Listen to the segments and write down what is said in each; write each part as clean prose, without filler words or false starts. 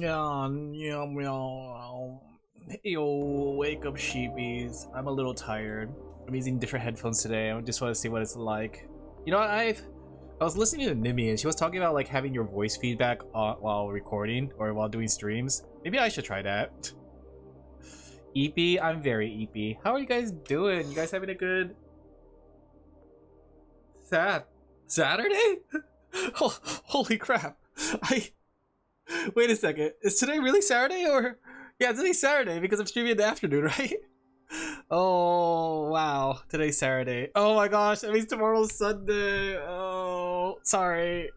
Yeah, yeah, yeah. Yo, wake up, sheepies. I'm a little tired. I'm using different headphones today. I just want to see what it's like. You know, I was listening to Nimi and she was talking about like having your voice feedback while recording or while doing streams. Maybe I should try that. EP, I'm very EP. How are you guys doing? You guys having a good Saturday? Holy crap! Wait a second. Is today really Saturday or? Yeah, today's Saturday because I'm streaming in the afternoon, right? Oh, wow. Today's Saturday. Oh my gosh, that means tomorrow's Sunday. Oh, sorry.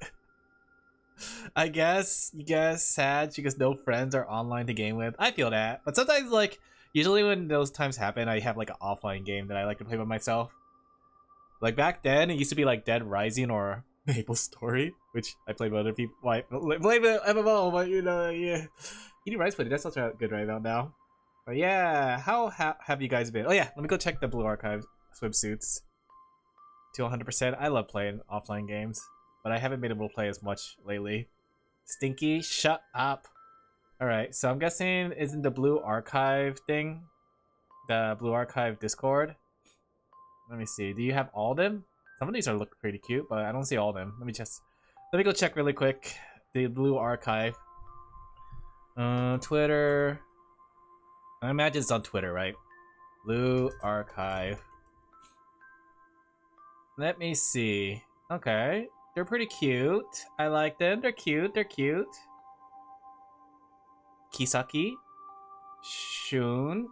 I guess, you guys sad because no friends are online to game with. I feel that. But sometimes, like, usually when those times happen, I have like an offline game that I like to play by myself. Like back then, it used to be like Dead Rising or Maple Story, which I played with other people. Play with MMO, but you know, yeah. Eating rice pudding, that's not good right about now. But yeah, how have you guys been? Oh yeah, let me go check the Blue Archive swimsuits. To 100%. I love playing offline games, but I haven't been able to play as much lately. Stinky, shut up. Alright, so I'm guessing isn't the Blue Archive thing? The Blue Archive Discord? Let me see. Do you have all of them? Some of these are look pretty cute, but I don't see all of them. Let me go check really quick. The Blue Archive. Twitter. I imagine it's on Twitter, right? Blue Archive. Let me see. Okay. They're pretty cute. I like them. They're cute. They're cute. Kisaki. Shun.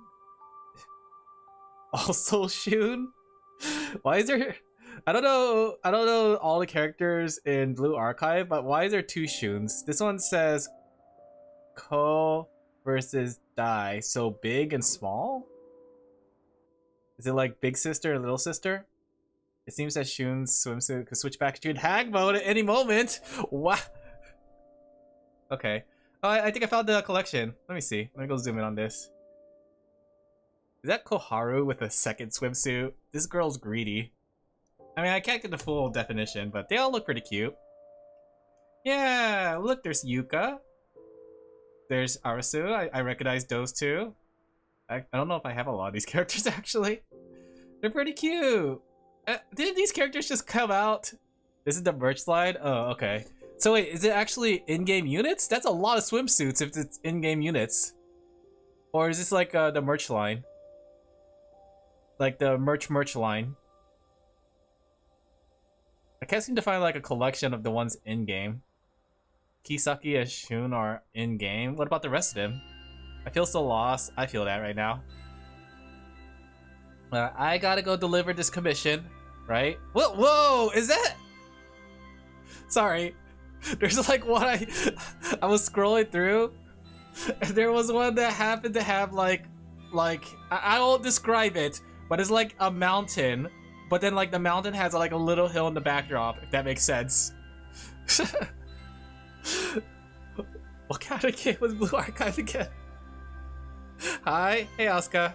Also Shun. Why is there... I don't know all the characters in Blue Archive, but why is there two Shuns? This one says Ko versus Dai. So big and small? Is it like big sister and little sister? It seems that Shun's swimsuit could switch back to hag mode at any moment. What? Okay. Oh, I think I found the collection. Let me see. Let me go zoom in on this. Is that Koharu with a second swimsuit? This girl's greedy. I mean, I can't get the full definition, but they all look pretty cute. Yeah, look, there's Yuka. There's Arasu. I recognize those two. I don't know if I have a lot of these characters, actually. They're pretty cute. Didn't these characters just come out? This is the merch slide? Oh, okay. So wait, is it actually in-game units? That's a lot of swimsuits if it's in-game units. Or is this like the merch line? Like the merch line. I can't seem to find like a collection of the ones in-game. Kisaki and Shun are in-game. What about the rest of them? I feel so lost. I feel that right now. I gotta go deliver this commission, right? Whoa, is that? Sorry. There's like one I was scrolling through, and there was one that happened to have like I won't describe it, but it's like a mountain, but then like the mountain has like a little hill in the backdrop, if that makes sense. What kind of game was Blue Archive again? Hi, hey Asuka.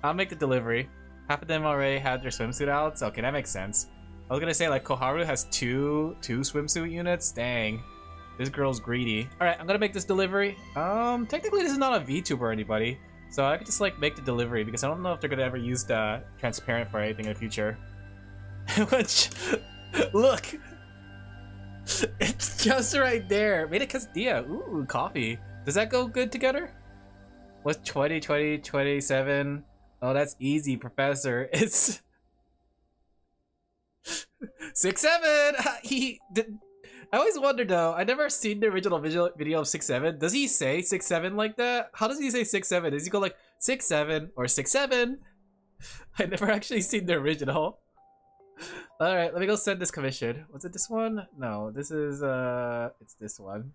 I'll make the delivery. Half of them already had their swimsuit outs. Okay, that makes sense. I was gonna say like Koharu has two swimsuit units. Dang, this girl's greedy. All right, I'm gonna make this delivery. Technically this is not a VTuber or anybody, so I could just like make the delivery because I don't know if they're gonna ever use the transparent for anything in the future. Which, look, it's just right there. Made a quesadilla. Ooh, coffee. Does that go good together? What's 20, 20, 27? Oh, that's easy, Professor. It's 6'7". I always wonder though. I never seen the original video of 6'7". Does he say 6'7" like that? How does he say 6'7"? Does he go like 6'7" or 6'7"? I never actually seen the original. All right, let me go send this commission. Was it this one? No, this is it's this one.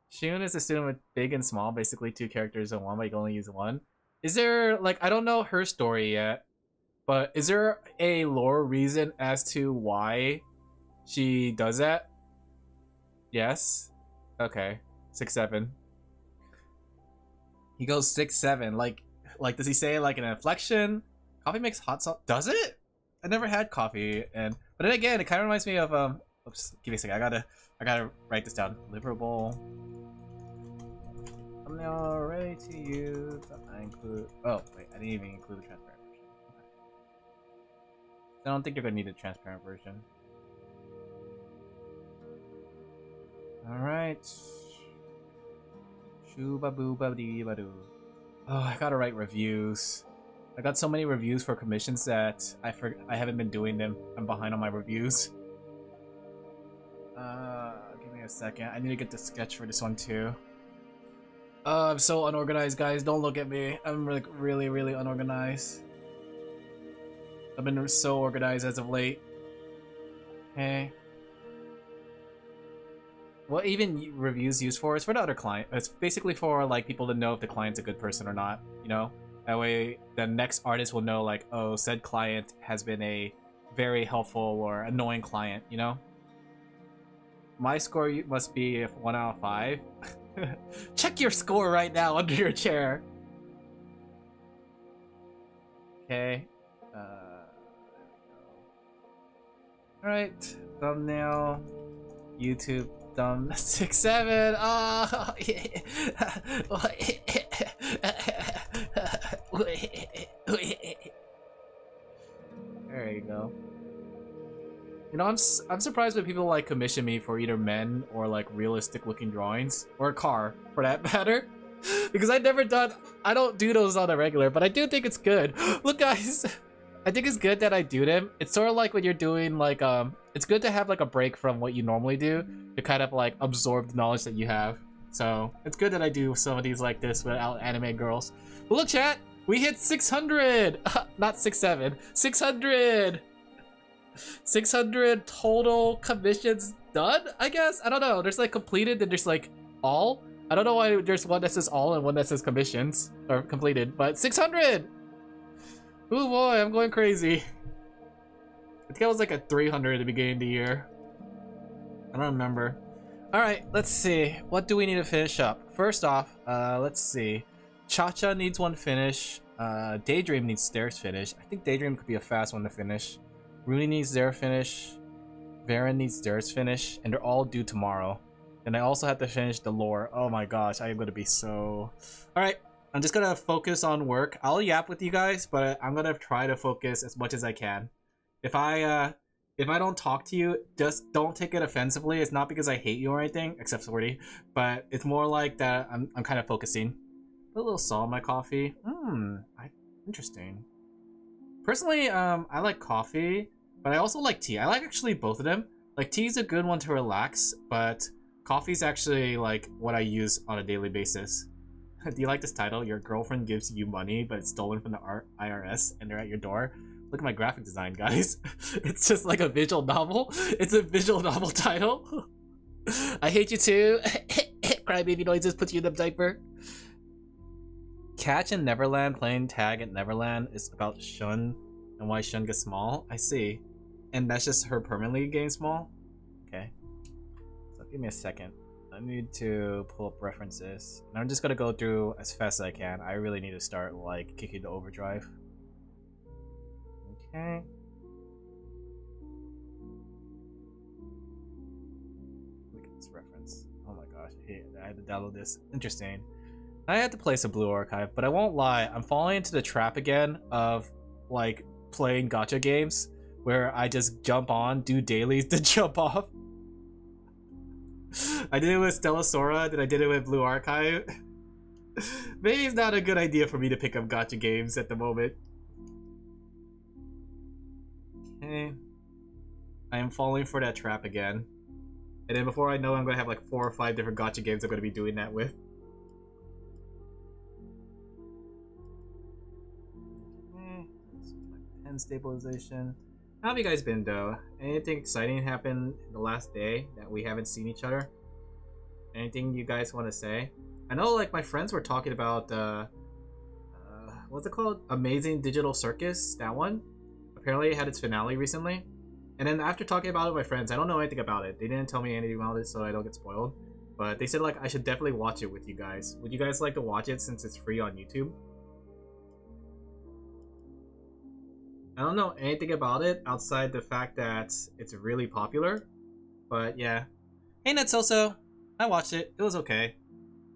Shun is a student with big and small, basically two characters in one, but you can only use one. Is there, like, I don't know her story yet, but is there a lore reason as to why she does that? Yes? Okay. 6'7". He goes 6'7". Like, does he say, like, an inflection? Coffee makes hot sauce? Does it? I never had coffee, but then again, it kind of reminds me of, oops, give me a second, I gotta write this down. Deliverable. Thumbnail ready to use. I include. Oh wait, I didn't even include the transparent version. Okay. I don't think you're gonna need a transparent version. All right. Shooba booba dee ba doo. Oh, I gotta write reviews. I got so many reviews for commissions that I haven't been doing them. I'm behind on my reviews. Give me a second. I need to get the sketch for this one too. I'm so unorganized, guys. Don't look at me. I'm like really unorganized. I've been so organized as of late. Okay. What even reviews used for is for the other client. It's basically for like people to know if the client's a good person or not, you know? That way the next artist will know like, oh, said client has been a very helpful or annoying client, you know? My score must be 1 out of 5. Check your score right now under your chair. Okay. Alright. Thumbnail. YouTube. Thumb 6, 7. Oh, there you go. You know, I'm surprised when people like commission me for either men or like realistic looking drawings or a car for that matter, because I don't do those on a regular, but I do think it's good. Look, guys, I think it's good that I do them. It's sort of like when you're doing like it's good to have like a break from what you normally do to kind of like absorb the knowledge that you have. So it's good that I do some of these like this without anime girls. But look, chat, we hit 600. Not 6, 7. 600. 600 total commissions done, I guess. I don't know. There's like completed and there's like all. I don't know why there's one that says all and one that says commissions or completed, but 600. Oh boy, I'm going crazy. I think I was like at 300 at the beginning of the year. I don't remember. All right, let's see. What do we need to finish up? First off, let's see. Cha-Cha needs one finish. Daydream needs theirs finish. I think Daydream could be a fast one to finish. Rooney needs their finish. Varen needs theirs finish, and they're all due tomorrow. And I also have to finish the lore. Oh my gosh, I am gonna be so... Alright, I'm just gonna focus on work. I'll yap with you guys, but I'm gonna try to focus as much as I can. If I don't talk to you, just don't take it offensively. It's not because I hate you or anything, except Swordy, but it's more like that I'm kind of focusing. Put a little salt in my coffee. Interesting. Personally, I like coffee, but I also like tea. I like actually both of them. Like, tea's a good one to relax, but coffee's actually like what I use on a daily basis. Do you like this title? Your girlfriend gives you money, but it's stolen from the IRS, and they're at your door. Look at my graphic design, guys. It's just like a visual novel. It's a visual novel title. I hate you too. Crybaby noises put you in a diaper. Catch in Neverland playing tag at Neverland is about Shun and why Shun gets small. I see. And that's just her permanently getting small? Okay. So give me a second. I need to pull up references. And I'm just gonna go through as fast as I can. I really need to start like kicking the overdrive. Okay. Look at this reference. Oh my gosh, I had to download this. Interesting. I had to play some Blue Archive, but I won't lie, I'm falling into the trap again of like playing gacha games where I just jump on, do dailies, then jump off. I did it with Stella Sora, then I did it with Blue Archive. Maybe it's not a good idea for me to pick up gacha games at the moment. Okay. I am falling for that trap again. And then before I know it, I'm gonna have like 4 or 5 different gacha games I'm gonna be doing that with. Pen stabilization. How have you guys been though? Anything exciting happened in the last day that we haven't seen each other? Anything you guys want to say? I know like my friends were talking about what's it called? Amazing Digital Circus, that one. Apparently it had its finale recently. And then after talking about it with my friends, I don't know anything about it. They didn't tell me anything about it so I don't get spoiled. But they said like I should definitely watch it with you guys. Would you guys like to watch it since it's free on YouTube? I don't know anything about it outside the fact that it's really popular. But yeah. Hey Netsoso! I watched it. It was okay.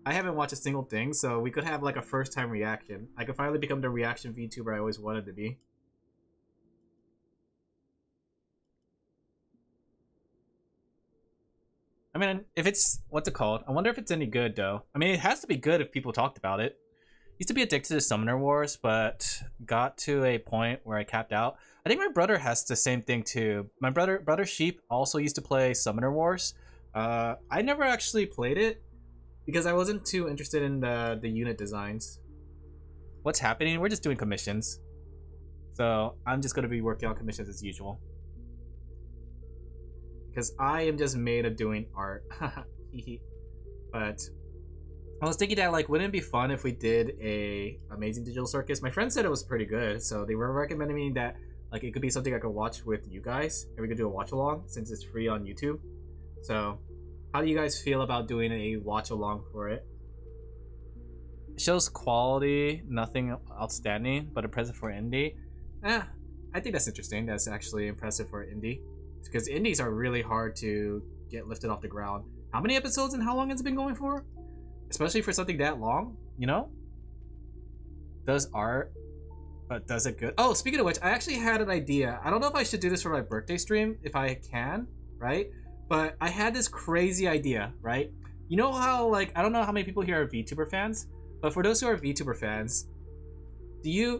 I haven't watched a single thing, so we could have like a first time reaction. I could finally become the reaction VTuber I always wanted to be. I mean, if it's, what's it called? I wonder if it's any good though. I mean, it has to be good if people talked about it. Used to be addicted to Summoner Wars, but got to a point where I capped out. I think my brother has the same thing too. My brother Sheep also used to play Summoner Wars. I never actually played it because I wasn't too interested in the unit designs. What's happening? We're just doing commissions. So I'm just going to be working on commissions as usual. Because I am just made of doing art. But I was thinking that, like, wouldn't it be fun if we did a Amazing Digital Circus? My friend said it was pretty good, so they were recommending me that, like, it could be something I could watch with you guys, and we could do a watch along since it's free on YouTube. So, how do you guys feel about doing a watch along for it? It shows quality, nothing outstanding, but impressive for indie. I think that's interesting. That's actually impressive for indie, because indies are really hard to get lifted off the ground. How many episodes and how long has it been going for? Especially for something that long, you know? Does art, but does it good? Oh, speaking of which, I actually had an idea. I don't know if I should do this for my birthday stream, if I can, right? But I had this crazy idea, right? You know how, like, I don't know how many people here are VTuber fans, but for those who are VTuber fans, do you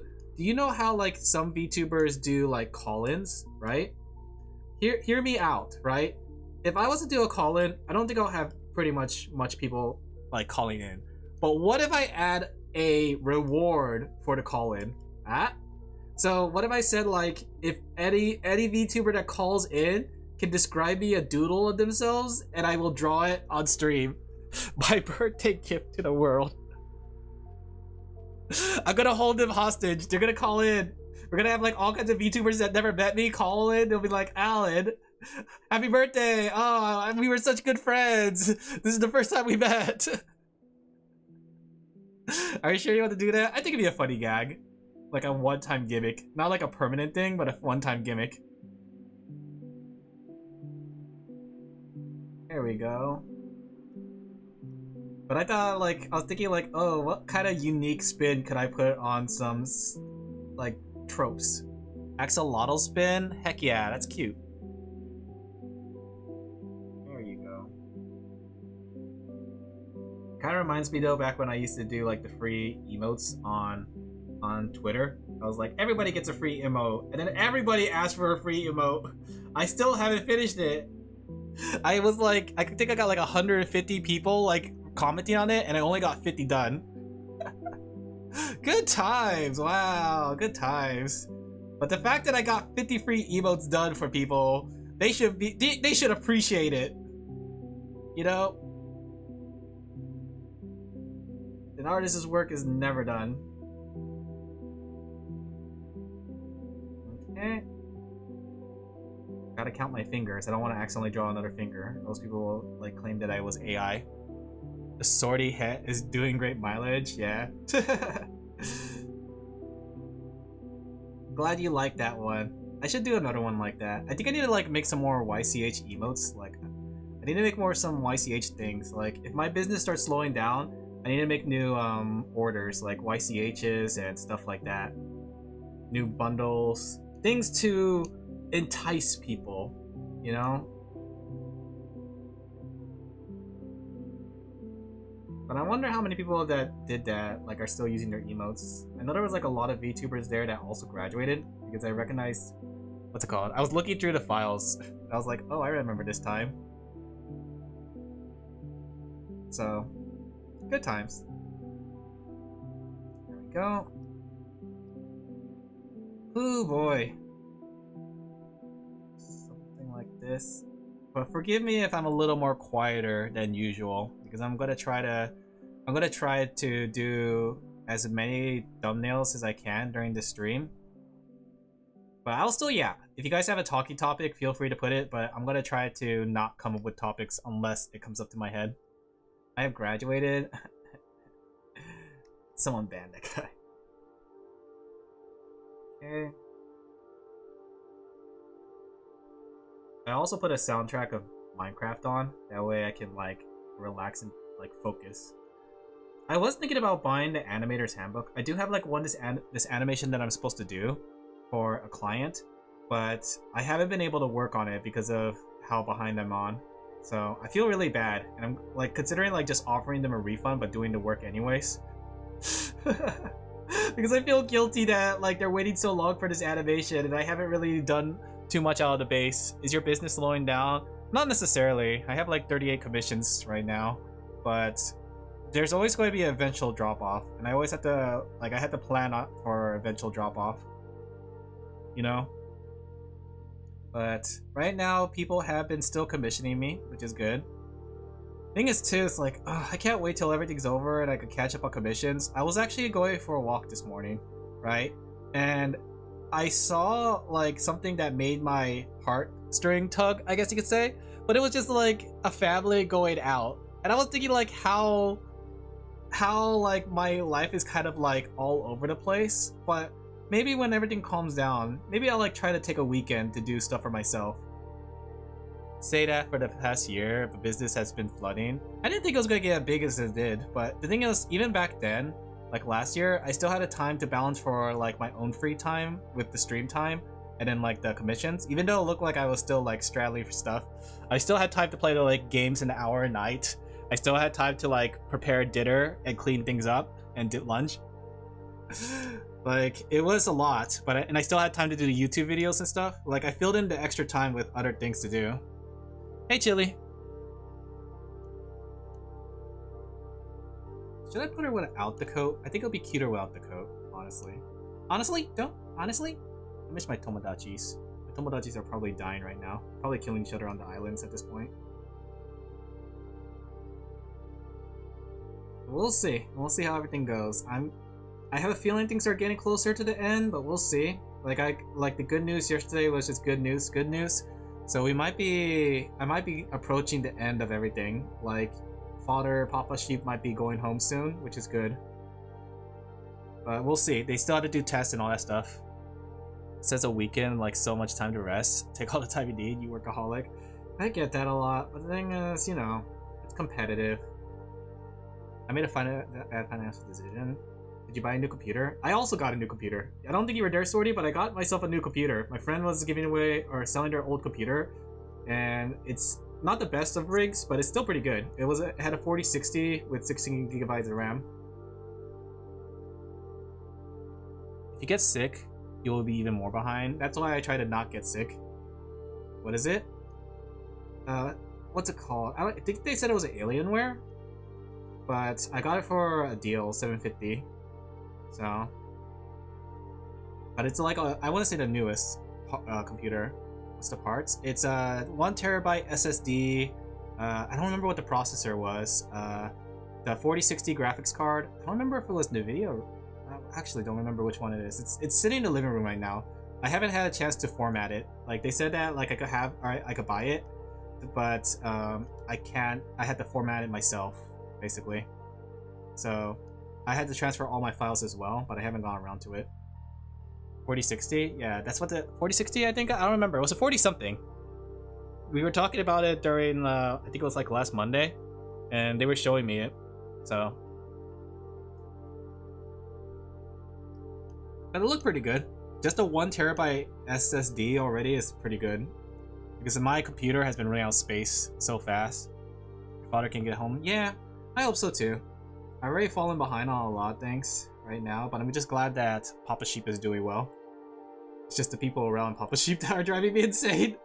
know how, like, some VTubers do, like, call-ins, right? Hear me out, right? If I was to do a call-in, I don't think I'll have pretty much people like calling in. But what if I add a reward for the call-in? So what if I said, like, if any VTuber that calls in can describe me a doodle of themselves and I will draw it on stream. My birthday gift to the world. I'm gonna hold them hostage. They're gonna call in. We're gonna have like all kinds of VTubers that never met me call in. They'll be like, Alin, happy birthday. Oh, we were such good friends. This is the first time we met. Are you sure you want to do that? I think it'd be a funny gag. Like a one-time gimmick. Not like a permanent thing, but a one-time gimmick. There we go. But I thought, like, I was thinking, like, oh, what kind of unique spin could I put on some, like, tropes? Axolotl spin? Heck yeah, that's cute. There you go. Kind of reminds me, though, back when I used to do, like, the free emotes on Twitter. I was like, everybody gets a free emote. And then everybody asked for a free emote. I still haven't finished it. I was like, I think I got like 150 people, like, commenting on it, and I only got 50 done. Good times. Wow, good times. But the fact that I got 50 free emotes done for people, they should appreciate it. You know? An artist's work is never done. Okay. Gotta count my fingers. I don't want to accidentally draw another finger. Most people will, like, claim that I was AI. The sortie het is doing great mileage, yeah. Glad you liked that one. I should do another one like that. I think I need to, like, make some more YCH emotes. Like, I need to make more some YCH things. Like, if my business starts slowing down, I need to make new orders, like YCHs and stuff like that. New bundles. Things to entice people, you know? But I wonder how many people that did that, like, are still using their emotes. I know there was, like, a lot of VTubers there that also graduated, because I recognized, what's it called? I was looking through the files. I was like, oh, I remember this time. So, good times. There we go. Ooh, boy. Something like this. But forgive me if I'm a little more quieter than usual, because I'm gonna try to do as many thumbnails as I can during the stream. But I'll still, yeah. If you guys have a talking topic, feel free to put it, but I'm gonna try to not come up with topics unless it comes up to my head. I have graduated. Someone banned that guy. Okay. I also put a soundtrack of Minecraft on. That way I can, like, relax and, like, focus. I was thinking about buying the animator's handbook. I do have like this animation that I'm supposed to do for a client, but I haven't been able to work on it because of how behind I'm on. So I feel really bad, and I'm like considering like just offering them a refund but doing the work anyways. Because I feel guilty that like they're waiting so long for this animation and I haven't really done too much out of the base. Is your business slowing down? Not necessarily. I have like 38 commissions right now, but there's always going to be an eventual drop off, and I always have to like I had to plan for eventual drop off, you know. But right now people have been still commissioning me, which is good. Thing is too, it's like I can't wait till everything's over and I could catch up on commissions. I was actually going for a walk this morning, right? And I saw like something that made my heartstring tug, I guess you could say. But it was just like a family going out, and I was thinking like how like my life is kind of like all over the place. But maybe when everything calms down, maybe I'll like try to take a weekend to do stuff for myself. Say that for the past year, the business has been flooding. I didn't think it was gonna get as big as it did, but the thing is, even back then, like last year, I still had a time to balance for like my own free time with the stream time and then like the commissions. Even though it looked like I was still like straddling for stuff, I still had time to play the like games an hour a night. I still had time to like prepare dinner and clean things up and do lunch. Like it was a lot, but and I still had time to do the YouTube videos and stuff. Like I filled in the extra time with other things to do. Hey, Chili. Should I put her without the coat? I think it'll be cuter without the coat, honestly. Honestly? I miss my Tomodachis. My Tomodachis are probably dying right now. Probably killing each other on the islands at this point. We'll see. We'll see how everything goes. I have a feeling things are getting closer to the end, but we'll see. Like the good news yesterday was just good news. So I might be approaching the end of everything. Like Papa Sheep might be going home soon, which is good. But we'll see. They still have to do tests and all that stuff. It says a weekend, like so much time to rest. Take all the time you need, you workaholic. I get that a lot, but the thing is, you know, it's competitive. I made a bad financial decision. Did you buy a new computer? I also got a new computer. I don't think you were there, Sorty, but I got myself a new computer. My friend was giving away or selling their old computer, and it's not the best of rigs, but it's still pretty good. It had a 4060 with 16 gigabytes of RAM. If you get sick, you will be even more behind. That's why I try to not get sick. What is it? What's it called? I think they said it was an Alienware, but I got it for a deal, $750. So, but it's like I want to say the newest computer. What's the parts? It's a 1 terabyte SSD. I don't remember what the processor was. The 4060 graphics card. I don't remember if it was NVIDIA. Or, I actually don't remember which one it is. It's sitting in the living room right now. I haven't had a chance to format it. Like they said that like I could buy it, but I can't. I had to format it myself, basically. So I had to transfer all my files as well, but I haven't gone around to it. 4060? Yeah, that's what the 4060, I think? I don't remember. It was a 40 something. We were talking about it during, I think it was like last Monday, and they were showing me it. So. But it looked pretty good. Just a 1 terabyte SSD already is pretty good. Because my computer has been running out of space so fast. Your father can get home. Yeah, I hope so too. I've already fallen behind on a lot of things right now, but I'm just glad that Papa Sheep is doing well. It's just the people around Papa Sheep that are driving me insane.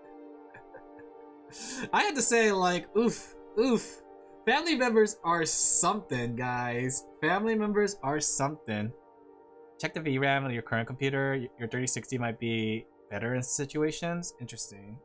I had to say, like, oof. Family members are something, guys. Family members are something. Check the VRAM on your current computer. Your 3060 might be better in situations. Interesting.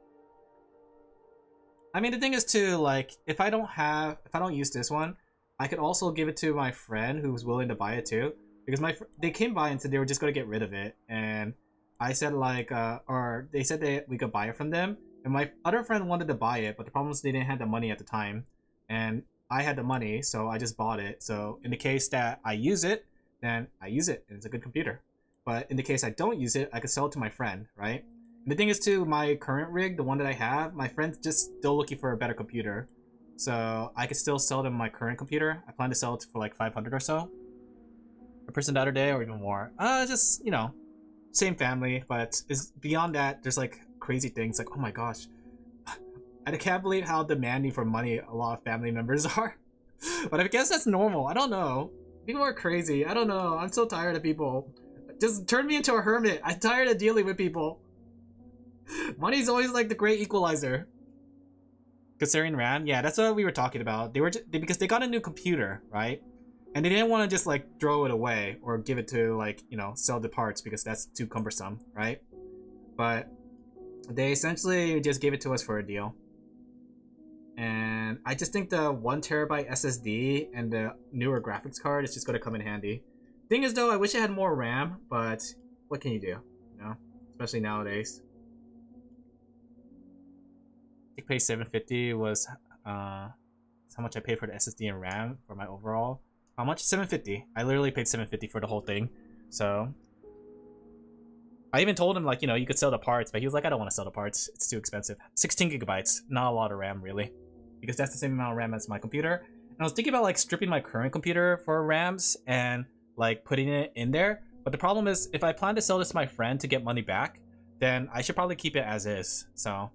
I mean, the thing is too, like, if I don't use this one, I could also give it to my friend who's willing to buy it too, because they came by and said they were just gonna get rid of it, and I said like, or they said that we could buy it from them, and my other friend wanted to buy it, but the problem is they didn't have the money at the time, and I had the money, so I just bought it. So in the case that I use it, then I use it, and it's a good computer. But in the case I don't use it, I could sell it to my friend, right? And the thing is too, my current rig, the one that I have, my friend's just still looking for a better computer. so I could still sell them my current computer. I plan to sell it for like 500 or so per person the other day, or even more. Just, you know, same family, but is beyond that. There's like crazy things like, oh my gosh, I can't believe how demanding for money a lot of family members are. But I guess that's normal. I don't know. People are crazy. I don't know. I'm so tired of people. Just turn me into a hermit. I'm tired of dealing with people. Money's always like the great equalizer. Considering RAM, yeah, that's what we were talking about. Because they got a new computer, right? And they didn't want to just like throw it away or give it to like, you know, sell the parts because that's too cumbersome, right? But they essentially just gave it to us for a deal. And I just think the 1TB SSD and the newer graphics card is just going to come in handy. Thing is though, I wish I had more RAM, but what can you do? You know, especially nowadays. I think pay 750 was how much I paid for the SSD and RAM for my overall. How much? 750. I literally paid 750 for the whole thing. So I even told him like, you know, you could sell the parts, but he was like, I don't want to sell the parts. It's too expensive. 16 gigabytes, not a lot of RAM really, because that's the same amount of RAM as my computer. And I was thinking about like stripping my current computer for RAMs and like putting it in there. But the problem is, if I plan to sell this to my friend to get money back, then I should probably keep it as is. So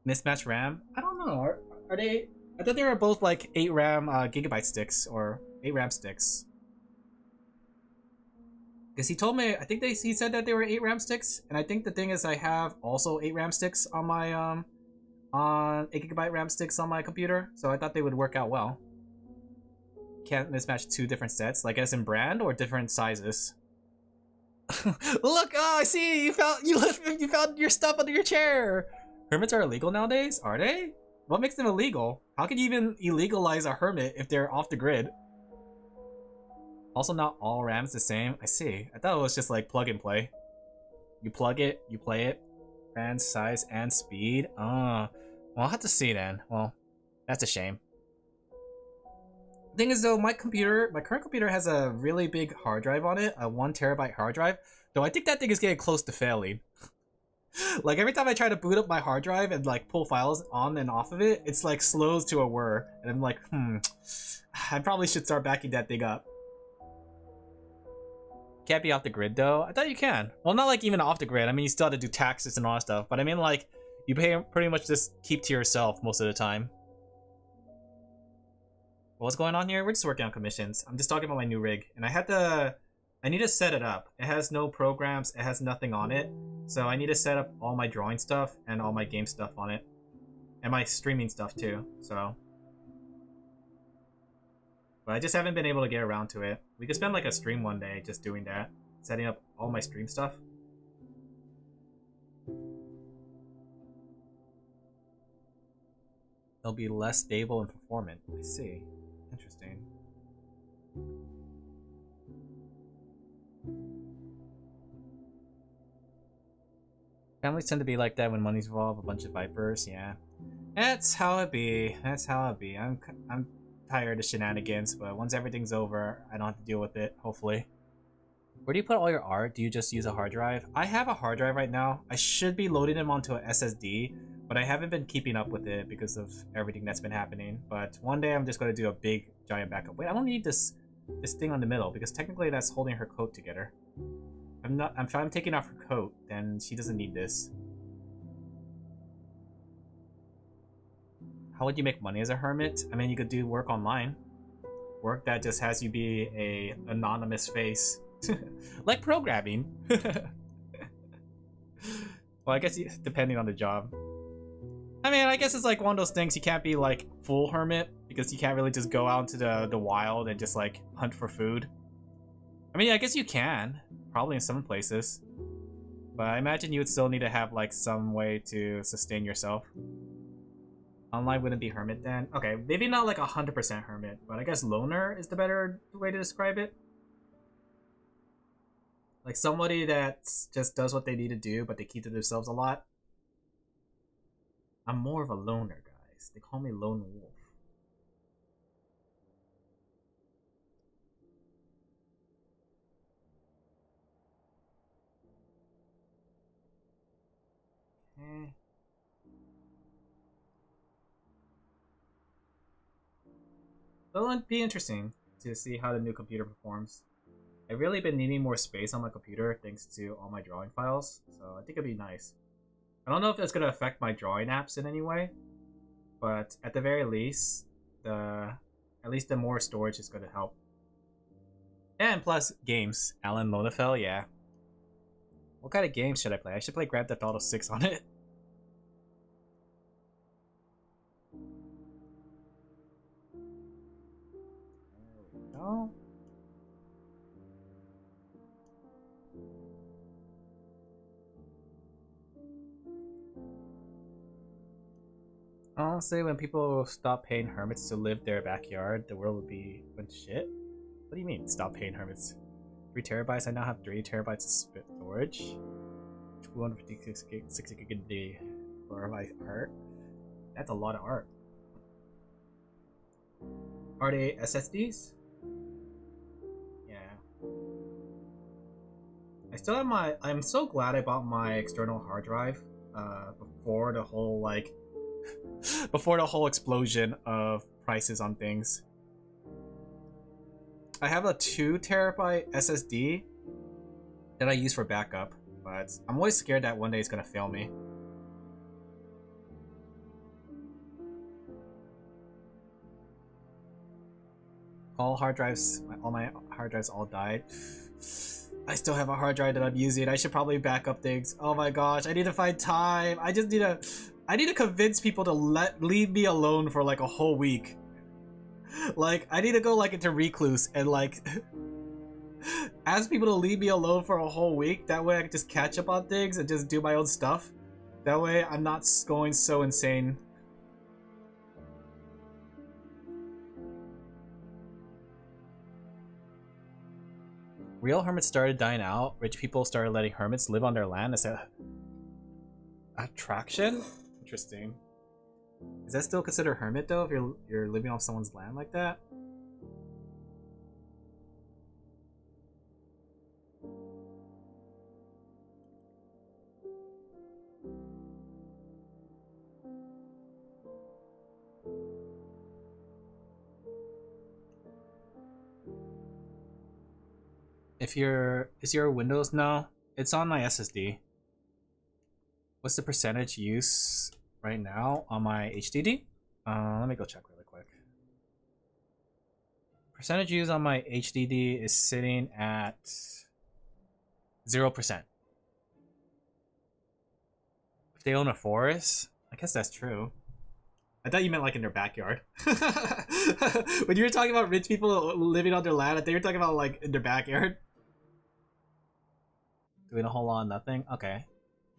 mismatched RAM? I don't know. Are they? I thought they were both like 8 RAM gigabyte sticks or 8 RAM sticks. Because he told me, I think he said that they were 8 RAM sticks, and I think the thing is I have also 8 RAM sticks on my on 8 gigabyte RAM sticks on my computer, so I thought they would work out well. Can't mismatch 2 different sets, like as in brand or different sizes. Look, oh, I see. You found your stuff under your chair. Hermits are illegal nowadays? Are they? What makes them illegal? How can you even illegalize a hermit if they're off the grid? Also, not all RAMs the same. I see. I thought it was just like plug and play. You plug it, you play it. Brand, size, and speed. Well, I'll have to see then. Well, that's a shame. The thing is though, my current computer has a really big hard drive on it, a 1TB hard drive. Though I think that thing is getting close to failing. Like every time I try to boot up my hard drive and like pull files on and off of it, it's like slows to a whir. And I'm like, I probably should start backing that thing up. Can't be off the grid though. I thought you can. Well, not like even off the grid. I mean, you still have to do taxes and all that stuff. But I mean, like, you pretty much just keep to yourself most of the time. What's going on here? We're just working on commissions. I'm just talking about my new rig, and I need to set it up. It has no programs. It has nothing on it. So I need to set up all my drawing stuff and all my game stuff on it, and my streaming stuff too. So. But I just haven't been able to get around to it. We could spend like a stream one day just doing that. Setting up all my stream stuff. They'll be less stable and performant. I see. Interesting. Families tend to be like that when money's involved. A bunch of vipers, yeah. That's how it be. That's how it be. I'm tired of shenanigans, but once everything's over, I don't have to deal with it, hopefully. Where do you put all your art? Do you just use a hard drive? I have a hard drive right now. I should be loading them onto an SSD, but I haven't been keeping up with it because of everything that's been happening. But one day I'm just going to do a big, giant backup. Wait, I don't need this thing on the middle because technically that's holding her coat together. If I'm taking off her coat, then she doesn't need this. How would you make money as a hermit? I mean, you could do work online. Work that just has you be a anonymous face. Like programming. Well, I guess depending on the job. I mean, I guess it's like one of those things you can't be like full hermit because you can't really just go out into the wild and just like hunt for food. I mean, I guess you can. Probably in some places. But I imagine you would still need to have like some way to sustain yourself. Online wouldn't be hermit then? Okay, maybe not like 100% hermit, but I guess loner is the better way to describe it. Like somebody that just does what they need to do, but they keep to themselves a lot. I'm more of a loner, guys. They call me Lone Wolf. Okay. It'll be interesting to see how the new computer performs. I've really been needing more space on my computer thanks to all my drawing files, so I think it'd be nice. I don't know if that's going to affect my drawing apps in any way, but at the very least, at least the more storage is going to help. And plus, games. Alin Laphel, yeah. What kind of games should I play? I should play Grand Theft Auto 6 on it. There we go. Honestly, when people stop paying hermits to live their backyard, the world would be went to shit. What do you mean, stop paying hermits? 3 terabytes? I now have 3 terabytes of storage. 256 gig a day for my art. That's a lot of art. Are they SSDs? Yeah. I still have my. I'm so glad I bought my external hard drive before the whole before the whole explosion of prices on things. I have a 2 terabyte SSD that I use for backup, but I'm always scared that one day it's gonna fail me. All my hard drives all died. I still have a hard drive that I'm using. I should probably back up things. Oh my gosh, I need to find time. I need to convince people to leave me alone for like a whole week. Like, I need to go like into recluse and like ask people to leave me alone for a whole week. That way I can just catch up on things and just do my own stuff. That way I'm not going so insane. Real hermits started dying out. Rich people started letting hermits live on their land as a attraction? Interesting. Is that still considered hermit though if you're living off someone's land like that? Is your Windows? No, it's on my SSD. What's the percentage use right now on my HDD? Let me go check really quick. Percentage use on my HDD is sitting at 0%. If they own a forest, I guess that's true. I thought you meant like in their backyard. When you were talking about rich people living on their land, I thought you were talking about like in their backyard. Doing a whole lot of nothing? Okay.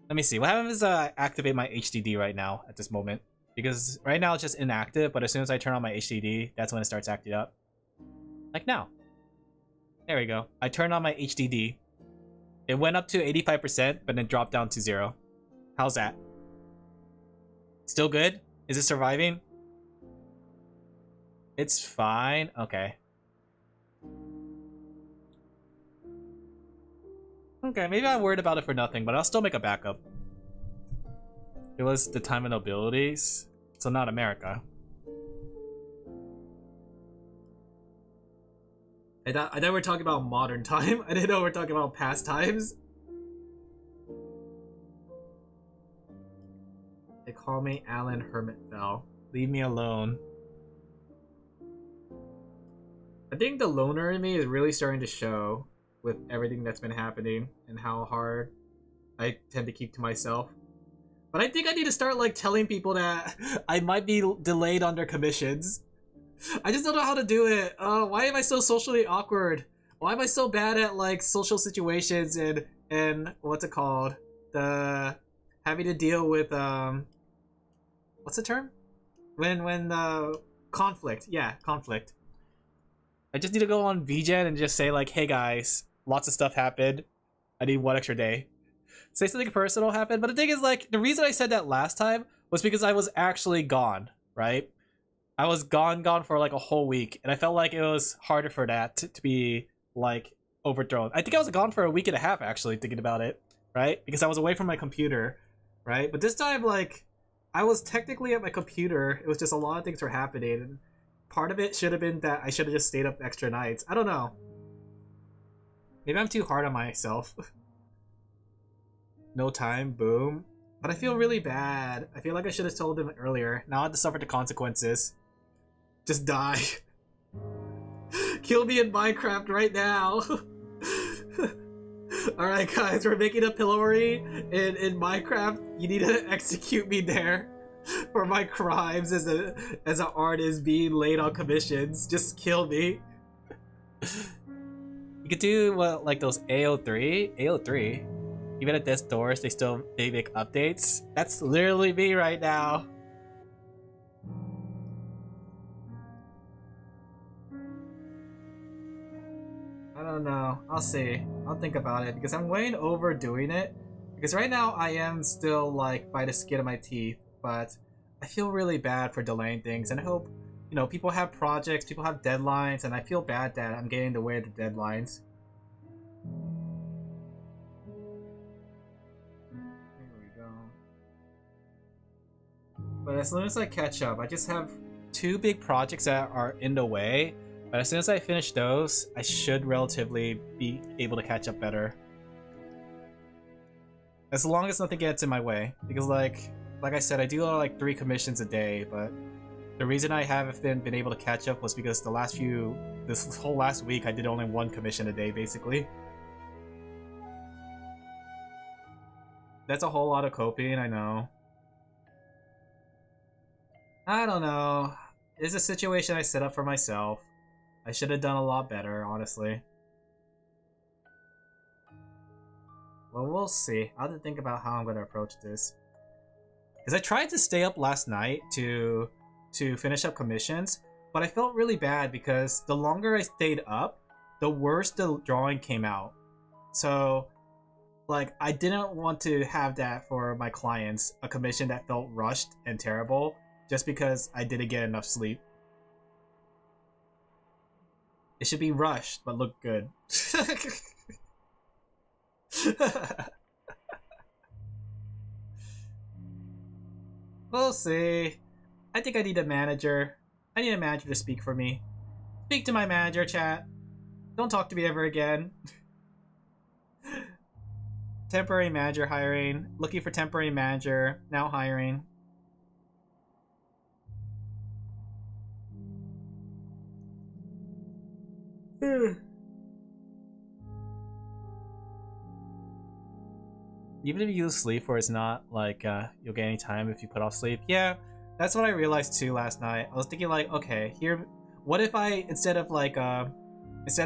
Let me see. What happens is I activate my HDD right now at this moment. Because right now it's just inactive, but as soon as I turn on my HDD, that's when it starts acting up. Like now. There we go. I turned on my HDD. It went up to 85%, but then dropped down to 0. How's that? Still good? Is it surviving? It's fine. Okay. Okay, maybe I'm worried about it for nothing, but I'll still make a backup. It was the time of nobilities, so not America. I thought we were talking about modern time. I didn't know we were talking about past times. They call me Alin Hermitfell. Leave me alone. I think the loner in me is really starting to show with everything that's been happening and how hard I tend to keep to myself. But I think I need to start like telling people that I might be delayed on their commissions. I just don't know how to do it. Why am I so socially awkward? Why am I so bad at like social situations and what's it called? The having to deal with what's the term? When conflict. Yeah, conflict. I just need to go on VGen and just say like, hey guys, lots of stuff happened. I need 1 extra day. Say something personal happened. But the thing is, like, the reason I said that last time was because I was actually gone, right? I was gone for like a whole week. And I felt like it was harder for that to be, like, overthrown. I think I was gone for a week and a half, actually, thinking about it, right? Because I was away from my computer, right? But this time, like, I was technically at my computer. It was just a lot of things were happening. part of it should have been that I should have just stayed up extra nights. I don't know. Maybe I'm too hard on myself. No time, boom. But I feel really bad. I feel like I should have told him earlier. Now I have to suffer the consequences. Just die. Kill me in Minecraft right now. Alright guys, we're making a pillory in Minecraft. You need to execute me there for my crimes as an artist being late on commissions. Just kill me. You could do like those AO3. Even at death's doors, they make updates. That's literally me right now. I don't know. I'll see. I'll think about it because I'm way overdoing it. Because right now I am still like by the skin of my teeth, but I feel really bad for delaying things, and I hope, you know, people have projects, people have deadlines, and I feel bad that I'm getting in the way of the deadlines. But as soon as I catch up, I just have 2 big projects that are in the way. But as soon as I finish those, I should relatively be able to catch up better. As long as nothing gets in my way. Because like I said, I do like 3 commissions a day, but the reason I haven't been able to catch up was because this whole last week I did only 1 commission a day, basically. That's a whole lot of coping, I know. I don't know. It's a situation I set up for myself. I should have done a lot better, honestly. Well, we'll see. I'll have to think about how I'm going to approach this. Because I tried to stay up last night to finish up commissions, but I felt really bad because the longer I stayed up, the worse the drawing came out. So, like, I didn't want to have that for my clients, a commission that felt rushed and terrible, just because I didn't get enough sleep. It should be rushed, but look good. We'll see. I think I need a manager. I need a manager to speak for me. Speak to my manager, chat. Don't talk to me ever again. Temporary manager hiring. Looking for temporary manager. Now hiring. Even if you use sleep where it's not like you'll get any time if you put off sleep. Yeah, that's what I realized too last night. I was thinking like, okay, here, what if I, instead of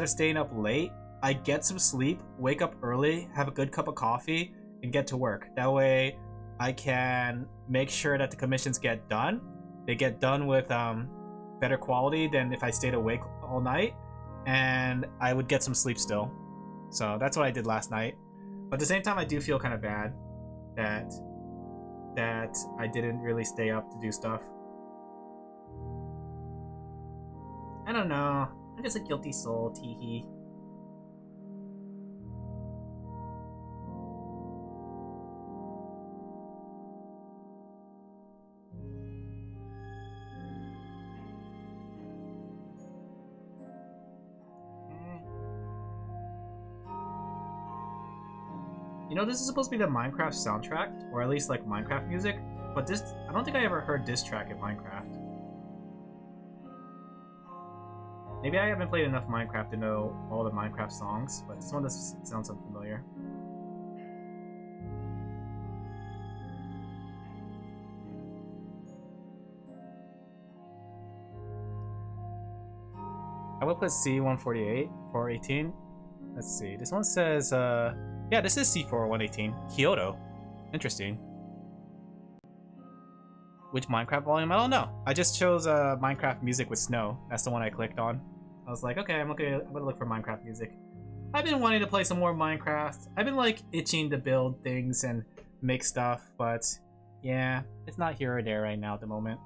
staying up late, I get some sleep, wake up early, have a good cup of coffee, and get to work. That way I can make sure that the commissions get done. They get done with better quality than if I stayed awake all night, and I would get some sleep still. So that's what I did last night. But at the same time, I do feel kind of bad that I didn't really stay up to do stuff. I don't know. I'm just a guilty soul, teehee. You know, this is supposed to be the Minecraft soundtrack, or at least like Minecraft music, but this, I don't think I ever heard this track in Minecraft. Maybe I haven't played enough Minecraft to know all the Minecraft songs, but this one just sounds unfamiliar. I will put C148, 418. Let's see, this one says, yeah, this is C4118. Kyoto. Interesting. Which Minecraft volume? I don't know. I just chose Minecraft music with snow. That's the one I clicked on. I was like, okay, I'm gonna look for Minecraft music. I've been wanting to play some more Minecraft. I've been like itching to build things and make stuff, but yeah, it's not here or there right now at the moment.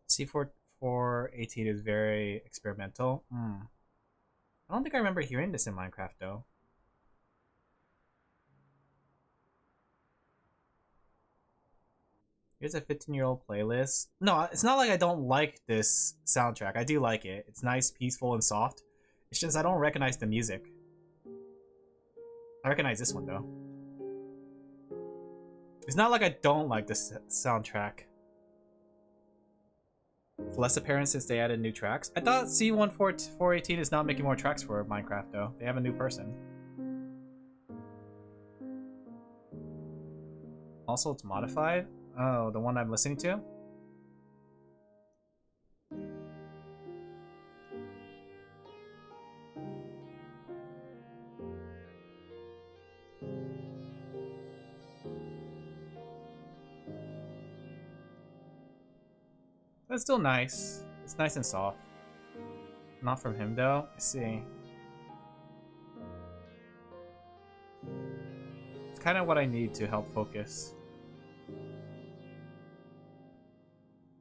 C4418 is very experimental. I I don't think I remember hearing this in Minecraft though. Here's a 15-year-old playlist. No, it's not like I don't like this soundtrack. I do like it. It's nice, peaceful, and soft. It's just I don't recognize the music. I recognize this one though. It's not like I don't like this soundtrack. It's less apparent since they added new tracks. I thought C1418 is not making more tracks for Minecraft though. They have a new person. Also, it's modified. Oh, the one I'm listening to? But it's still nice. It's nice and soft. Not from him though. I see. It's kind of what I need to help focus.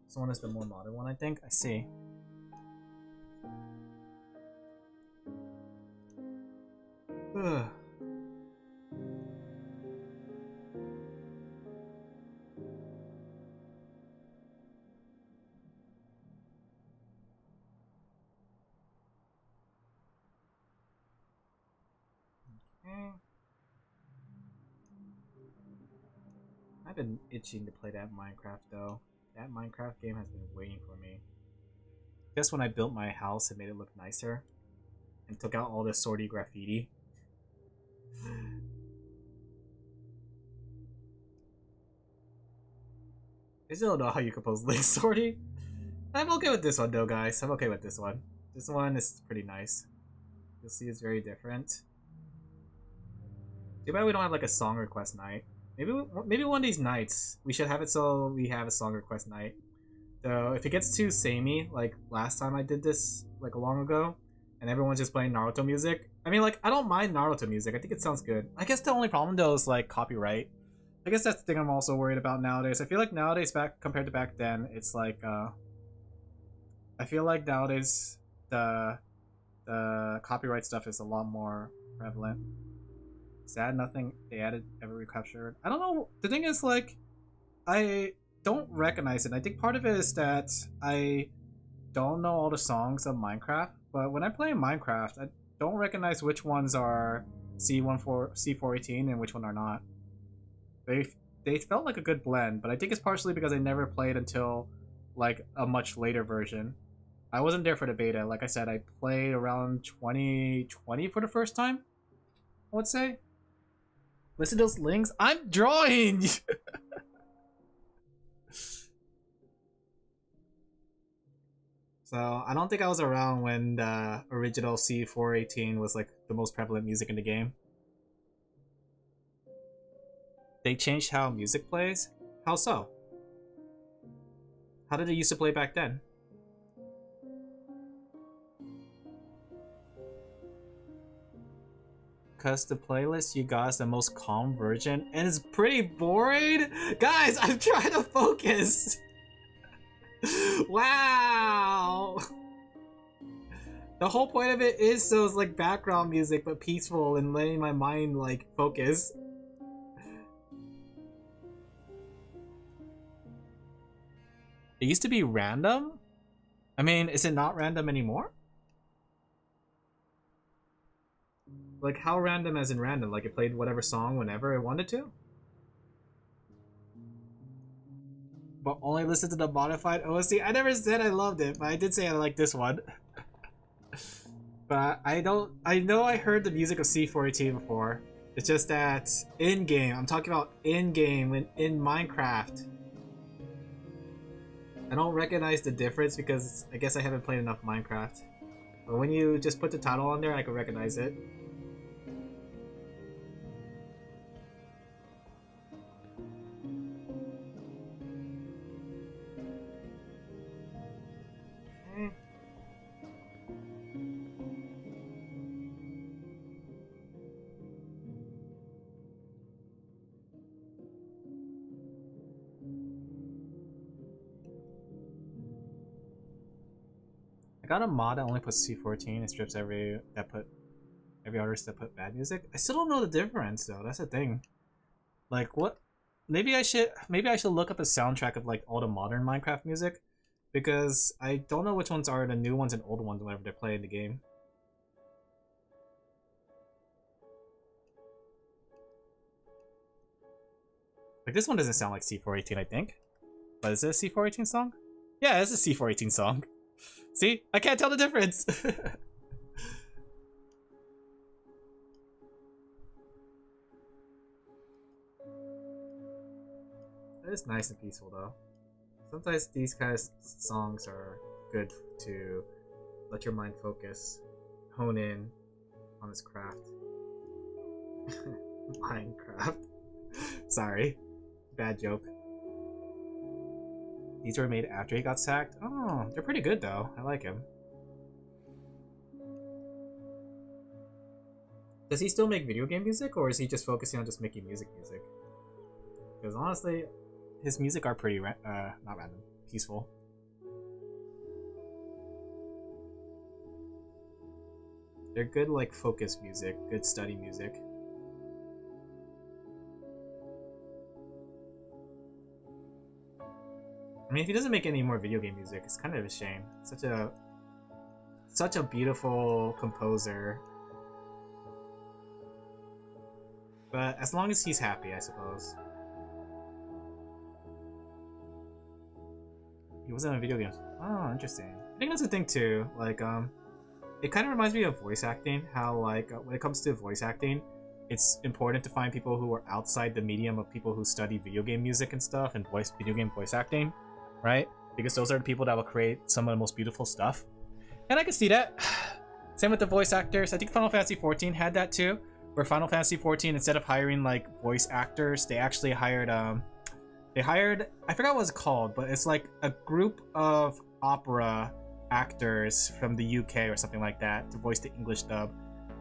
This one is the more modern one, I think. I see. Ugh. Okay. I've been itching to play that Minecraft though. That Minecraft game has been waiting for me. Guess when I built my house, it made it look nicer. And took out all the sorty graffiti. I still don't know how you compose link sorty. I'm okay with this one though, guys. I'm okay with this one. This one is pretty nice. You'll see it's very different. Too bad we don't have like a song request night. Maybe one of these nights we should have it so we have a song request night. So if it gets too samey, like last time I did this like long ago, and everyone's just playing Naruto music. I mean, like I don't mind Naruto music. I think it sounds good. I guess the only problem though is like copyright. I guess that's the thing I'm also worried about nowadays. I feel like nowadays compared to back then, it's like I feel like nowadays the copyright stuff is a lot more prevalent. Sad nothing they added ever recaptured. I don't know. The thing is like I don't recognize it. I think part of it is that I don't know all the songs of Minecraft, but when I play Minecraft, I don't recognize which ones are C418 and which one are not. They felt like a good blend, but I think it's partially because I never played until like a much later version. I wasn't there for the beta. Like I said, I played around 2020 for the first time, I would say. Listen to those links. I'm drawing! So I don't think I was around when the original C418 was like the most prevalent music in the game. They changed how music plays? How so? How did it used to play back then? Because the playlist you got is the most calm version and it's pretty boring? Guys, I'm trying to focus! Wow! The whole point of it is so it's like background music but peaceful and letting my mind like focus. It used to be random? I mean, is it not random anymore? Like, how random as in random? Like, it played whatever song whenever it wanted to? But only listen to the modified OST? I never said I loved it, but I did say I like this one. But I know I heard the music of C418 before. It's just that in-game, I'm talking about in-game, in Minecraft. I don't recognize the difference because I guess I haven't played enough Minecraft. But when you just put the title on there, I can recognize it. I got a mod that only puts C14 and strips every artist that put bad music. I still don't know the difference though. That's the thing. Like what? Maybe I should look up a soundtrack of like all the modern Minecraft music, because I don't know which ones are the new ones and old ones whenever they're playing the game. Like this one doesn't sound like C418, I think. But is it a C418 song? Yeah, it's a C418 song. See? I can't tell the difference. It's nice and peaceful though. Sometimes these kind of songs are good to let your mind focus, hone in on this craft. Minecraft. Sorry. Bad joke. These were made after he got sacked? Oh, they're pretty good though. I like him. Does he still make video game music, or is he just focusing on just making music? Because honestly, his music are pretty not random, peaceful. They're good like focus music, good study music. I mean, if he doesn't make any more video game music, it's kind of a shame. Such a beautiful composer. But as long as he's happy, I suppose. He wasn't in video games. Oh, interesting. I think that's the thing too. Like, it kind of reminds me of voice acting. How like when it comes to voice acting, it's important to find people who are outside the medium of people who study video game music and stuff and video game voice acting, right? Because those are the people that will create some of the most beautiful stuff. And I can see that. Same with the voice actors. I think Final Fantasy XIV had that too. Where Final Fantasy XIV, instead of hiring like voice actors, they actually hired I forgot what it's called, but it's like a group of opera actors from the UK or something like that to voice the English dub.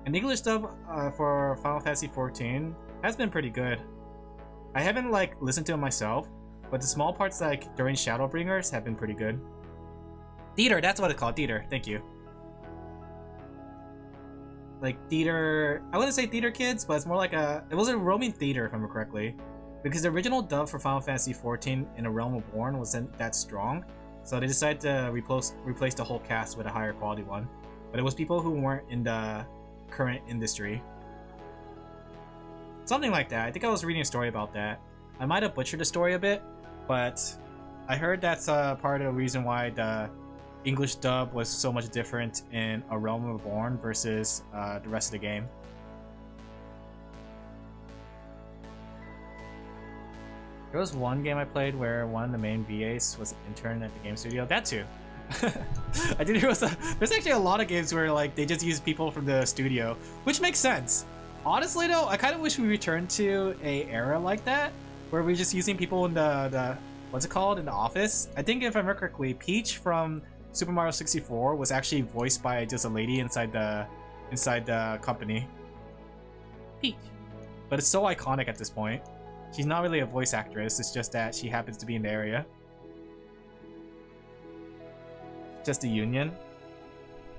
And the English dub for Final Fantasy XIV has been pretty good. I haven't like listened to it myself, but the small parts like during Shadowbringers have been pretty good. Theater, that's what it's called, theater, thank you. Like theater, I wouldn't say theater kids, but it's more like it was a roaming theater if I remember correctly. Because the original dub for Final Fantasy XIV in A Realm Reborn wasn't that strong, so they decided to replace the whole cast with a higher quality one. But it was people who weren't in the current industry. Something like that. I think I was reading a story about that. I might have butchered the story a bit, but I heard that's part of the reason why the English dub was so much different in A Realm Reborn versus the rest of the game. There was one game I played where one of the main VAs was an intern at the game studio. That too. I did. There's actually a lot of games where like they just use people from the studio, which makes sense. Honestly though, I kind of wish we returned to a era like that, where we're just using people in the what's it called, in the office. I think if I remember correctly, Peach from Super Mario 64 was actually voiced by just a lady inside the company. Peach. But it's so iconic at this point. She's not really a voice actress, it's just that she happens to be in the area. Just a union.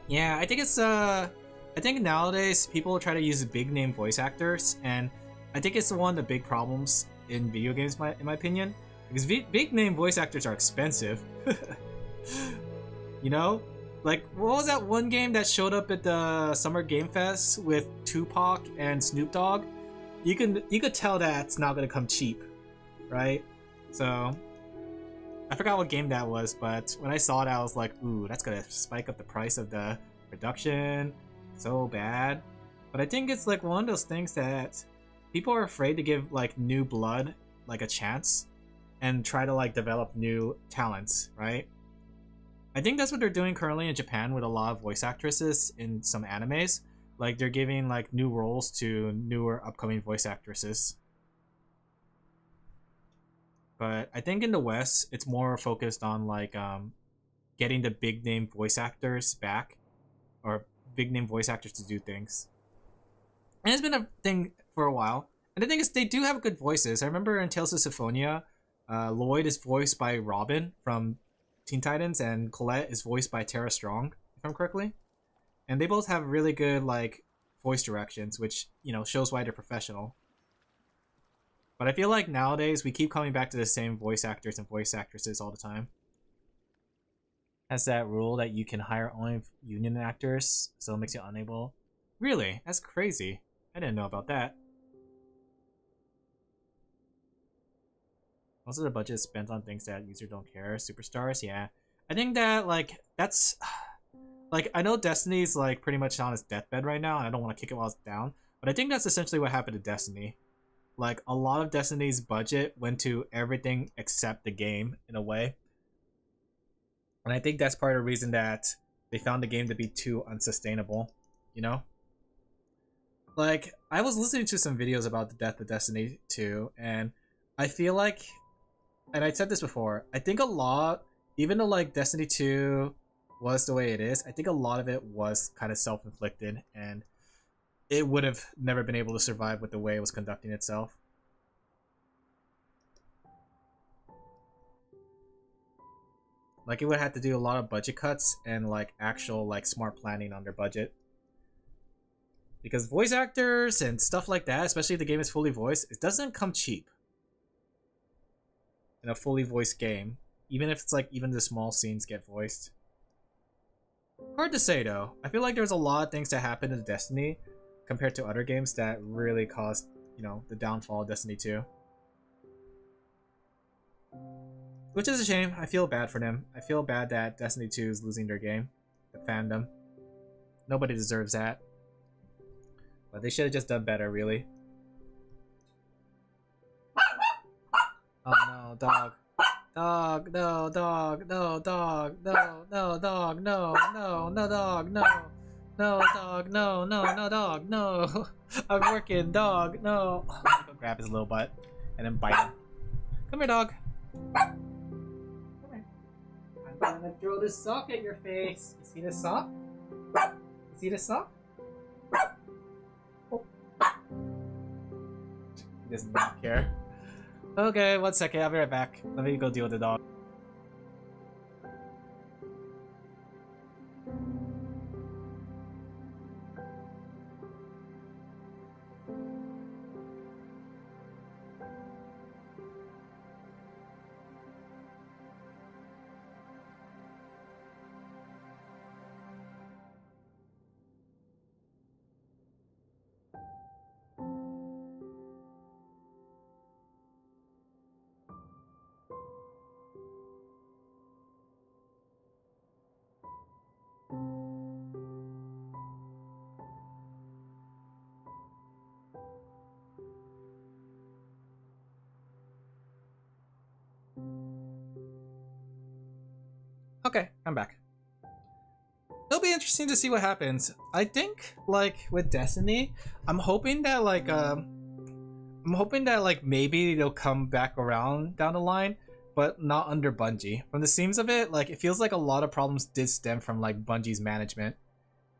Yeah, I think it's I think nowadays people try to use big name voice actors, and I think it's one of the big problems in video games in my opinion. Because big name voice actors are expensive. You know? Like, what was that one game that showed up at the Summer Game Fest with Tupac and Snoop Dogg? You could tell that it's not gonna come cheap, right? So I forgot what game that was, but when I saw it, I was like, ooh, that's gonna spike up the price of the production so bad. But I think it's like one of those things that people are afraid to give like new blood like a chance and try to like develop new talents, right? I think that's what they're doing currently in Japan with a lot of voice actresses in some animes. Like they're giving like new roles to newer upcoming voice actresses. But I think in the West, it's more focused on like getting the big name voice actors back, or big name voice actors to do things. And it's been a thing for a while. And the thing is, they do have good voices. I remember in Tales of Symphonia, Lloyd is voiced by Robin from Teen Titans, and Colette is voiced by Tara Strong, if I'm correctly. And they both have really good like voice directions, which, you know, shows why they're professional. But I feel like nowadays we keep coming back to the same voice actors and voice actresses all the time. Has that rule that you can hire only union actors, so it makes you unable. Really? That's crazy. I didn't know about that. Most of the budget is spent on things that users don't care. Superstars, yeah. I think that like that's like, I know Destiny's like pretty much on its deathbed right now, and I don't want to kick it while it's down, but I think that's essentially what happened to Destiny. Like, a lot of Destiny's budget went to everything except the game in a way. And I think that's part of the reason that they found the game to be too unsustainable, you know? Like, I was listening to some videos about the death of Destiny 2, and I feel like, and I said this before, I think a lot, even though like Destiny 2 was the way it is, I think a lot of it was kind of self-inflicted, and it would have never been able to survive with the way it was conducting itself. Like, it would have to do a lot of budget cuts and like actual like smart planning on their budget. Because voice actors and stuff like that, especially if the game is fully voiced, it doesn't come cheap in a fully voiced game. Even if it's like, even the small scenes get voiced. Hard to say though. I feel like there's a lot of things that happen in Destiny compared to other games that really caused, you know, the downfall of Destiny 2. Which is a shame. I feel bad for them. I feel bad that Destiny 2 is losing their game. The fandom. Nobody deserves that. But they should have just done better, really. Oh no, dog. Dog, no, dog, no, dog, no, no, dog, no, no, no, dog, no. No, dog, no, no, no, dog, no. I'm working, dog, no. I'm gonna go grab his little butt and then bite him. Come here, dog. Come here. I'm gonna throw this sock at your face. You see this sock? You see this sock? Oh. He does not care. Okay, 1 second, I'll be right back. Let me go deal with the dog. Okay, I'm back. It'll be interesting to see what happens. I think, like, with Destiny, I'm hoping that maybe they'll come back around down the line, but not under Bungie. From the seams of it, like, it feels like a lot of problems did stem from like Bungie's management.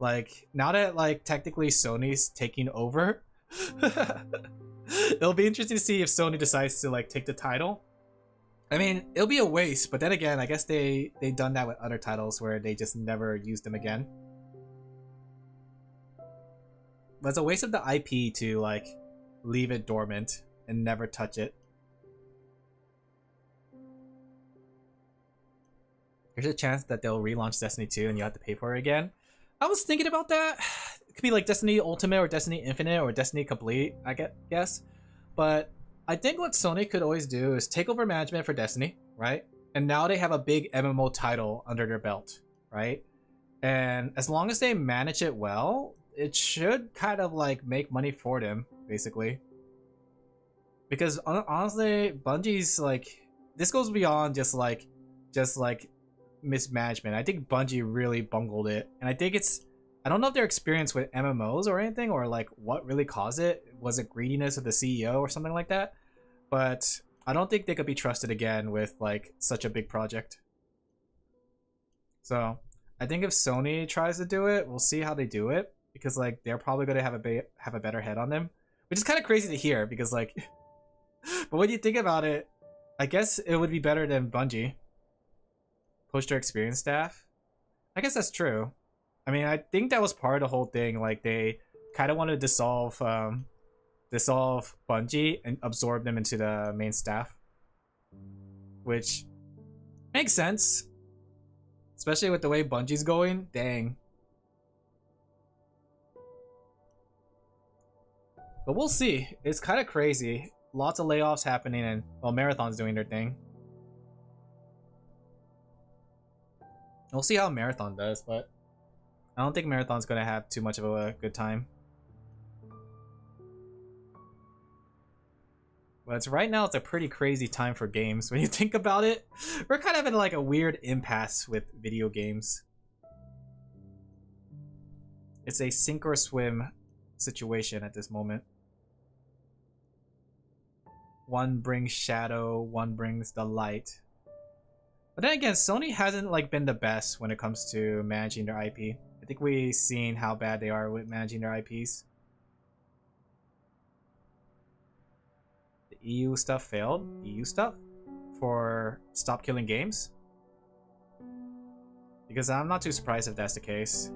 Like, now that like technically Sony's taking over, it'll be interesting to see if Sony decides to like take the title. I mean, it'll be a waste, but then again, I guess they've done that with other titles where they just never used them again. But it's a waste of the IP to like leave it dormant and never touch it. There's a chance that they'll relaunch Destiny 2 and you have to pay for it again. I was thinking about that. It could be like Destiny Ultimate or Destiny Infinite or Destiny Complete, I guess. But I think what Sony could always do is take over management for Destiny, right? And now they have a big MMO title under their belt, right? And as long as they manage it well, it should kind of like make money for them, basically. Because honestly, Bungie's like, this goes beyond just like mismanagement. I think Bungie really bungled it, and I think I don't know if their experience with MMOs or anything, or like what really caused it. Was it greediness of the CEO or something like that? But I don't think they could be trusted again with like such a big project. So I think if Sony tries to do it, we'll see how they do it, because like they're probably going to have a better head on them, which is kind of crazy to hear, because like but when you think about it, I guess it would be better than Bungie. Push their experienced staff. I guess that's true. I mean, I think that was part of the whole thing. Like they kind of wanted to dissolve Bungie and absorb them into the main staff, which makes sense, especially with the way Bungie's going. Dang. But we'll see. It's kind of crazy. Lots of layoffs happening, and well, Marathon's doing their thing. We'll see how Marathon does, but I don't think Marathon's gonna have too much of a good time. But right now, it's a pretty crazy time for games. When you think about it, we're kind of in like a weird impasse with video games. It's a sink or swim situation at this moment. One brings shadow, one brings the light. But then again, Sony hasn't like been the best when it comes to managing their IP. I think we've seen how bad they are with managing their IPs. The EU stuff failed. EU stuff? For Stop Killing Games? Because I'm not too surprised if that's the case.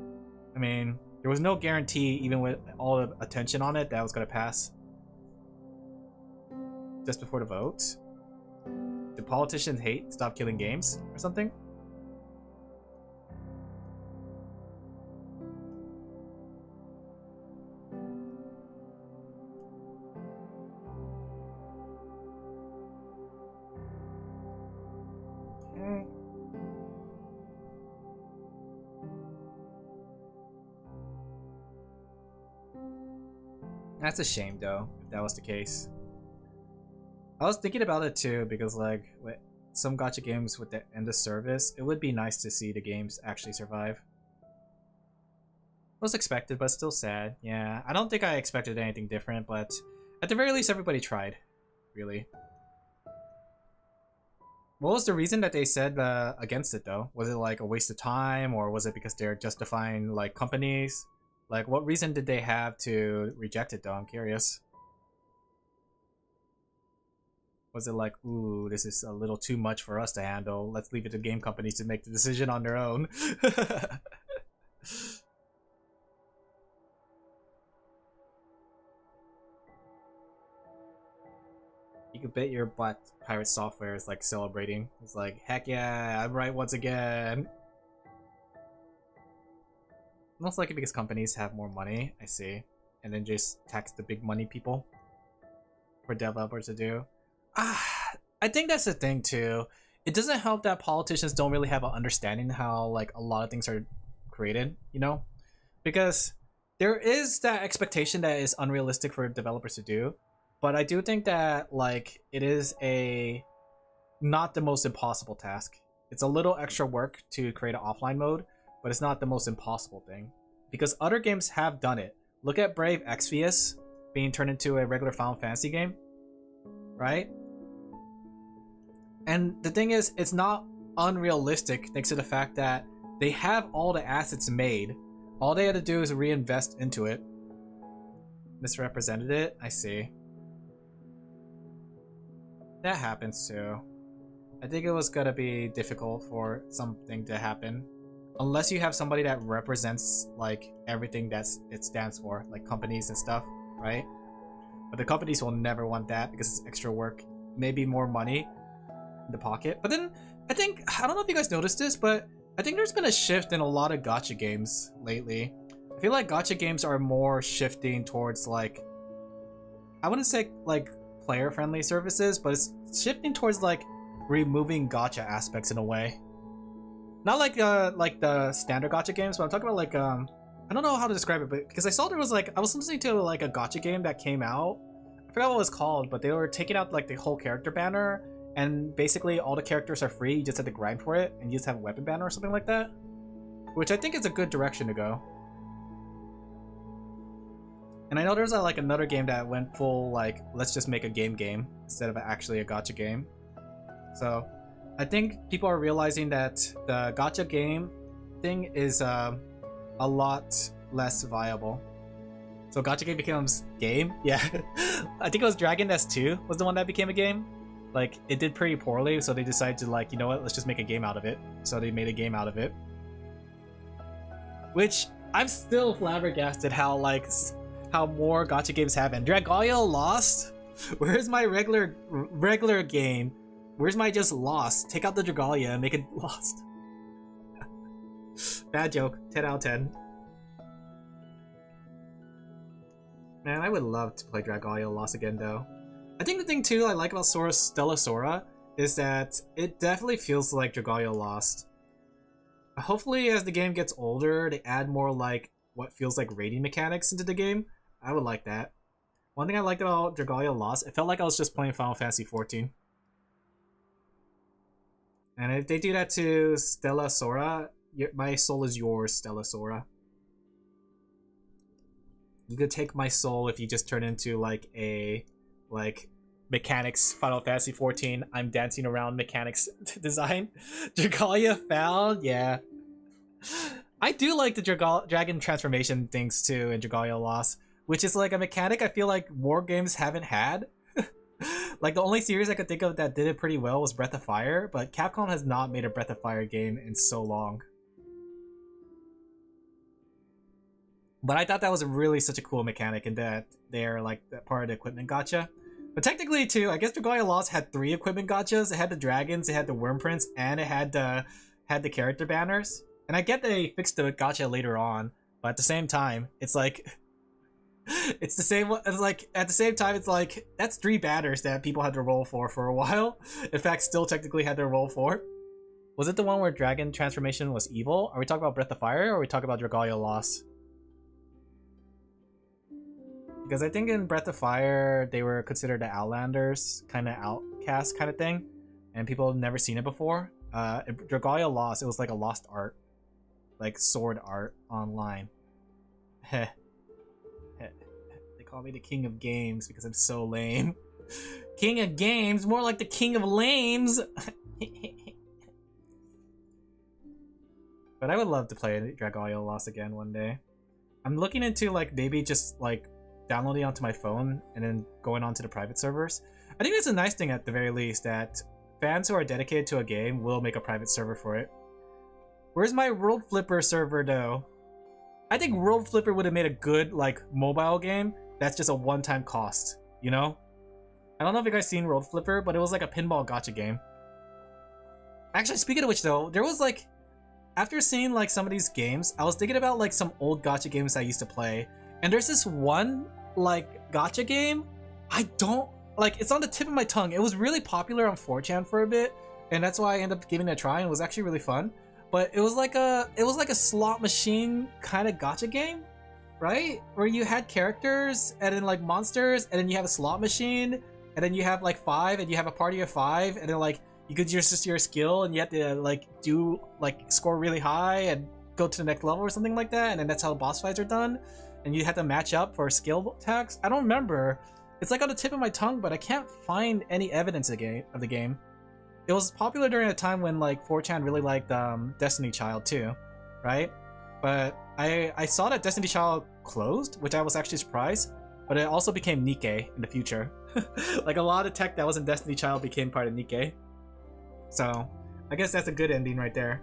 I mean, there was no guarantee, even with all the attention on it, that was going to pass. Just before the vote? Do politicians hate Stop Killing Games or something? Okay. That's a shame though, if that was the case. I was thinking about it too, because like with some gacha games with the end of service, it would be nice to see the games actually survive. It was expected, but still sad. Yeah, I don't think I expected anything different, but at the very least, everybody tried. Really. What was the reason that they said against it though? Was it like a waste of time, or was it because they're justifying like companies? Like, what reason did they have to reject it though? I'm curious. Was it like, ooh, this is a little too much for us to handle. Let's leave it to game companies to make the decision on their own. You can bet your Black Pirate Software is like celebrating. It's like, heck yeah, I'm right once again. Most likely because companies have more money, I see. And then just tax the big money people for developers to do. I think that's the thing too. It doesn't help that politicians don't really have an understanding how like a lot of things are created, you know? Because there is that expectation that is unrealistic for developers to do. But I do think that like it is not the most impossible task. It's a little extra work to create an offline mode, but it's not the most impossible thing. Because other games have done it. Look at Brave Exvius being turned into a regular Final Fantasy game. Right? And the thing is, it's not unrealistic thanks to the fact that they have all the assets made. All they had to do is reinvest into it. Misrepresented it? I see. That happens too. I think it was gonna be difficult for something to happen. Unless you have somebody that represents like everything it stands for, like companies and stuff, right? But the companies will never want that because it's extra work. Maybe more money in the pocket. But then I don't know if you guys noticed this, but I think there's been a shift in a lot of gacha games lately. I feel like gacha games are more shifting towards like, I wouldn't say like player friendly services, but it's shifting towards like removing gacha aspects in a way. Not like the standard gacha games, but I'm talking about like I don't know how to describe it, but because I saw there was like, I was listening to like a gacha game that came out. I forgot what it was called, but they were taking out like the whole character banner, and basically all the characters are free. You just have to grind for it, and you just have a weapon banner or something like that, which I think is a good direction to go. And I know there's like another game that went full like, let's just make a game instead of actually a gacha game. So I think people are realizing that the gacha game thing is a lot less viable. So gacha game becomes game? Yeah. I think it was Dragon Nest 2 was the one that became a game. Like, it did pretty poorly, so they decided to like, you know what, let's just make a game out of it. So they made a game out of it. which I'm still flabbergasted how how more gacha games happen. Dragalia Lost? Where's my regular game? Where's my just Lost? Take out the Dragalia and make it Lost. Bad joke. 10 out of 10. Man, I would love to play Dragalia Lost again though. I think the thing too I like about Stella Sora is that it definitely feels like Dragalia Lost. Hopefully as the game gets older, they add more like what feels like raiding mechanics into the game. I would like that. One thing I liked about Dragalia Lost, it felt like I was just playing Final Fantasy XIV. And if they do that to Stella Sora, my soul is yours, Stella Sora. You could take my soul if you just turn into like a mechanics Final Fantasy XIV. I'm dancing around mechanics design. Dragalia found, yeah. I do like the dragon transformation things too in Dragalia Lost, which is like a mechanic I feel like more games haven't had. Like the only series I could think of that did it pretty well was Breath of Fire, but Capcom has not made a Breath of Fire game in so long. But I thought that was really such a cool mechanic in that they're like part of the equipment gacha. But technically too, I guess Dragalia Lost had 3 equipment gachas. It had the dragons, it had the worm prints, and it had the character banners. And I get they fixed the gacha later on, but at the same time, it's like it's the same. It's like at the same time, it's like that's 3 banners that people had to roll for a while. In fact, still technically had to roll for. Was it the one where dragon transformation was evil? Are we talking about Breath of Fire, or are we talking about Dragalia Lost? Because I think in Breath of Fire, they were considered the Outlanders, kind of outcast kind of thing, and people have never seen it before. In Dragalia Lost, it was like a lost art, like sword art online. Heh. They call me the king of games because I'm so lame. King of games, more like the king of lames. But I would love to play Dragalia Lost again one day. I'm looking into like maybe just like downloading onto my phone and then going onto the private servers. I think that's a nice thing at the very least, that fans who are dedicated to a game will make a private server for it. Where's my World Flipper server though? I think World Flipper would have made a good like mobile game that's just a one-time cost, you know? I don't know if you guys seen World Flipper, but it was like a pinball gacha game. Actually, speaking of which though, there was like, after seeing like some of these games, I was thinking about like some old gacha games I used to play. And there's this one like gacha game, I don't like, it's on the tip of my tongue. It was really popular on 4chan for a bit, and that's why I ended up giving it a try, and it was actually really fun. But it was like a slot machine kind of gacha game, right? Where you had characters and then like monsters, and then you have a slot machine, and then you have like 5, and you have a party of 5, and then like you could use your skill, and you have to like do like score really high and go to the next level or something like that, and then that's how boss fights are done. And you have to match up for skill tags. I don't remember. It's like on the tip of my tongue, but I can't find any evidence of the game. It was popular during a time when like 4chan really liked Destiny Child too, right? But I saw that Destiny Child closed, which I was actually surprised. But it also became Nikkei in the future. Like a lot of tech that was in Destiny Child became part of Nikkei. So I guess that's a good ending right there.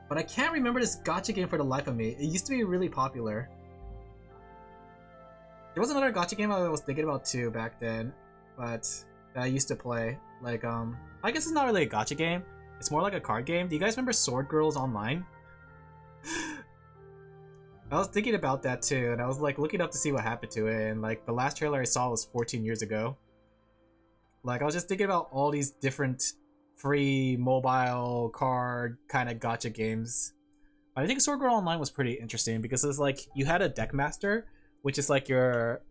But I can't remember this gacha game for the life of me. It used to be really popular. There was another gacha game I was thinking about too back then, but that I used to play. Like, I guess it's not really a gacha game. It's more like a card game. Do you guys remember Sword Girls Online? I was thinking about that too, and I was like looking up to see what happened to it, and like the last trailer I saw was 14 years ago. Like, I was just thinking about all these different free mobile card kind of gacha games. But I think Sword Girl Online was pretty interesting because it's like you had a deck master, which is like your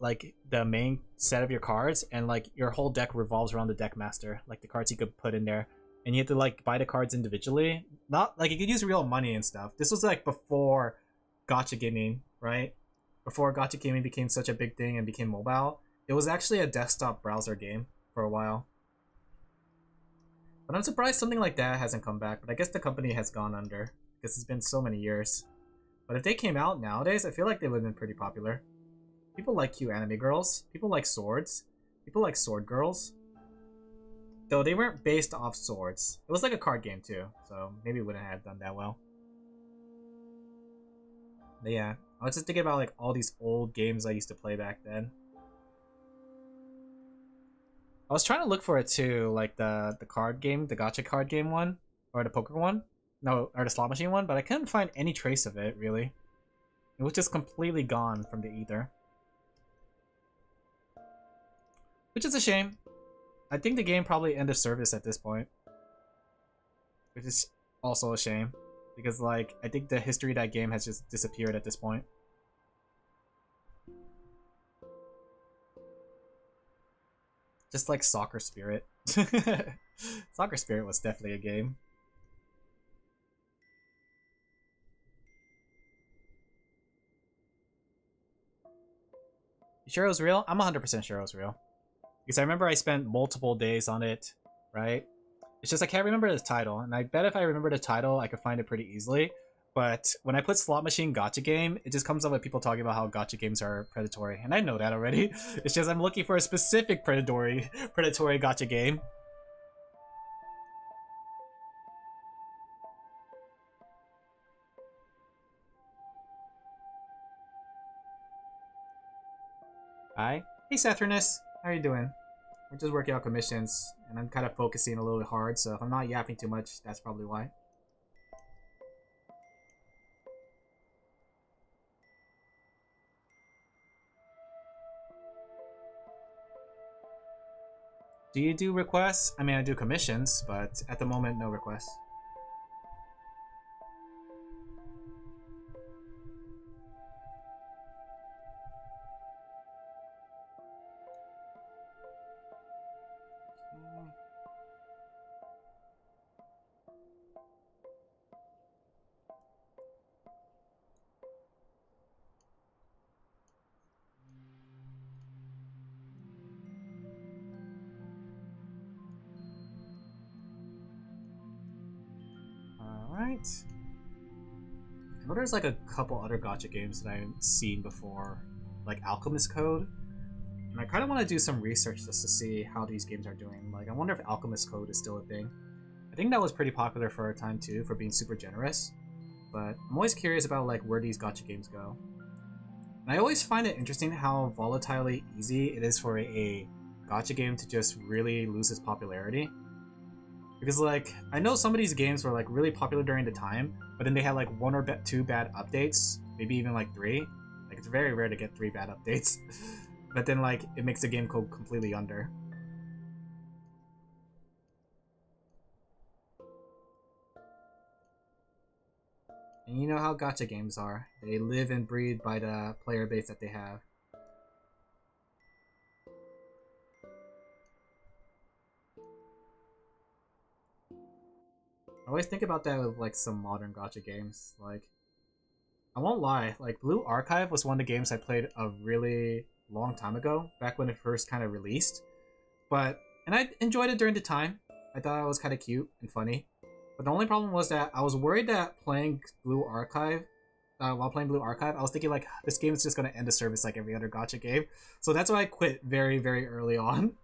the main set of your cards, and like your whole deck revolves around the deck master, like the cards you could put in there, and you have to like buy the cards individually. Not like you could use real money and stuff. This was like before gacha gaming, right? Before gacha gaming became such a big thing and became mobile. It was actually a desktop browser game for a while. But I'm surprised something like that hasn't come back, but I guess the company has gone under because it's been so many years. But if they came out nowadays, I feel like they would have been pretty popular. People like cute anime girls. People like swords. People like sword girls. Though they weren't based off swords. It was like a card game too, so maybe it wouldn't have done that well. But yeah, I was just thinking about like all these old games I used to play back then. I was trying to look for it too, like the card game, the gacha card game one, or the poker one. No, or the slot machine one, but I couldn't find any trace of it, really. It was just completely gone from the ether. Which is a shame. I think the game probably ended service at this point. Which is also a shame. Because, like, I think the history of that game has just disappeared at this point. Just like Soccer Spirit. Soccer Spirit was definitely a game. You sure it was real? I'm 100% sure it was real. Because I remember I spent multiple days on it, right? It's just I can't remember the title, and I bet if I remember the title, I could find it pretty easily. But when I put slot machine gacha game, it just comes up with people talking about how gacha games are predatory, and I know that already. It's just I'm looking for a specific predatory gacha game. Hi. Hey Saturnus, how are you doing? We're just working out commissions, and I'm kind of focusing a little bit hard, so if I'm not yapping too much, that's probably why. Do you do requests? I mean, I do commissions, but at the moment, no requests. Alright. I know there's like a couple other gacha games that I've seen before, like Alchemist Code. And I kind of want to do some research just to see how these games are doing. Like, I wonder if Alchemist Code is still a thing. I think that was pretty popular for a time too, for being super generous. But I'm always curious about like where these gacha games go. And I always find it interesting how volatilely easy it is for a gacha game to just really lose its popularity. Because like, I know some of these games were like really popular during the time, but then they had like one or two bad updates, maybe even like 3. Like, it's very rare to get 3 bad updates. But then like, it makes the game go completely under. And you know how gacha games are. They live and breathe by the player base that they have. I always think about that with like some modern gacha games. Like, I won't lie, like Blue Archive was one of the games I played a really long time ago, back when it first kind of released. And I enjoyed it during the time. I thought it was kind of cute and funny. But the only problem was that I was worried that playing Blue Archive, while playing Blue Archive, I was thinking like, this game is just going to end the service like every other gacha game. So that's why I quit very, very early on.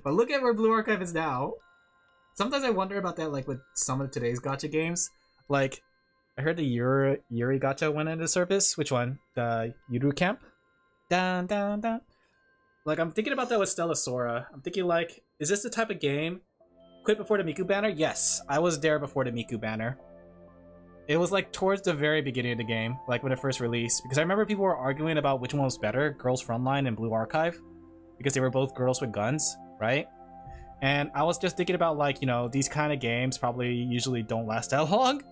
But look at where Blue Archive is now. Sometimes I wonder about that, like with some of today's gacha games. Like, I heard the Yuri gacha went into service. Which one? The Yuru Camp? Down, down, down. Like, I'm thinking about that with Stella Sora. I'm thinking like, is this the type of game? Quit before the Miku banner? Yes, I was there before the Miku banner. It was like towards the very beginning of the game, like when it first released. Because I remember people were arguing about which one was better, Girls Frontline and Blue Archive. Because they were both girls with guns, right? And I was just thinking about like, you know, these kind of games probably usually don't last that long.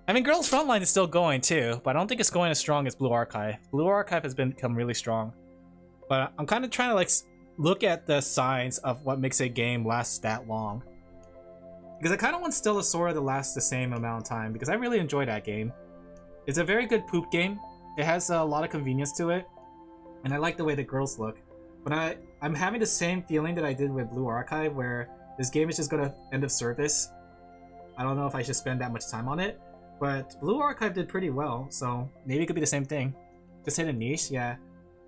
I mean, Girls Frontline is still going too, but I don't think it's going as strong as Blue Archive. Blue Archive has become really strong. But I'm kind of trying to like look at the signs of what makes a game last that long. Because I kind of want Stella Sora to last the same amount of time, because I really enjoy that game. It's a very good poop game. It has a lot of convenience to it, and I like the way the girls look. But I'm having the same feeling that I did with Blue Archive, where this game is just gonna end of service. I don't know if I should spend that much time on it, but Blue Archive did pretty well, so maybe it could be the same thing. Just hit a niche, yeah.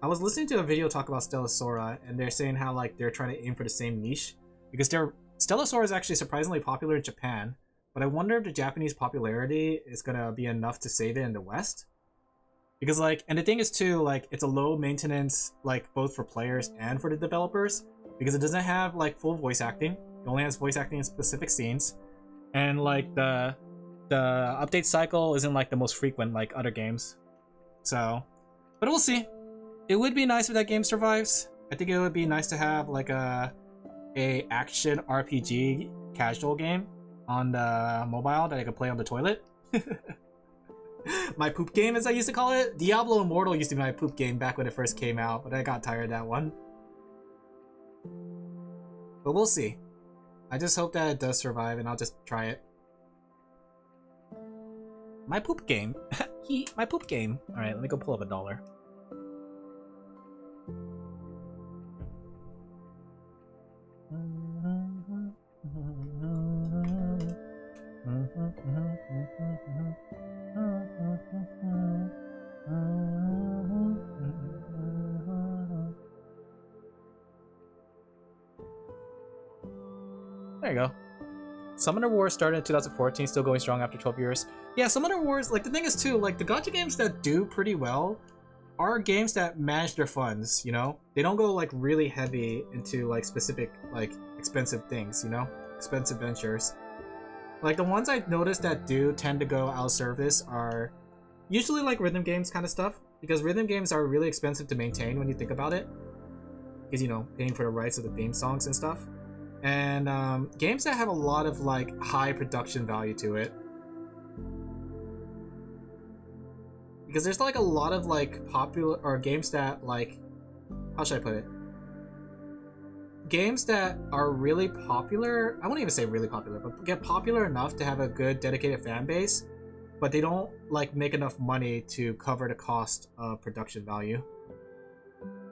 I was listening to a video talk about Stella Sora, and they're saying how like they're trying to aim for the same niche, because Stella Sora is actually surprisingly popular in Japan, but I wonder if the Japanese popularity is gonna be enough to save it in the West. Because like, and the thing is too, like, it's a low maintenance, like, both for players and for the developers, because it doesn't have like full voice acting. It only has voice acting in specific scenes, and like the update cycle isn't like the most frequent like other games. So, but we'll see. It would be nice if that game survives. I think it would be nice to have like a action RPG casual game on the mobile that I could play on the toilet. My poop game, as I used to call it. Diablo Immortal used to be my poop game back when it first came out, but I got tired of that one. But we'll see. I just hope that it does survive, and I'll just try it. My poop game. My poop game. Alright, let me go pull up $1. There you go. Summoner Wars started in 2014, still going strong after 12 years. Yeah, Summoner Wars, like, the thing is too, like, the gacha games that do pretty well are games that manage their funds, you know? They don't go, like, really heavy into, like, specific, like, expensive things, you know? Expensive ventures. Like, the ones I've noticed that do tend to go out of service are usually, like, rhythm games kind of stuff, because rhythm games are really expensive to maintain when you think about it. Because, you know, paying for the rights of the theme songs and stuff. And games that have a lot of like high production value to it, because there's like a lot of like popular or games that like, how should I put it, games that are really popular. I won't even say really popular, but get popular enough to have a good dedicated fan base, but they don't like make enough money to cover the cost of production value.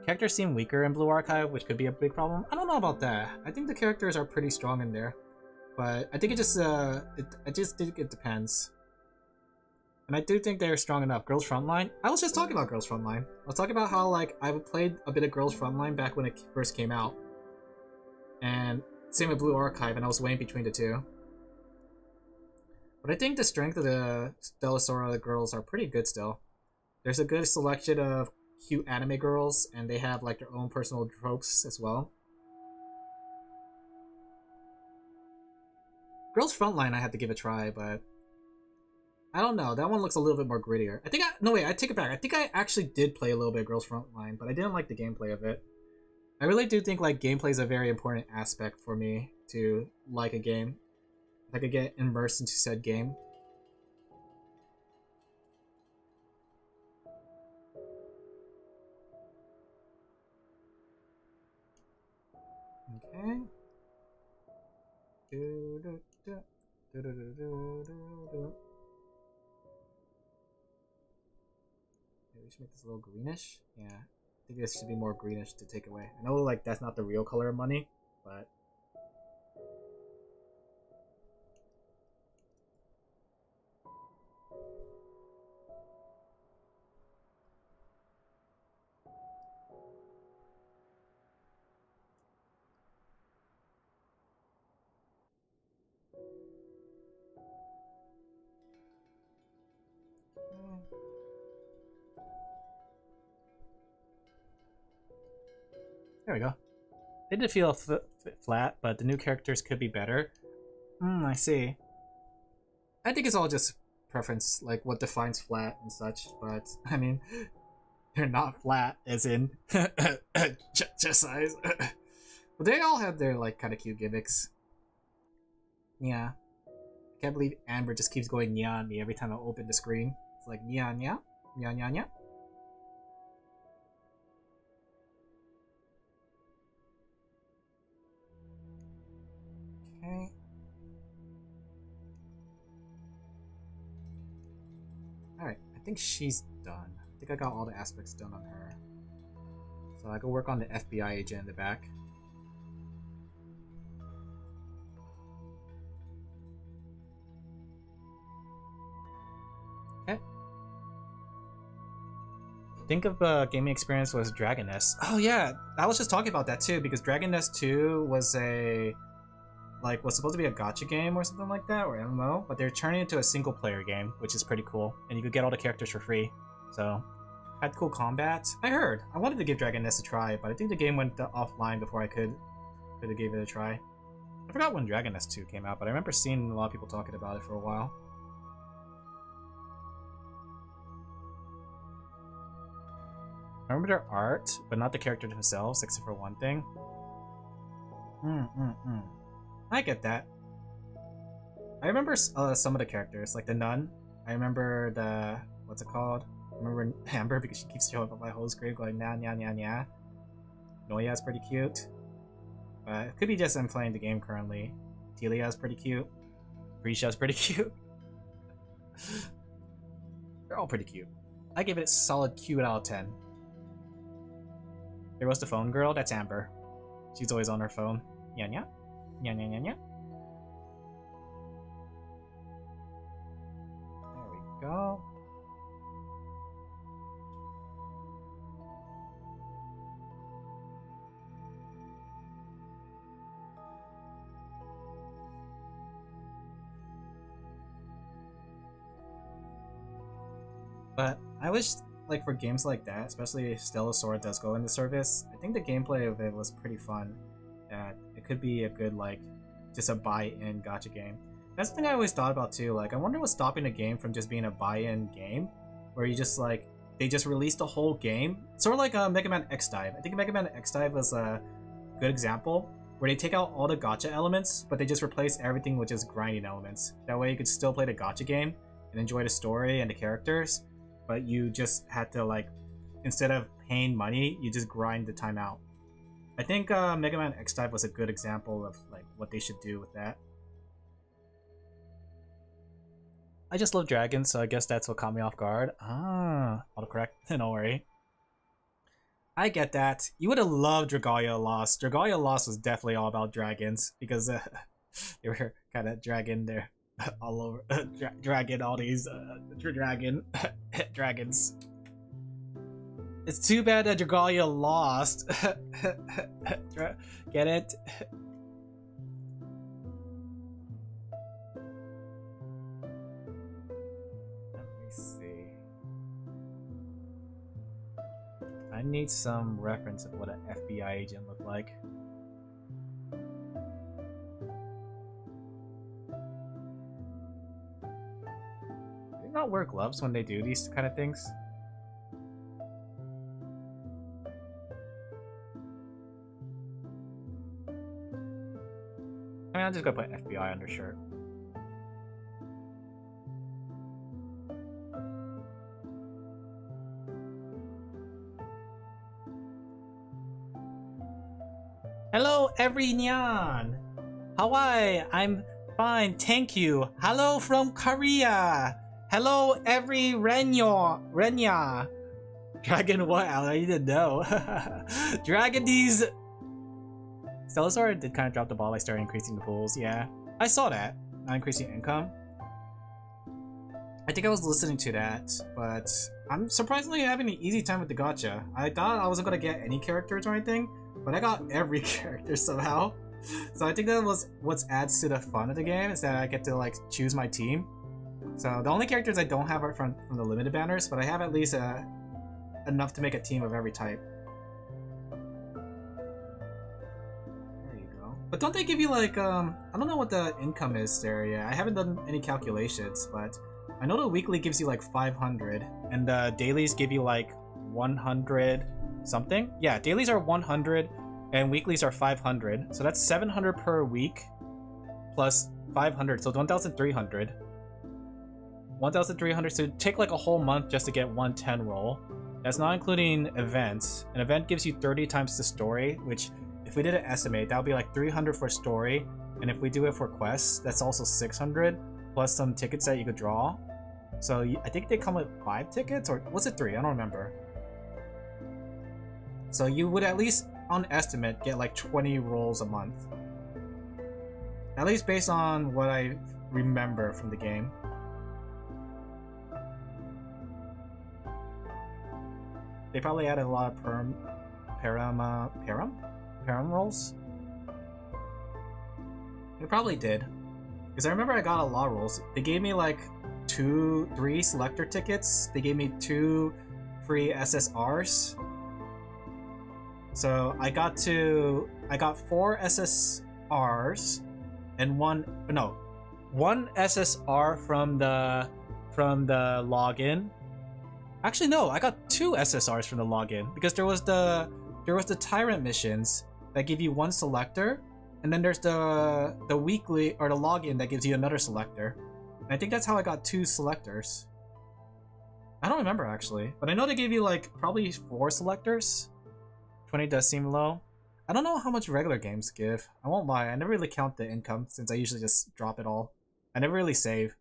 Characters seem weaker in Blue Archive, which could be a big problem. I don't know about that. I think the characters are pretty strong in there, but I think it just I just think it depends. And I do think they're strong enough. Girls Frontline. I was just talking about Girls Frontline. I was talking about how like I played a bit of Girls Frontline back when it first came out, and same with Blue Archive, and I was weighing between the two. But I think the strength of the Stellasora girls are pretty good still. There's a good selection of cute anime girls, and they have like their own personal tropes as well. Girls Frontline I had to give a try, but I don't know, that one looks a little bit more grittier. I think no wait, I take it back. I think I actually did play a little bit of Girls Frontline, but I didn't like the gameplay of it. I really do think like gameplay is a very important aspect for me to like a game. If I could get immersed into said game. Okay. Maybe we should make this a little greenish. Yeah, I think this should be more greenish to take away. I know like that's not the real color of money, but there we go. It did feel flat, but the new characters could be better. I see. I think it's all just preference, like what defines flat and such, but I mean, they're not flat as in chest size. But they all have their like kind of cute gimmicks. Yeah. I can't believe Amber just keeps going nya on me every time I open the screen. It's like nya nya, nya nya nya. Okay. Alright, I think she's done. I think I got all the aspects done on her. So I can work on the FBI agent in the back. Okay. Think of gaming experience was Dragon Nest. Oh yeah, I was just talking about that too, because Dragon Nest 2 was a like was supposed to be a gacha game or something like that, or MMO, but they're turning it into a single player game, which is pretty cool, and you could get all the characters for free. So had cool combat. I heard. I wanted to give Dragon Nest a try, but I think the game went offline before I could have gave it a try. I forgot when Dragon Nest 2 came out, but I remember seeing a lot of people talking about it for a while. I remember their art, but not the characters themselves, except for one thing. I get that. I remember some of the characters, like the nun. I remember the... what's it called? I remember Amber because she keeps showing up on my whole screen going nah nah nah nah. Noya's pretty cute. It could be just I'm playing the game currently. Telia's pretty cute. Grisha's pretty cute. They're all pretty cute. I give it a solid cute out of 10. There was the phone girl, that's Amber. She's always on her phone. Nya nya. Nya nya nya nya. There we go. But I wish, like, for games like that, especially if Stellar Sword does go into service, I think the gameplay of it was pretty fun. That it could be a good, like, just a buy-in gacha game. That's the thing I always thought about too. Like, I wonder what's stopping a game from just being a buy-in game, where you just like they just released a whole game, sort of like Mega Man X Dive. I think Mega Man X Dive was a good example where they take out all the gacha elements, but they just replace everything with just grinding elements. That way, you could still play the gacha game and enjoy the story and the characters. But you just had to, like, instead of paying money, you just grind the time out. I think Mega Man X Dive was a good example of like what they should do with that. I just love dragons, so I guess that's what caught me off guard. Ah, autocorrect. Don't worry. I get that. You would have loved Dragalia Lost. Dragalia Lost was definitely all about dragons because they were kind of dragging their all over, dragging all these dragons. It's too bad that Dragalia lost. Get it? Let me see. I need some reference of what an FBI agent looked like. Do they not wear gloves when they do these kind of things? I mean, I'm just gonna put FBI undershirt. Hello, everyone. Hawaii, I'm fine, thank you. Hello from Korea. Hello, every Renya. Dragon what? I didn't know. Dragon these. Stellar did kind of drop the ball by starting increasing the pools. Yeah, I saw that. Not increasing income. I think I was listening to that, but I'm surprisingly having an easy time with the gacha. I thought I wasn't gonna get any characters or anything, but I got every character somehow. So I think that was what adds to the fun of the game, is that I get to like choose my team. So the only characters I don't have are from the limited banners, but I have at least enough to make a team of every type. But don't they give you like, I don't know what the income is there yet. I haven't done any calculations, but I know the weekly gives you like 500, and the dailies give you like 100 something. Yeah, dailies are 100, and weeklies are 500. So that's 700 per week, plus 500, so 1,300. 1,300, so take like a whole month just to get 110 roll. That's not including events. An event gives you 30 times the story, which... if we did an estimate, that would be like 300 for story, and if we do it for quests, that's also 600, plus some tickets that you could draw. So I think they come with 5 tickets, or was it 3? I don't remember. So you would at least, on estimate, get like 20 rolls a month. At least based on what I remember from the game. They probably added a lot of param rolls? It probably did. Because I remember I got a lot of rolls. They gave me like 3 selector tickets. They gave me 2 free SSRs. So I got 4 SSRs and one SSR from the login. Actually no, I got 2 SSRs from the login because there was the tyrant missions that give you 1 selector, and then there's the weekly or the login that gives you another selector. And I think that's how I got 2 selectors. I don't remember actually, but I know they gave you like probably 4 selectors. 20 does seem low. I don't know how much regular games give. I won't lie, I never really count the income since I usually just drop it all. I never really save.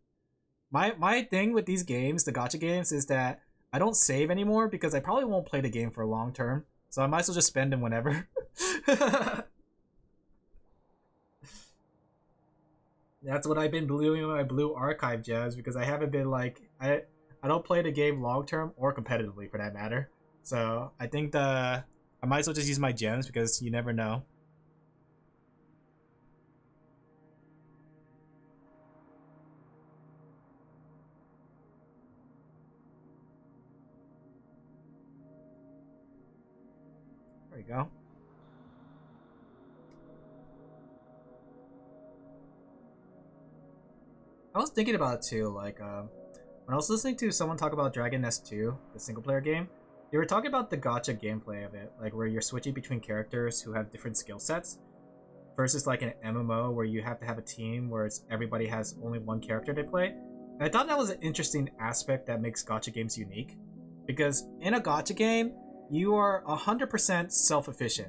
My thing with these games, the gacha games, is that I don't save anymore because I probably won't play the game for long term. So I might as well just spend them whenever. That's what I've been doing with my blue archive gems, because I haven't been like I don't play the game long term or competitively for that matter. So I think I might as well just use my gems because you never know. There you go. I was thinking about it too, like when I was listening to someone talk about Dragon Nest 2, the single player game, they were talking about the gacha gameplay of it, like where you're switching between characters who have different skill sets, versus like an MMO where you have to have a team where everybody has only one character they play. And I thought that was an interesting aspect that makes gacha games unique, because in a gacha game, you are 100% self-efficient.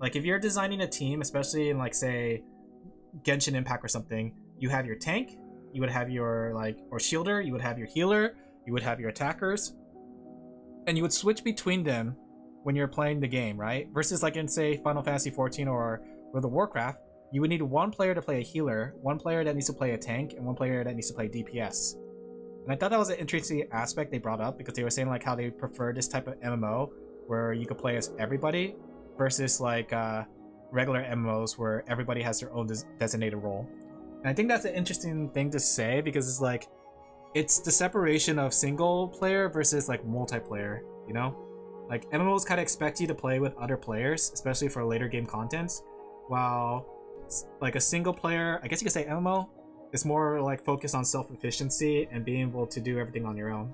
Like if you're designing a team, especially in like say Genshin Impact or something, you have your tank, you would have your or shielder, you would have your healer, you would have your attackers, and you would switch between them when you're playing the game, right? Versus like in say Final Fantasy 14 or World of Warcraft, you would need one player to play a healer, one player that needs to play a tank, and one player that needs to play DPS. And I thought that was an interesting aspect they brought up, because they were saying like how they prefer this type of MMO where you could play as everybody versus like regular MMOs where everybody has their own designated role. And I think that's an interesting thing to say, because it's like it's the separation of single player versus like multiplayer, you know? Like MMOs kind of expect you to play with other players, especially for later game contents, while like a single player, I guess you could say MMO, is more like focused on self-efficiency and being able to do everything on your own.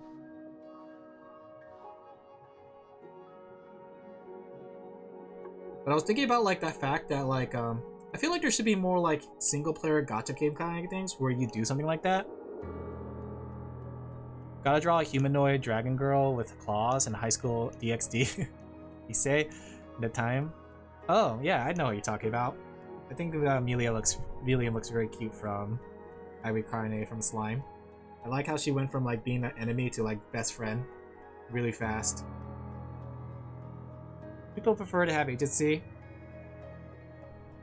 But I was thinking about like that fact that like I feel like there should be more like single player gacha game kind of things where you do something like that. Gotta draw a humanoid dragon girl with claws and High School DxD. You say the time? Oh yeah, I know what you're talking about. I think Melia looks very cute from Irene from Slime. I like how she went from like being an enemy to like best friend really fast. People prefer to have agency.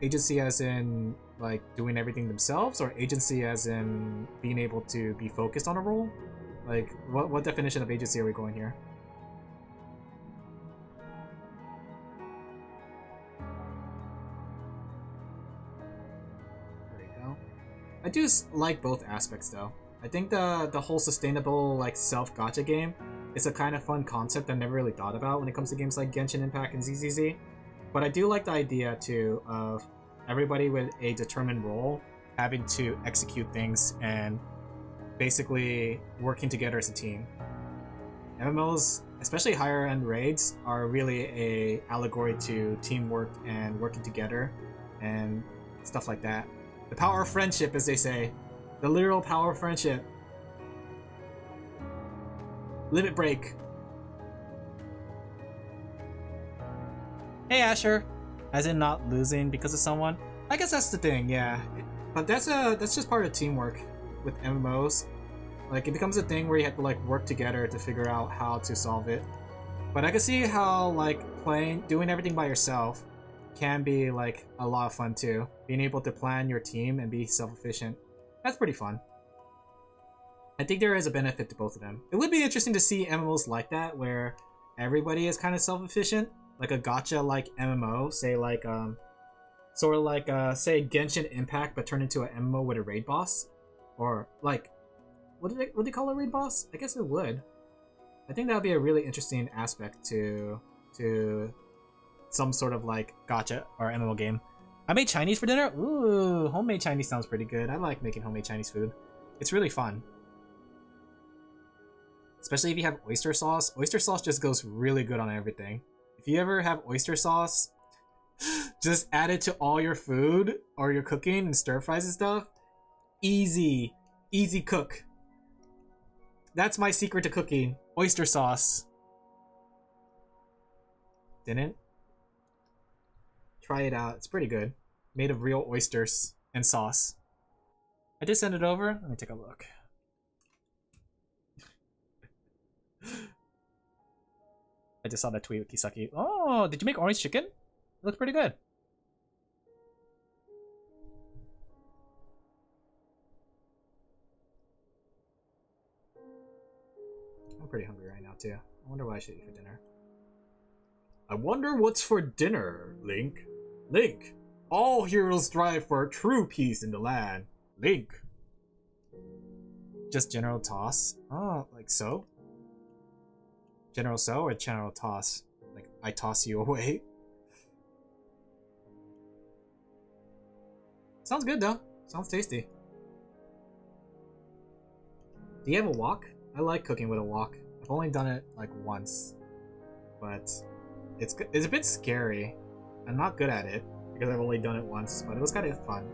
Agency as in like doing everything themselves, or agency as in being able to be focused on a role? Like what definition of agency are we going here? There you go. I do like both aspects though. I think the whole sustainable like self gacha game is a kind of fun concept I never really thought about when it comes to games like Genshin Impact and ZZZ. But I do like the idea too of everybody with a determined role having to execute things and basically working together as a team. MMOs, especially higher end raids, are really a allegory to teamwork and working together and stuff like that. The power of friendship, as they say. The literal power of friendship. Limit break. Hey Asher. As in not losing because of someone? I guess that's the thing, yeah. But that's just part of teamwork with MMOs. Like, it becomes a thing where you have to like work together to figure out how to solve it. But I can see how like doing everything by yourself can be like a lot of fun too. Being able to plan your team and be self-efficient. That's pretty fun. I think there is a benefit to both of them. It would be interesting to see MMOs like that, where everybody is kind of self-efficient. Like a gacha like MMO, say like Sort of like, say, Genshin Impact, but turned into an MMO with a raid boss? Or, like, would they call it a raid boss? I guess it would. I think that would be a really interesting aspect to some sort of, like, gacha or MMO game. I made Chinese for dinner? Ooh, homemade Chinese sounds pretty good. I like making homemade Chinese food. It's really fun. Especially if you have oyster sauce. Oyster sauce just goes really good on everything. If you ever have oyster sauce, just add it to all your food or your cooking and stir fries and stuff. Easy. Easy cook. That's my secret to cooking. Oyster sauce. Didn't? Try it out. It's pretty good. Made of real oysters and sauce. I did send it over. Let me take a look. I just saw that tweet with Kisaki. Oh, did you make orange chicken? It looked pretty good. I'm pretty hungry right now too. I wonder what I should eat for dinner. I wonder what's for dinner, Link. Link! All heroes strive for true peace in the land. Link! Just general toss? Oh, like so? General so or general toss? Like, I toss you away? Sounds good though. Sounds tasty. Do you have a wok? I like cooking with a wok. I've only done it like once. But it's a bit scary. I'm not good at it because I've only done it once, but it was kind of fun.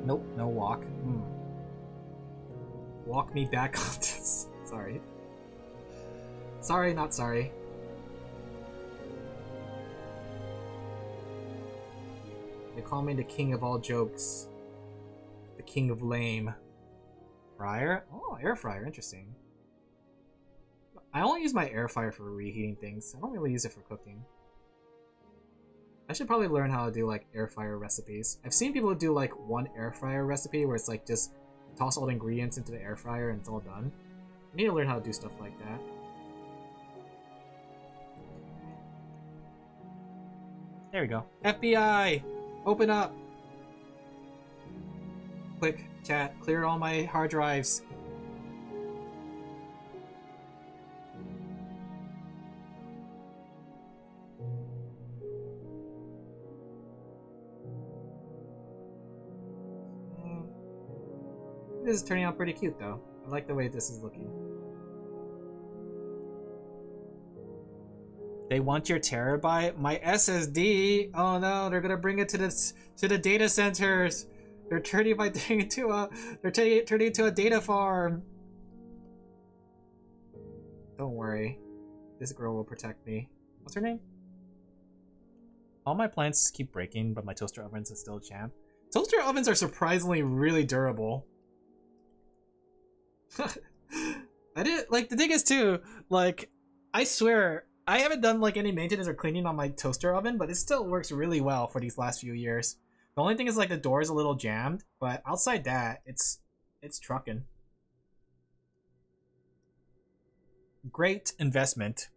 Nope, no walk. Walk me back on this. Sorry. Sorry, not sorry. They call me the king of all jokes. The king of lame. Fryer? Oh, air fryer, interesting. I only use my air fryer for reheating things. I don't really use it for cooking. I should probably learn how to do like air fryer recipes. I've seen people do like one air fryer recipe where it's like just toss all the ingredients into the air fryer and it's all done. I need to learn how to do stuff like that. There we go. FBI! Open up! Quick, chat, clear all my hard drives. This is turning out pretty cute though. I like the way this is looking. They want your terabyte? My SSD? Oh no, they're gonna bring it to the data centers. They're turning my thing into turning it into a data farm. Don't worry. This girl will protect me. What's her name? All my appliances keep breaking, but my toaster ovens is still a champ. Toaster ovens are surprisingly really durable. I did like the thing is too, like I swear I haven't done like any maintenance or cleaning on my toaster oven, but it still works really well for these last few years. The only thing is like the door is a little jammed, but outside that, it's trucking. Great investment.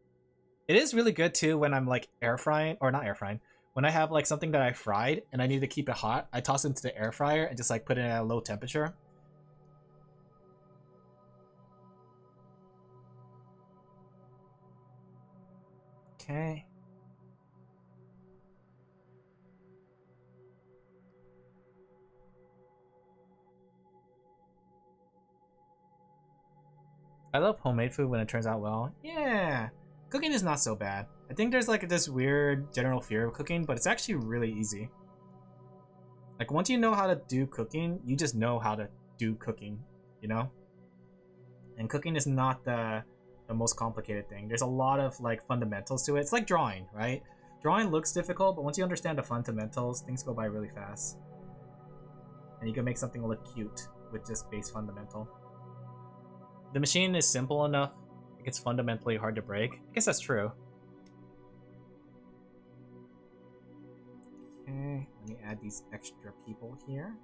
It is really good too when I'm like air frying, or not air frying, when I have like something that I fried and I need to keep it hot, I toss it into the air fryer and just like put it at a low temperature. Okay. I love homemade food when it turns out well. Yeah. Cooking is not so bad. I think there's like this weird general fear of cooking, but it's actually really easy. Like once you know how to do cooking, you just know how to do cooking, you know? And cooking is not the most complicated thing. There's a lot of like fundamentals to it. It's like drawing, right? Drawing looks difficult, but once you understand the fundamentals, things go by really fast. And you can make something look cute with just base fundamental. The machine is simple enough, it's fundamentally hard to break. I guess that's true. Okay, Let me add these extra people here.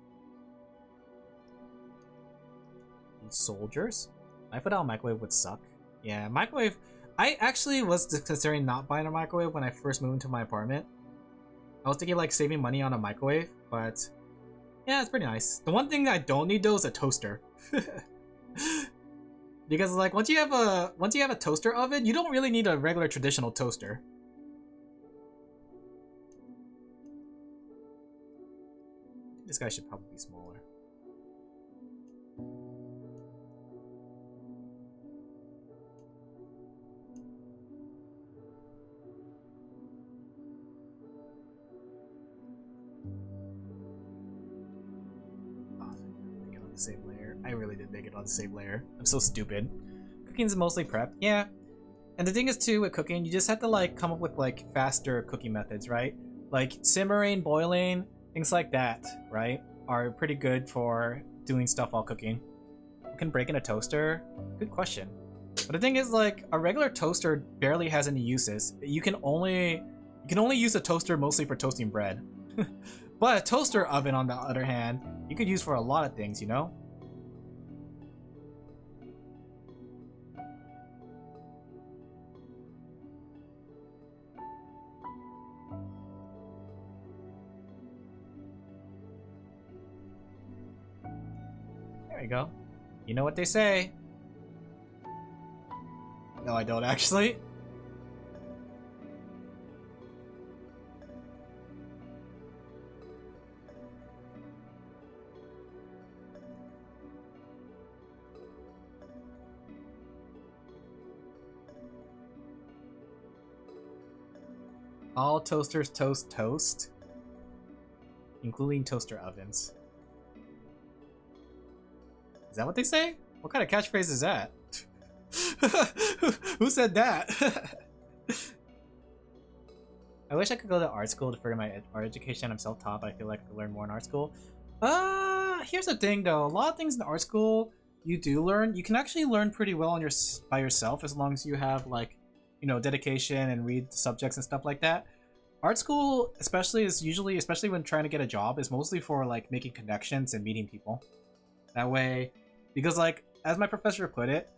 These soldiers. Knife without microwave would suck. Yeah, microwave. I actually was considering not buying a microwave when I first moved into my apartment. I was thinking like saving money on a microwave, but yeah, it's pretty nice. The one thing I don't need though is a toaster. Because like once you have a toaster oven, you don't really need a regular traditional toaster. This guy should probably be smaller. Same layer. I really did make it on the same layer. I'm so stupid. Cooking's mostly prep. Yeah. And the thing is too with cooking, you just have to like come up with like faster cooking methods, right? Like simmering, boiling, things like that, right? Are pretty good for doing stuff while cooking. You can break in a toaster? Good question. But the thing is like a regular toaster barely has any uses. You can only use a toaster mostly for toasting bread. But a toaster oven, on the other hand, you could use for a lot of things, you know? There we go. You know what they say. No, I don't actually. All toasters toast, including toaster ovens. Is that what they say? What kind of catchphrase is that? Who said that? I wish I could go to art school to further my art education. I'm self-taught, but I feel like I could learn more in art school. Here's the thing though. A lot of things in art school you do learn. You can actually learn pretty well on by yourself as long as you have like, you know, dedication and read subjects and stuff like that. Art school especially is usually, especially when trying to get a job, is mostly for like making connections and meeting people. That way, because like as my professor put it,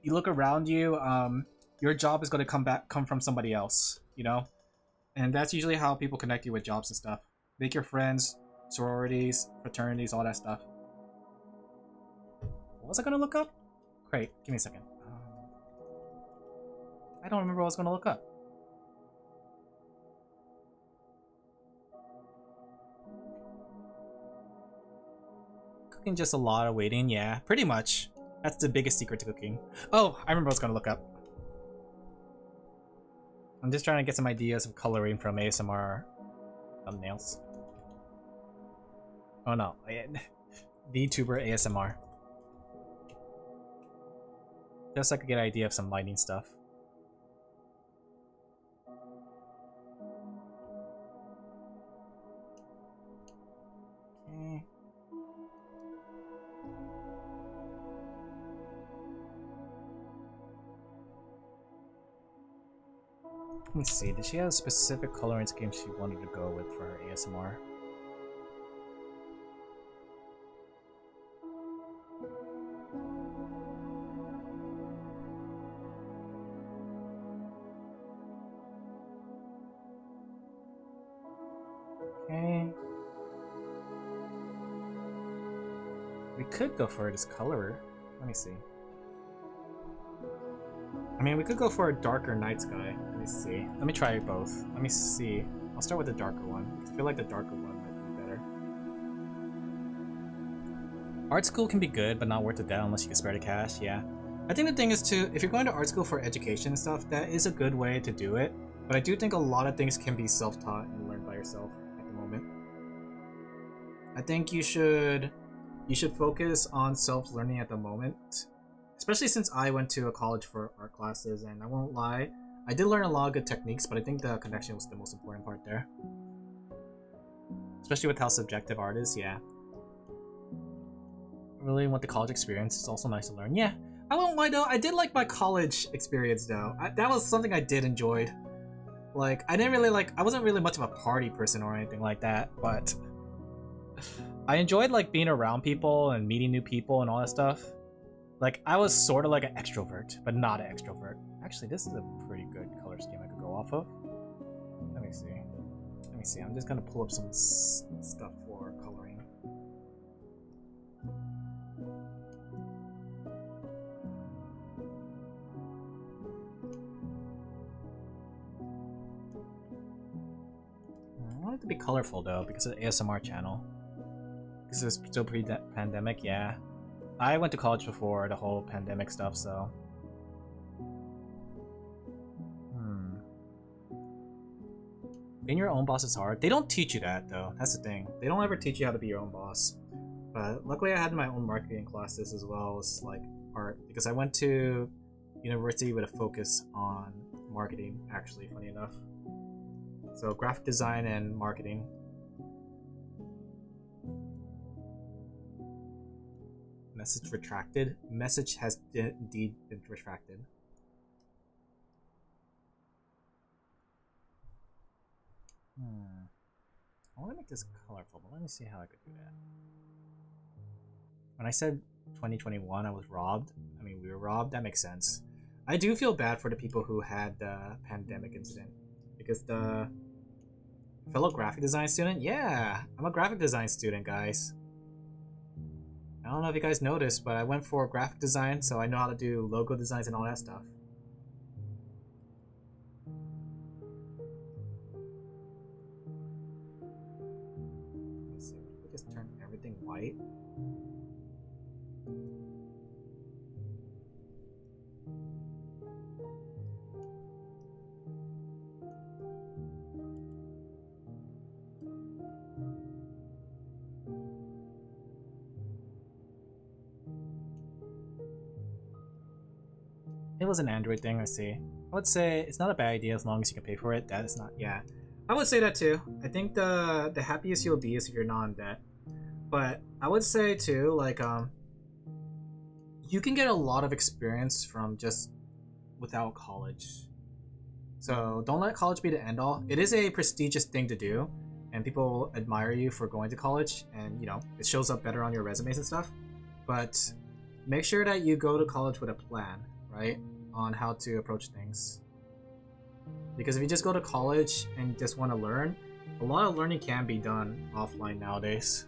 you look around you, your job is going to come from somebody else, you know? And that's usually how people connect you with jobs and stuff. Make your friends, sororities, fraternities, all that stuff. What was I going to look up? Great, give me a second. I don't remember what I was going to look up. Cooking just a lot of waiting, yeah, pretty much. That's the biggest secret to cooking. Oh, I remember what I was going to look up. I'm just trying to get some ideas of coloring from ASMR thumbnails. Oh no, VTuber ASMR. Just so I could get an idea of some lighting stuff. Okay. Let me see, did she have a specific coloring scheme she wanted to go with for her ASMR? Okay. We could go for this color. Let me see. I mean, we could go for a darker night sky. Let me see. Let me try both. Let me see. I'll start with the darker one. I feel like the darker one might be better. Art school can be good, but not worth it down unless you can spare the cash, yeah. I think the thing is too, if you're going to art school for education and stuff, that is a good way to do it. But I do think a lot of things can be self-taught and learned by yourself at the moment. I think you should focus on self-learning at the moment. Especially since I went to a college for art classes, and I won't lie, I did learn a lot of good techniques, but I think the connection was the most important part there. Especially with how subjective art is, yeah. I really want the college experience, it's also nice to learn. Yeah, I won't lie though, I did like my college experience though. That was something I did enjoy. Like, I wasn't really much of a party person or anything like that, but I enjoyed like being around people and meeting new people and all that stuff. Like, I was sort of like an extrovert, but not an extrovert. Actually, this is a pretty good color scheme I could go off of. Let me see. I'm just gonna pull up some stuff for coloring. I want it to be colorful though, because of the ASMR channel. Because it was still pre-pandemic, yeah. I went to college before the whole pandemic stuff, so... Being your own boss is hard. They don't teach you that, though. That's the thing. They don't ever teach you how to be your own boss. But luckily I had my own marketing classes as well as, like, art. Because I went to university with a focus on marketing, actually, funny enough. So, graphic design and marketing. Message retracted. Message has indeed been retracted. I want to make this colorful, but let me see how I could do that. When I said 2021, I was robbed. I mean, we were robbed. That makes sense. I do feel bad for the people who had the pandemic incident. Because the fellow graphic design student? Yeah, I'm a graphic design student, guys. I don't know if you guys noticed, but I went for graphic design, so I know how to do logo designs and all that stuff. Let's see, we just turn everything white. It was an Android thing, I see. I would say it's not a bad idea as long as you can pay for it. That is not, yeah. I would say that too. I think the happiest you'll be is if you're not in debt. But I would say too, like, you can get a lot of experience from just without college. So don't let college be the end all. It is a prestigious thing to do, and people admire you for going to college, and you know, it shows up better on your resumes and stuff. But make sure that you go to college with a plan, right? On how to approach things. Because if you just go to college and just want to learn, a lot of learning can be done offline nowadays.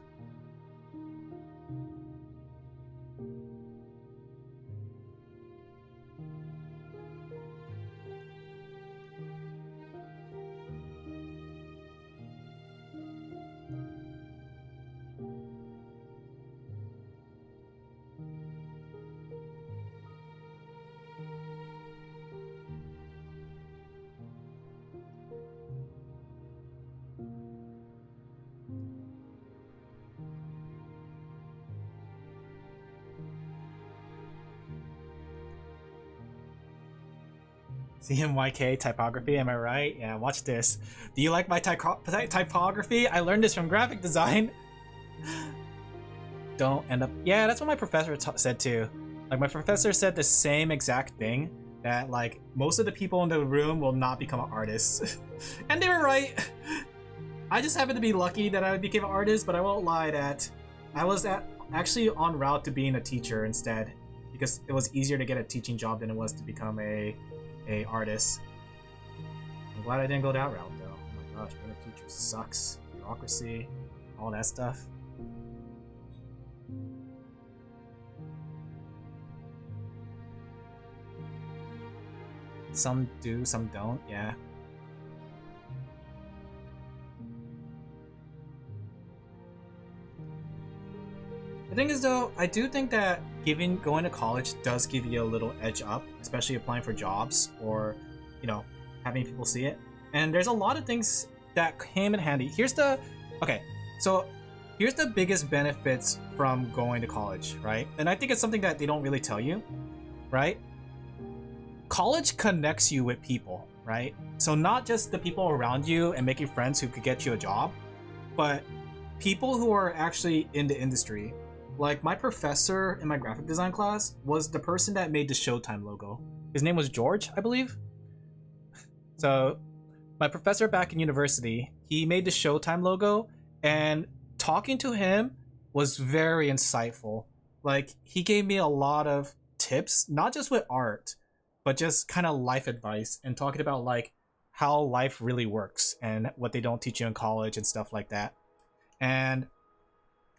CMYK typography, am I right? Yeah, watch this. Do you like my typography? I learned this from graphic design. Don't end up... Yeah, that's what my professor said too. Like, my professor said the same exact thing. That, like, most of the people in the room will not become an artist. And they were right. I just happened to be lucky that I became an artist, but I won't lie that I was actually en route to being a teacher instead. Because it was easier to get a teaching job than it was to become a artist. I'm glad I didn't go that route though. Oh my gosh, being a teacher sucks. Bureaucracy, all that stuff. Some do, some don't, yeah. The thing is though, I do think that going to college does give you a little edge up, especially applying for jobs or, you know, having people see it. And there's a lot of things that came in handy. Here's the biggest benefits from going to college, right? And I think it's something that they don't really tell you, right? College connects you with people, right? So not just the people around you and making friends who could get you a job, but people who are actually in the industry. Like, my professor in my graphic design class was the person that made the Showtime logo. His name was George, I believe. So my professor back in university, he made the Showtime logo, and talking to him was very insightful. Like, he gave me a lot of tips, not just with art, but just kind of life advice, and talking about like how life really works and what they don't teach you in college and stuff like that. And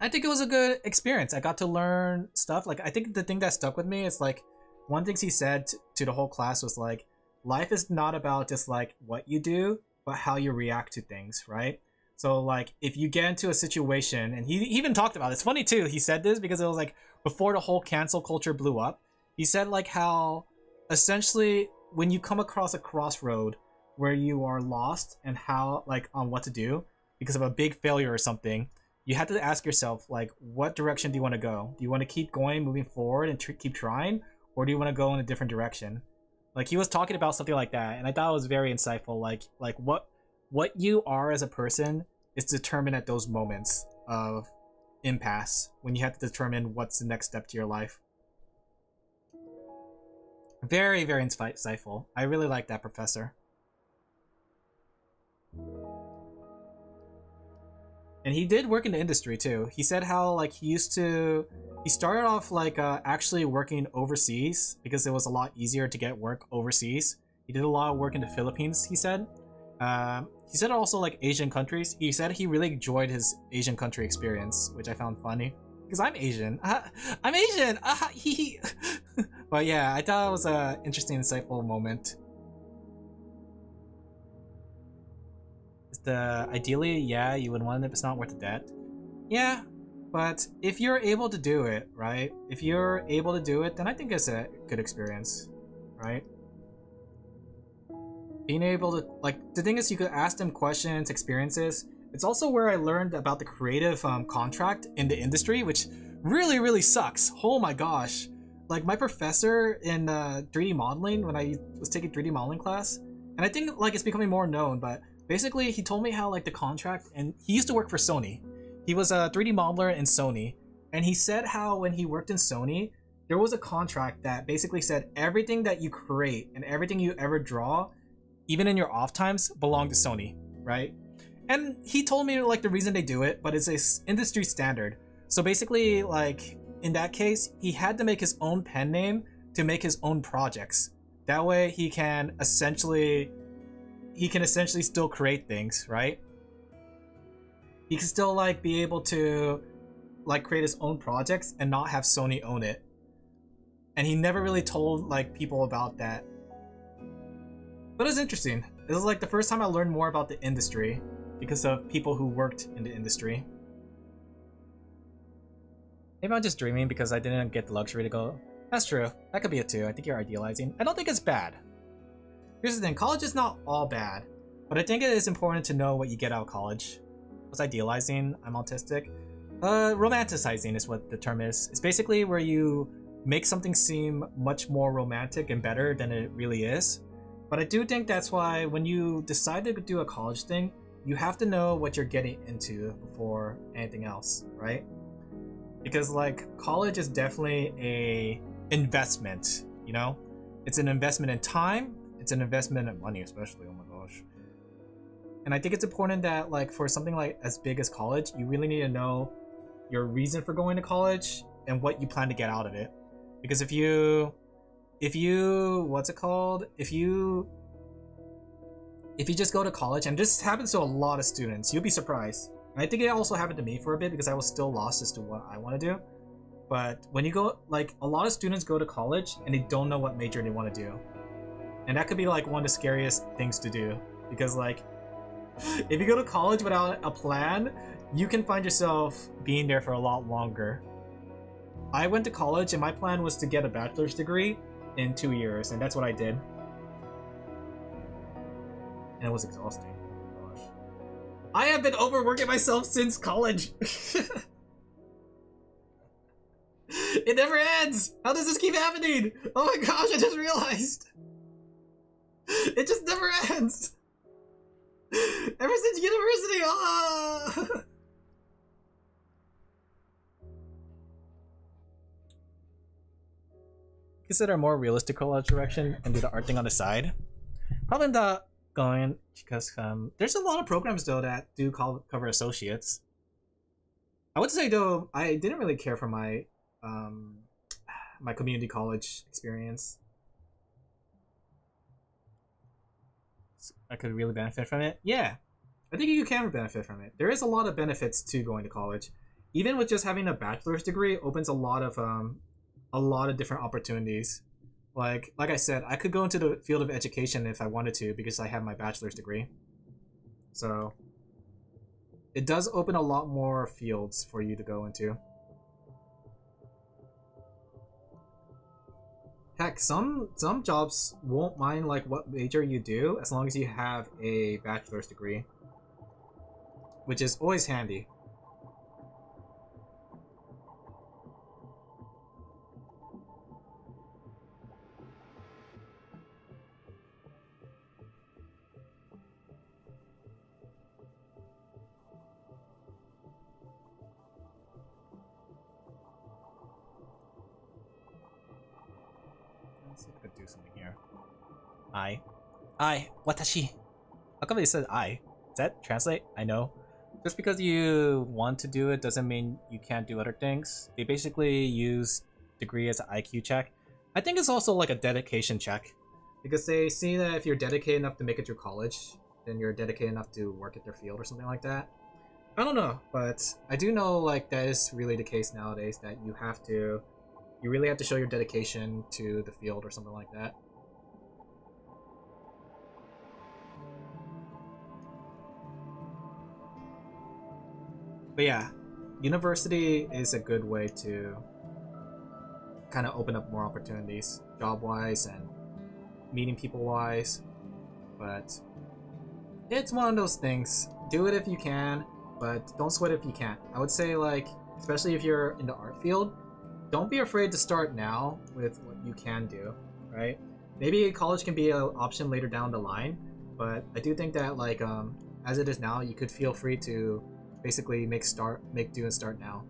I think it was a good experience. I got to learn stuff. Like, I think the thing that stuck with me is like, one thing he said to the whole class was like, life is not about just like what you do, but how you react to things, right? So like, if you get into a situation, and he even talked about it. It's funny too, he said this because it was like before the whole cancel culture blew up. He said like how essentially when you come across a crossroad where you are lost and how like on what to do because of a big failure or something, you have to ask yourself like, what direction do you want to go? Do you want to keep going, moving forward and keep trying, or do you want to go in a different direction? Like, he was talking about something like that, and I thought it was very insightful. Like what you are as a person is determined at those moments of impasse when you have to determine what's the next step to your life. Very, very insightful. I really like that professor. And he did work in the industry too. He said how like he started off like actually working overseas because it was a lot easier to get work overseas. He did a lot of work in the Philippines, he said. He said also like Asian countries. He said he really enjoyed his Asian country experience, which I found funny because I'm Asian. I'm Asian. But yeah, I thought it was an interesting, insightful moment. Ideally, yeah, you would want it if it's not worth the debt. Yeah, but if you're able to do it, right? If you're able to do it, then I think it's a good experience, right? Being able to, like, the thing is, you could ask them questions, experiences. It's also where I learned about the creative contract in the industry, which really, really sucks. Oh my gosh. Like, my professor in 3D modeling, when I was taking 3D modeling class, and I think, like, it's becoming more known, but basically, he told me how like the contract, and he used to work for Sony. He was a 3D modeler in Sony, and he said how when he worked in Sony, there was a contract that basically said everything that you create and everything you ever draw, even in your off times, belong to Sony, right? And he told me like the reason they do it, but it's a industry standard. So basically, like in that case, he had to make his own pen name to make his own projects. That way, he can essentially still create things, right? He can still like be able to like create his own projects and not have Sony own it. And he never really told like people about that. But it's interesting. This is like the first time I learned more about the industry because of people who worked in the industry. Maybe I'm just dreaming because I didn't get the luxury to go. That's true. That could be it too. I think you're idealizing. I don't think it's bad. Here's the thing, college is not all bad, but I think it is important to know what you get out of college. I was idealizing, I'm autistic. Romanticizing is what the term is. It's basically where you make something seem much more romantic and better than it really is. But I do think that's why when you decide to do a college thing, you have to know what you're getting into before anything else, right? Because like college is definitely a investment, you know? It's an investment in time. It's an investment in money, especially. Oh my gosh. And I think it's important that like for something like as big as college, you really need to know your reason for going to college and what you plan to get out of it. Because if you what's it called? If you just go to college, and this happens to a lot of students, you'll be surprised. And I think it also happened to me for a bit because I was still lost as to what I want to do. But when you go, like a lot of students go to college and they don't know what major they want to do. And that could be like one of the scariest things to do, because like if you go to college without a plan, you can find yourself being there for a lot longer. I went to college and my plan was to get a bachelor's degree in 2 years, and that's what I did. And it was exhausting. Oh my gosh. I have been overworking myself since college. It never ends! How does this keep happening? Oh my gosh, I just realized! It just never ends! Ever since university! Ah! Consider a more realistic college direction and do the art thing on the side. Probably going because there's a lot of programs though that do cover associates. I would say though I didn't really care for my my community college experience. I could really benefit from it. Yeah, I think you can benefit from it. There is a lot of benefits to going to college. Even with just having a bachelor's degree, opens a lot of different opportunities. Like I said, I could go into the field of education if I wanted to because I have my bachelor's degree. So it does open a lot more fields for you to go into. Heck, some jobs won't mind like what major you do as long as you have a bachelor's degree, which is always handy. Let's see if I could do something here. I, watashi. How come they said I? Does that translate? I know. Just because you want to do it doesn't mean you can't do other things. They basically use degree as an IQ check. I think it's also like a dedication check. Because they see that if you're dedicated enough to make it through college, then you're dedicated enough to work at their field or something like that. I don't know, but I do know like that is really the case nowadays, that you really have to show your dedication to the field or something like that. But yeah, university is a good way to kind of open up more opportunities, job-wise and meeting people-wise. But it's one of those things. Do it if you can, but don't sweat if you can't. I would say, like, especially if you're in the art field, don't be afraid to start now with what you can do, right? Maybe college can be an option later down the line, but I do think that, like, as it is now, you could feel free to basically make do and start now.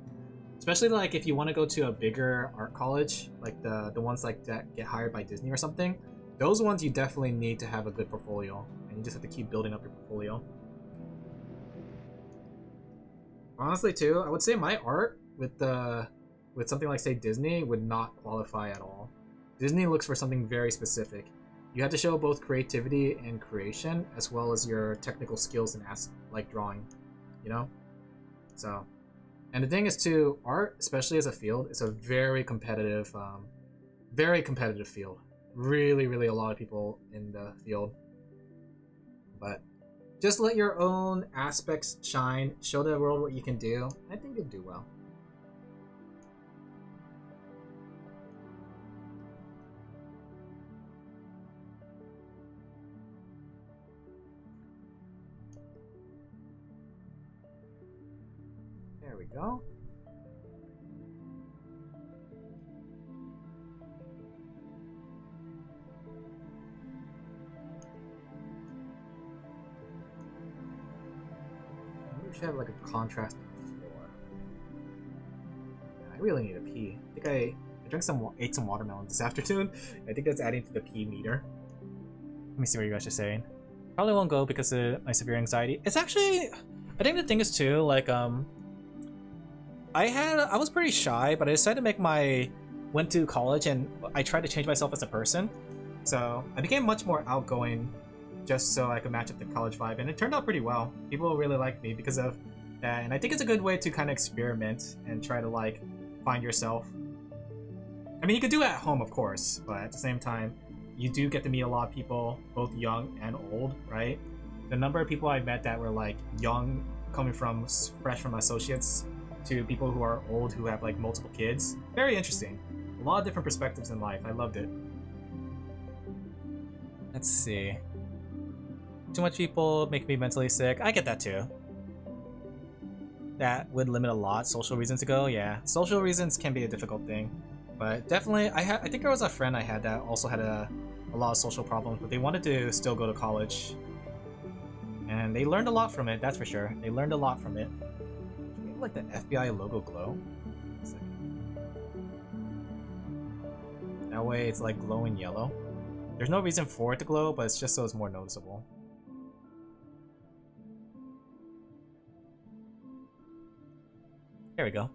Especially like if you want to go to a bigger art college, like the ones like that get hired by Disney or something. Those ones you definitely need to have a good portfolio, and you just have to keep building up your portfolio. Honestly, too, I would say my art with something like say Disney would not qualify at all. Disney looks for something very specific. You have to show both creativity and creation, as well as your technical skills and like drawing, you know. So, and the thing is too, art, especially as a field, is a very competitive field. Really a lot of people in the field. But just let your own aspects shine, show the world what you can do. I think you'll do well. There we go. We should have like a contrast on the floor. I really need a pee. I think I ate some watermelon this afternoon. I think that's adding to the pee meter. Let me see what you guys are saying. Probably won't go because of my severe anxiety. It's actually, I think the thing is too, like I was pretty shy, but I decided to went to college and I tried to change myself as a person. So I became much more outgoing just so I could match up the college vibe, and it turned out pretty well. People really like me because of that, and I think it's a good way to kind of experiment and try to like find yourself. I mean, you could do it at home, of course, but at the same time, you do get to meet a lot of people, both young and old, right? The number of people I met that were like young, coming from fresh from associates, to people who are old who have like multiple kids. Very interesting. A lot of different perspectives in life. I loved it. Let's see. Too much people make me mentally sick. I get that too. That would limit a lot. Social reasons to go, yeah. Social reasons can be a difficult thing. But definitely, I think there was a friend I had that also had a lot of social problems, but they wanted to still go to college. And they learned a lot from it, that's for sure. They learned a lot from it. Like the FBI logo glow. That way it's like glowing yellow. There's no reason for it to glow, but it's just so it's more noticeable. There we go.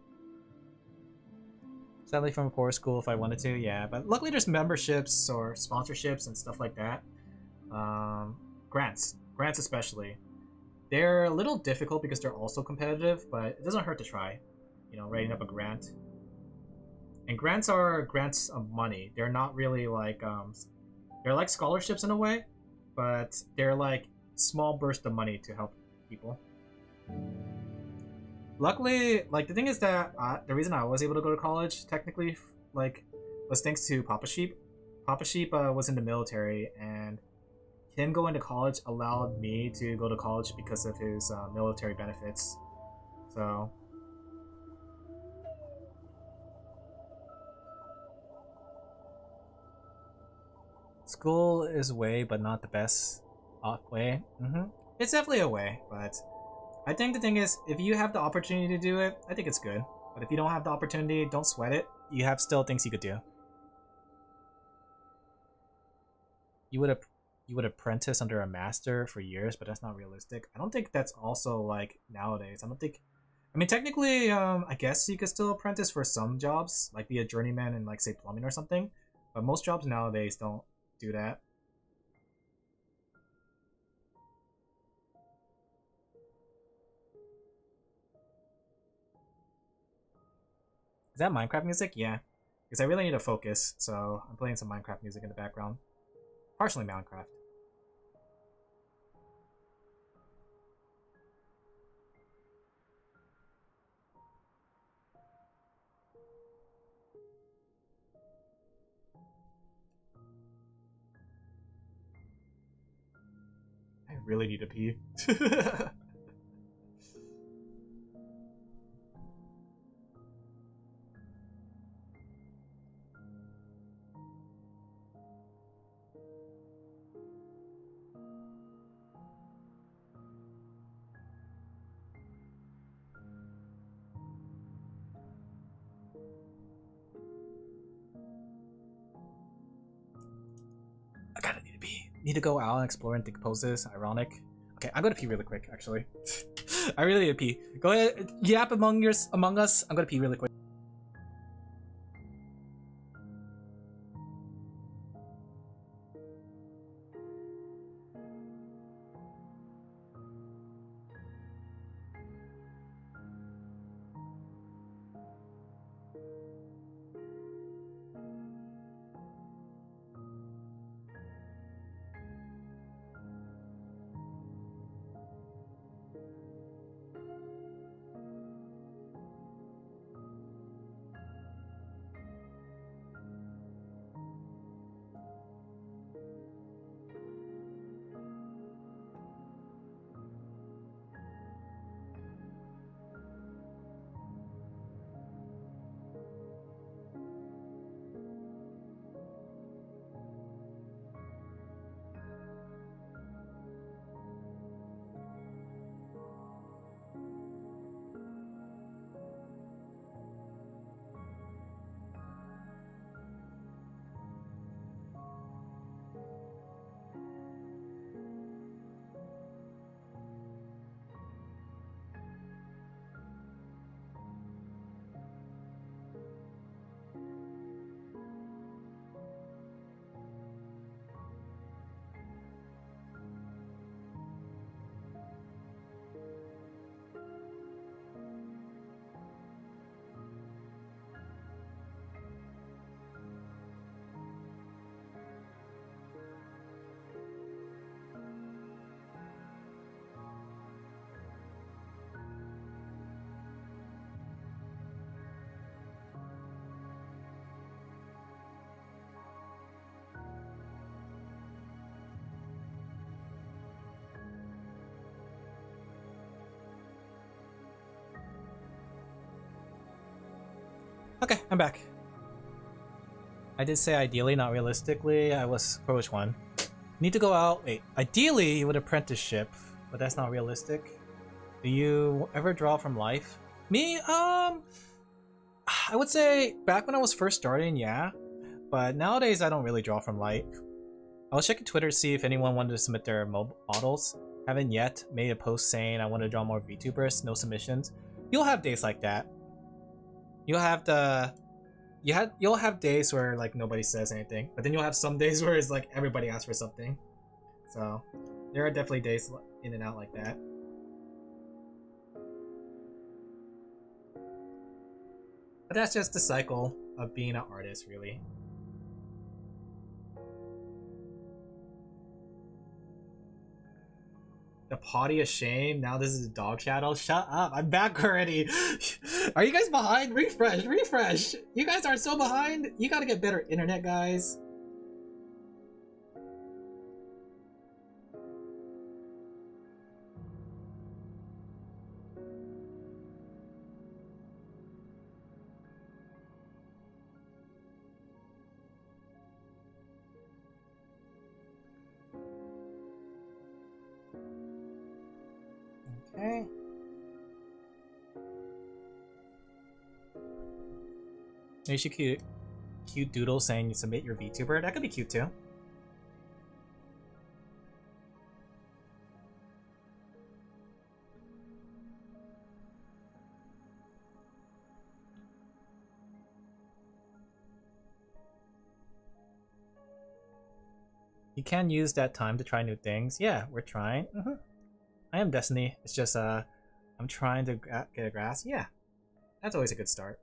Sadly from a poor school if I wanted to, yeah. But luckily there's memberships or sponsorships and stuff like that. Grants especially. They're a little difficult because they're also competitive, but it doesn't hurt to try. You know, writing up a grant. And grants are grants of money. They're not really like, they're like scholarships in a way, but they're like small bursts of money to help people. Luckily, like the thing is that the reason I was able to go to college, technically, like, was thanks to Papa Sheep. Papa Sheep was in the military, and him going to college allowed me to go to college because of his military benefits. So school is a way, but not the best way. It's definitely a way, but I think the thing is, if you have the opportunity to do it, I think it's good. But if you don't have the opportunity, don't sweat it. You have still things you could do. You would apprentice under a master for years, but that's not realistic. I don't think that's also like nowadays. I don't think. I mean, technically, I guess you could still apprentice for some jobs, like be a journeyman in, like, say, plumbing or something. But most jobs nowadays don't do that. Is that Minecraft music? Yeah. Because I really need to focus, so I'm playing some Minecraft music in the background. Partially Minecraft. I really need to pee. I gotta need to pee. Need to go out and explore and think poses. Ironic. Okay, I'm gonna pee really quick, actually. I really need to pee. Go ahead, yap among us. I'm gonna pee really quick. Okay, I'm back. I did say ideally, not realistically. I was for which one? Need to go out. Wait, ideally you would apprenticeship, but that's not realistic. Do you ever draw from life? Me, I would say back when I was first starting, yeah. But nowadays I don't really draw from life. I was checking Twitter to see if anyone wanted to submit their models. Haven't yet made a post saying I want to draw more VTubers, no submissions. You'll have days like that. You'll have the you'll have days where like nobody says anything, but then you'll have some days where it's like everybody asks for something. So there are definitely days in and out like that. But that's just the cycle of being an artist, really. The potty of shame. Now this is a dog shadow. Shut up! I'm back already. Are you guys behind? Refresh, refresh. You guys are so behind. You gotta get better internet, guys. Okay. You should cute doodle saying you submit your VTuber. That could be cute too. You can use that time to try new things. Yeah, we're trying. I am Destiny. It's just I'm trying to get a grasp. Yeah, that's always a good start.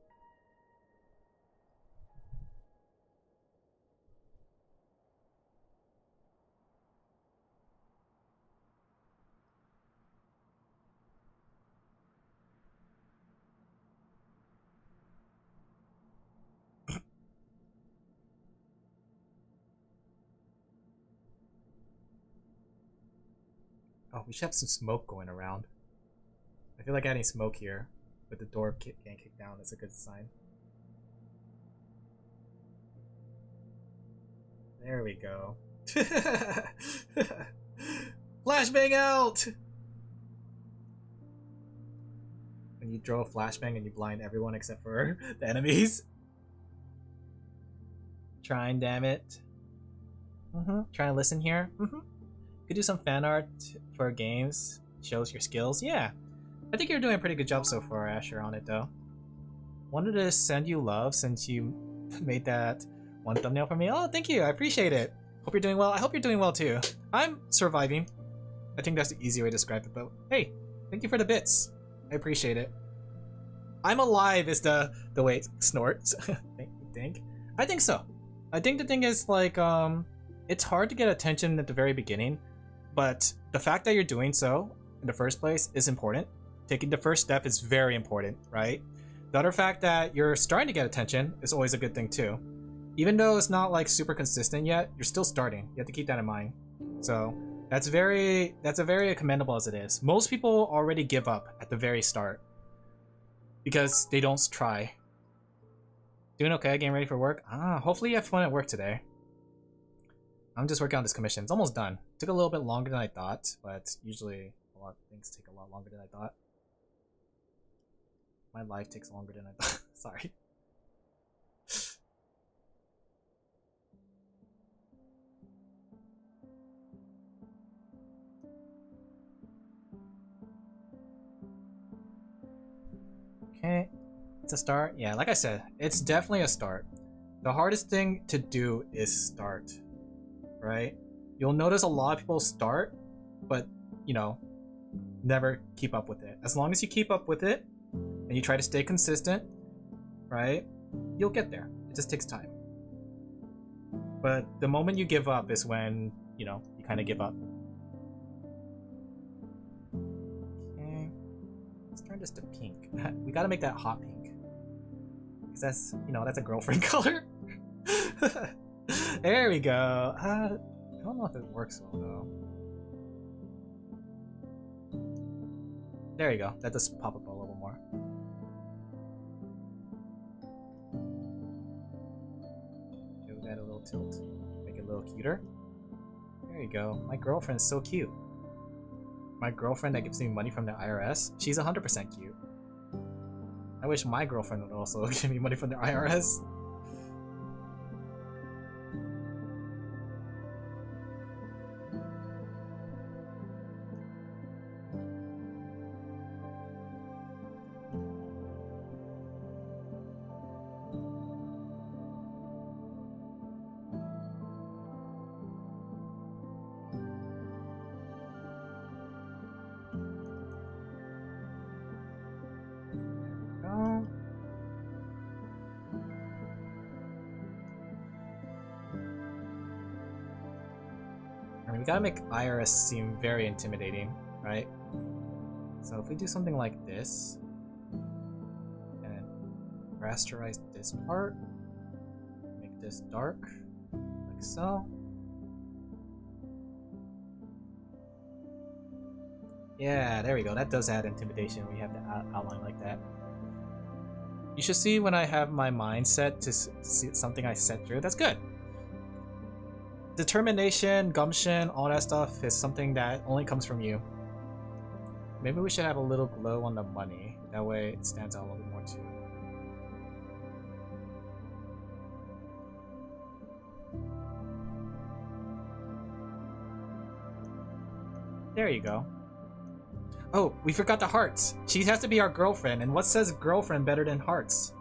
Oh, we should have some smoke going around. I feel like adding smoke here with the door getting kicked down is a good sign. There we go. Flashbang out! When you throw a flashbang and you blind everyone except for the enemies. Try and damn it. Try and listen here. Could do some fan art for games. Shows your skills. Yeah. I think you're doing a pretty good job so far, Asher, on it though. Wanted to send you love since you made that one thumbnail for me. Oh, thank you. I appreciate it. Hope you're doing well. I hope you're doing well too. I'm surviving. I think that's the easy way to describe it, but hey, thank you for the bits. I appreciate it. I'm alive is the way it snorts. think? I think so. I think the thing is like it's hard to get attention at the very beginning, but the fact that you're doing so in the first place is important. Taking the first step is very important, right? The other fact that you're starting to get attention is always a good thing too. Even though it's not like super consistent yet, you're still starting. You have to keep that in mind. So that's very commendable as it is. Most people already give up at the very start because they don't try. Doing okay, getting ready for work. Hopefully you have fun at work today. I'm just working on this commission. It's almost done. Took a little bit longer than I thought, but usually a lot of things take a lot longer than I thought. My life takes longer than I thought. Sorry. Okay, it's a start. Yeah, like I said, it's definitely a start. The hardest thing to do is start, right? You'll notice a lot of people start, but, you know, never keep up with it. As long as you keep up with it, and you try to stay consistent, right, you'll get there. It just takes time. But the moment you give up is when, you know, you kind of give up. Okay, let's turn this to pink. We gotta make that hot pink. Because that's, you know, that's a girlfriend color. There we go. I don't know if it works well though. There you go. That does pop up a little more. Give that a little tilt. Make it a little cuter. There you go. My girlfriend's so cute. My girlfriend that gives me money from the IRS, she's 100% cute. I wish my girlfriend would also give me money from the IRS. I mean, we gotta make IRS seem very intimidating, right? So if we do something like this, and rasterize this part, make this dark, like so. Yeah, there we go. That does add intimidation when you have the outline like that. You should see when I have my mind set to see something I set through. That's good. Determination, gumption, all that stuff is something that only comes from you. Maybe we should have a little glow on the money. That way it stands out a little bit more too. There you go. Oh, we forgot the hearts. She has to be our girlfriend, and what says girlfriend better than hearts?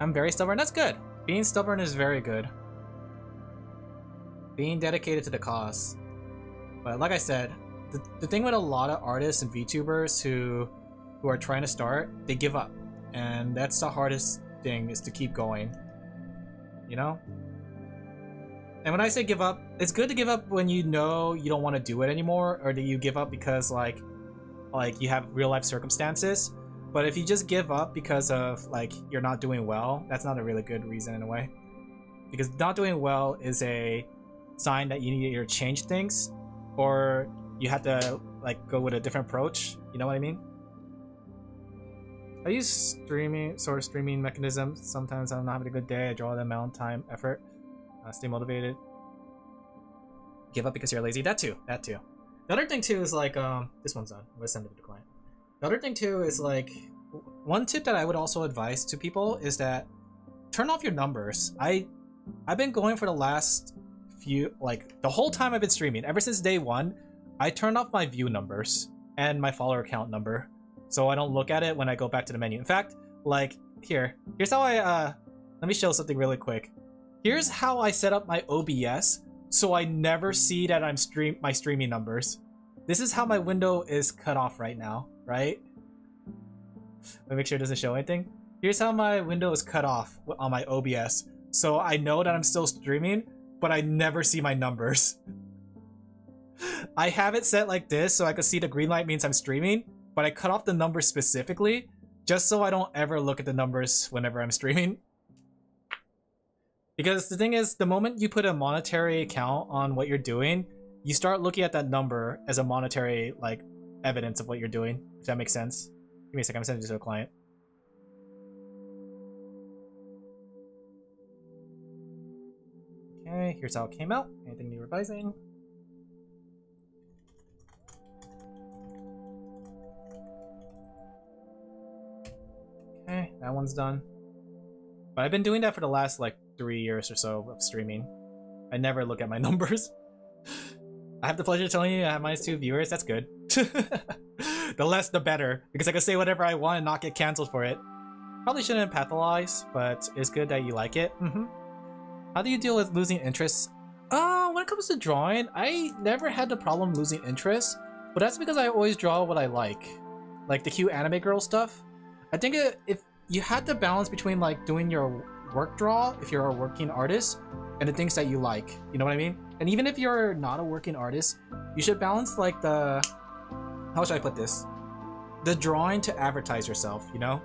I'm very stubborn. That's good. Being stubborn is very good. Being dedicated to the cause. But like I said, the thing with a lot of artists and VTubers who are trying to start, they give up. And that's the hardest thing, is to keep going. You know? And when I say give up, it's good to give up when you know you don't want to do it anymore, or that you give up because like you have real life circumstances. But if you just give up because of like you're not doing well, that's not a really good reason in a way. Because not doing well is a sign that you need to either change things, or you have to like go with a different approach. You know what I mean? I use streaming mechanisms. Sometimes I'm not having a good day. I draw the amount, time, effort. Stay motivated. Give up because you're lazy. That too. That too. The other thing too is like this one's done. I'm gonna send it to the client. The other thing too is like one tip that I would also advise to people is that turn off your numbers. I've been going for the last few, like the whole time I've been streaming, ever since day one, I turned off my view numbers and my follower count number, so I don't look at it when I go back to the menu. In fact, like here's how I let me show something really quick. Here's how I set up my OBS so I never see that I'm my streaming numbers. This is how my window is cut off right now, right? Let me make sure it doesn't show anything. Here's how my window is cut off on my OBS. So I know that I'm still streaming, but I never see my numbers. I have it set like this so I can see the green light means I'm streaming, but I cut off the numbers specifically just so I don't ever look at the numbers whenever I'm streaming. Because the thing is, the moment you put a monetary count on what you're doing, you start looking at that number as a monetary like evidence of what you're doing, if that makes sense. Give me a second, I'm sending it to a client. Okay, here's how it came out. Anything need revising? Okay, that one's done. But I've been doing that for the last like 3 years or so of streaming. I never look at my numbers. I have the pleasure of telling you I have -2 viewers. That's good. The less the better, because I can say whatever I want and not get canceled for it. Probably shouldn't pathologize, but it's good that you like it. How do you deal with losing interest? When it comes to drawing, I never had the problem losing interest, but that's because I always draw what I like the cute anime girl stuff. I think if you had the balance between like doing your work draw, if you're a working artist, and the things that you like, you know what I mean? And even if you're not a working artist, you should balance like the, how should I put this? The drawing to advertise yourself, you know?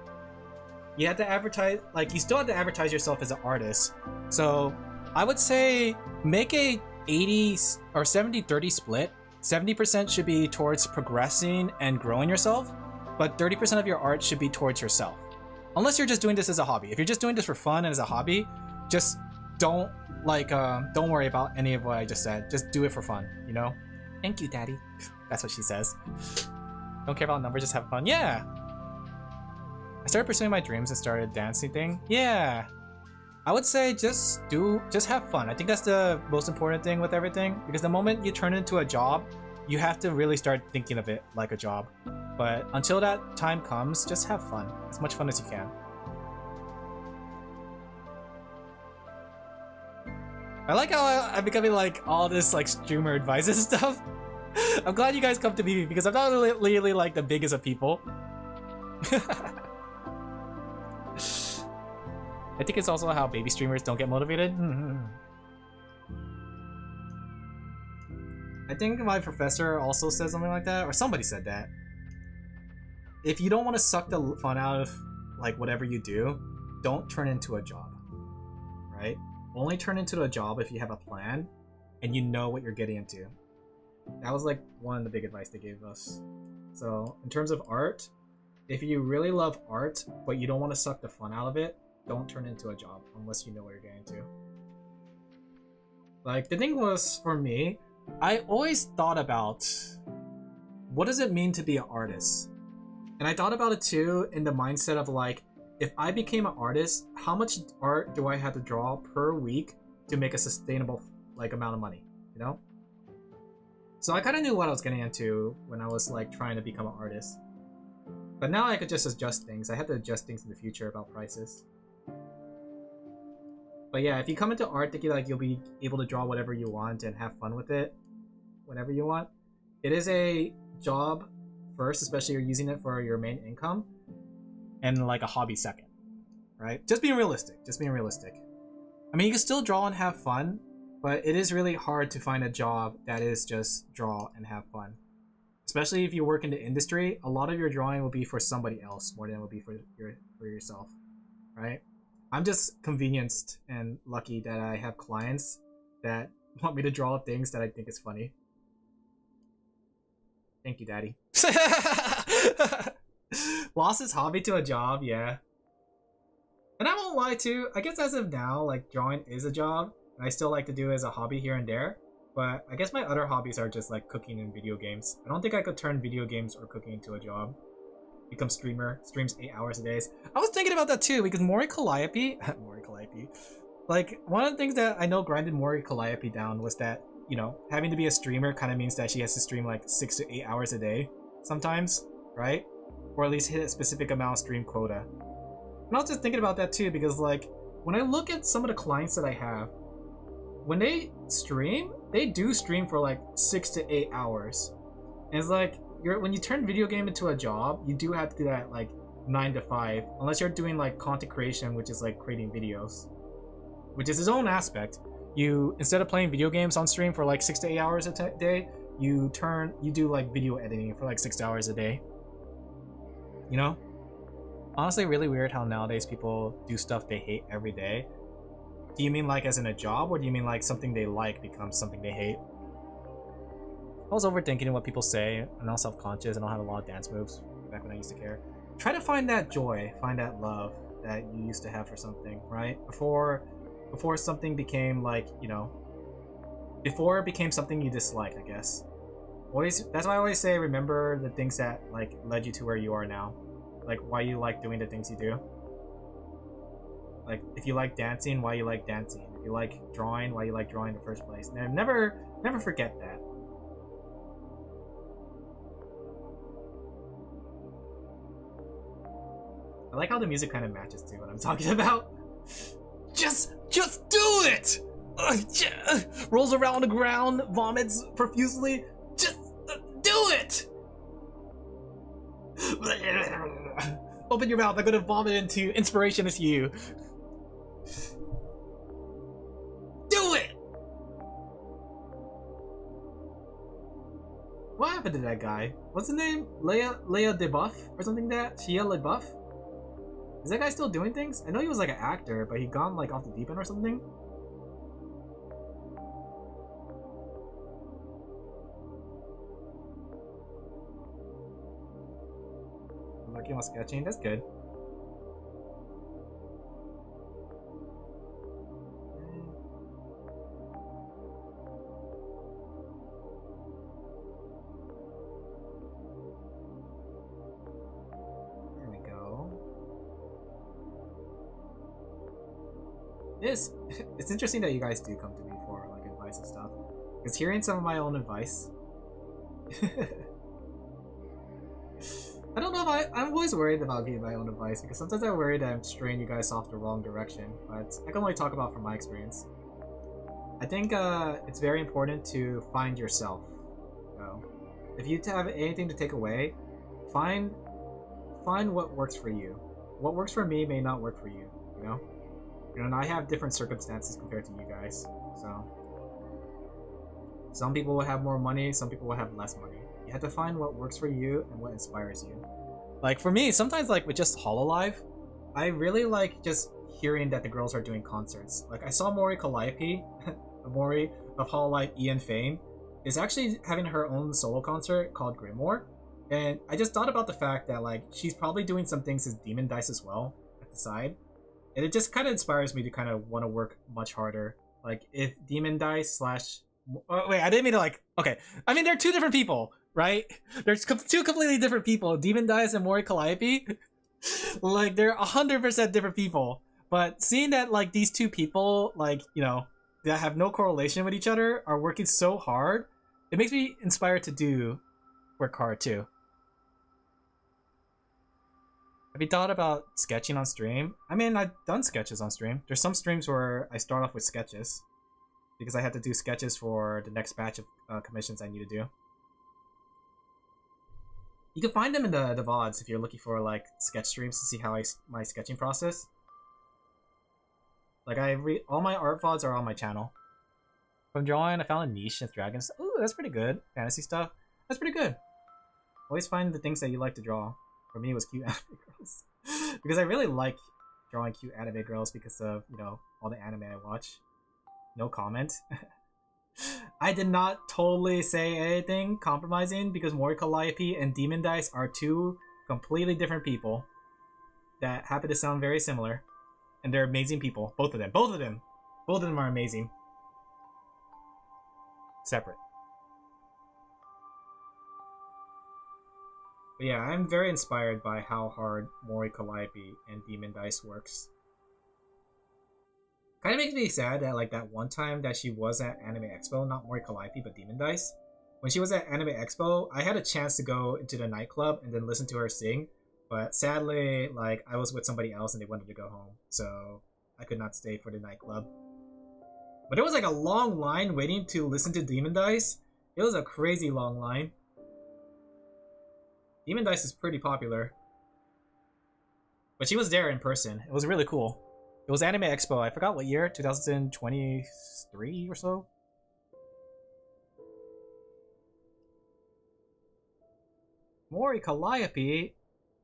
You have to advertise, like you still have to advertise yourself as an artist. So I would say make a 80 or 70-30 split. 70% should be towards progressing and growing yourself, but 30% of your art should be towards yourself. Unless you're just doing this as a hobby. If you're just doing this for fun and as a hobby, just don't don't worry about any of what I just said. Just do it for fun, you know? Thank you, Daddy. That's what she says. Don't care about numbers, just have fun. Yeah. I started pursuing my dreams and started dancing thing. Yeah. I would say just have fun. I think that's the most important thing with everything, because the moment you turn it into a job, you have to really start thinking of it like a job. But until that time comes, just have fun. As much fun as you can. I like how I'm becoming like all this like streamer advice and stuff. I'm glad you guys come to me because I'm not really like the biggest of people. I think it's also how baby streamers don't get motivated. I think my professor also said something like that, or somebody said that. If you don't want to suck the fun out of like whatever you do, don't turn into a job, right? Only turn into a job if you have a plan and you know what you're getting into. That was like one of the big advice they gave us. So in terms of art, if you really love art but you don't want to suck the fun out of it, don't turn into a job unless you know what you're getting into. Like the thing was, for me, I always thought about what does it mean to be an artist? And I thought about it too in the mindset of like, if I became an artist, how much art do I have to draw per week to make a sustainable like amount of money, you know? So I kind of knew what I was getting into when I was like trying to become an artist. But now I could just adjust things. I had to adjust things in the future about prices. But yeah, if you come into art thinking like you'll be able to draw whatever you want and have fun with it, whatever you want, it is a job first, especially if you're using it for your main income, and like a hobby second, right? Just being realistic. Just being realistic. I mean, you can still draw and have fun, but it is really hard to find a job that is just draw and have fun. Especially if you work in the industry, a lot of your drawing will be for somebody else more than it will be for yourself, right? I'm just convenienced and lucky that I have clients that want me to draw things that I think is funny. Thank you, Daddy. Lost his hobby to a job, yeah. And I won't lie too, I guess as of now, like drawing is a job, and I still like to do it as a hobby here and there. But I guess my other hobbies are just like cooking and video games. I don't think I could turn video games or cooking into a job. Become streamer, streams 8 hours a day. I was thinking about that too, because Mori Calliope, like one of the things that I know grinded Mori Calliope down was that, you know, having to be a streamer kind of means that she has to stream like 6 to 8 hours a day sometimes, right? Or at least hit a specific amount of stream quota. And I was just thinking about that too, because like when I look at some of the clients that I have, when they stream, they do stream for like 6 to 8 hours. And it's like, when you turn video game into a job, you do have to do that like 9 to 5, unless you're doing like content creation, which is like creating videos, which is its own aspect. You, instead of playing video games on stream for like 6 to 8 hours a day, you do like video editing for like 6 hours a day. You know? Honestly, really weird how nowadays people do stuff they hate every day. Do you mean like as in a job, or do you mean like something they like becomes something they hate? I was overthinking what people say. I'm not self-conscious. I don't have a lot of dance moves back when I used to care. Try to find that joy, find that love that you used to have for something, right? Before something became like, you know, before it became something you disliked, I guess. That's why I always say, remember the things that like led you to where you are now. Like why you like doing the things you do. Like if you like dancing, why you like dancing. If you like drawing, why you like drawing in the first place. And never forget that. I like how the music kind of matches to what I'm talking about. Just do it! Yeah. Rolls around on the ground, vomits profusely. Just do it! Open your mouth, I'm gonna vomit into inspiration into you. Do it! What happened to that guy? What's his name? Leia DeBuff or something like that? Shia LaBeouf? Is that guy still doing things? I know he was like an actor, but he gone like off the deep end or something. I'm working on sketching, that's good. It's interesting that you guys do come to me for like advice and stuff, because hearing some of my own advice I don't know if I'm always worried about giving my own advice, because sometimes I'm worried that I'm straying you guys off the wrong direction, but I can only talk about from my experience. I think it's very important to find yourself. You know? If you have anything to take away, find what works for you. What works for me may not work for you, you know? And I have different circumstances compared to you guys, so Some people will have more money, some people will have less money. You have to find what works for you and what inspires you. Like for me, sometimes like with just Hololive, I really like just hearing that the girls are doing concerts. Like I saw Mori Calliope, Mori of Hololive Ian fame, is actually having her own solo concert called Grimoire. And I just thought about the fact that like she's probably doing some things as Demon Dice as well at the side. And it just kind of inspires me to kind of want to work much harder. Like if Demon Dice slash... Oh, wait, I didn't mean to like... Okay, I mean they're two different people, right? They're two completely different people. Demon Dice and Mori Calliope. Like they're 100% different people. But seeing that like these two people, like, you know, that have no correlation with each other are working so hard, it makes me inspired to work hard too. Have you thought about sketching on stream? I mean, I've done sketches on stream. There's some streams where I start off with sketches because I have to do sketches for the next batch of commissions I need to do. You can find them in the VODs if you're looking for like sketch streams to see how my sketching process. Like all my art VODs are on my channel. From drawing, I found a niche in dragons. Ooh, that's pretty good. Fantasy stuff. That's pretty good. Always find the things that you like to draw. For me, it was cute anime girls. Because I really like drawing cute anime girls because of, you know, all the anime I watch. No comment. I did not totally say anything compromising because Mori Calliope and Demon Dice are two completely different people that happen to sound very similar. And they're amazing people. Both of them. Both of them. Both of them are amazing. Separate. But yeah, I'm very inspired by how hard Mori Calliope and Demon Dice works. Kind of makes me sad that like that one time that she was at Anime Expo, not Mori Calliope, but Demon Dice. When she was at Anime Expo, I had a chance to go into the nightclub and then listen to her sing. But sadly, like I was with somebody else and they wanted to go home. So I could not stay for the nightclub. But it was like a long line waiting to listen to Demon Dice. It was a crazy long line. Demon Dice is pretty popular. But she was there in person. It was really cool. It was Anime Expo. I forgot what year. 2023 or so? Mori Calliope?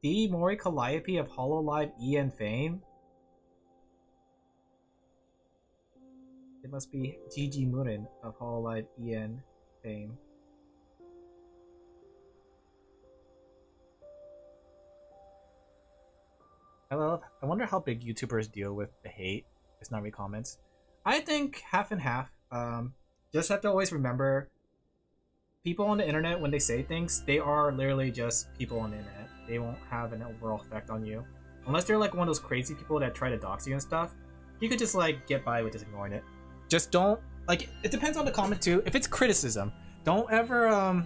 The Mori Calliope of Hololive EN fame? It must be Gigi Murin of Hololive EN fame. I wonder how big YouTubers deal with the hate. It's not really comments. I think half and half. Just have to always remember, people on the internet, when they say things, they are literally just people on the internet. They won't have an overall effect on you. Unless they're like one of those crazy people that try to dox you and stuff. You could just like get by with just ignoring it. Just don't, like, it depends on the comment too. If it's criticism, don't ever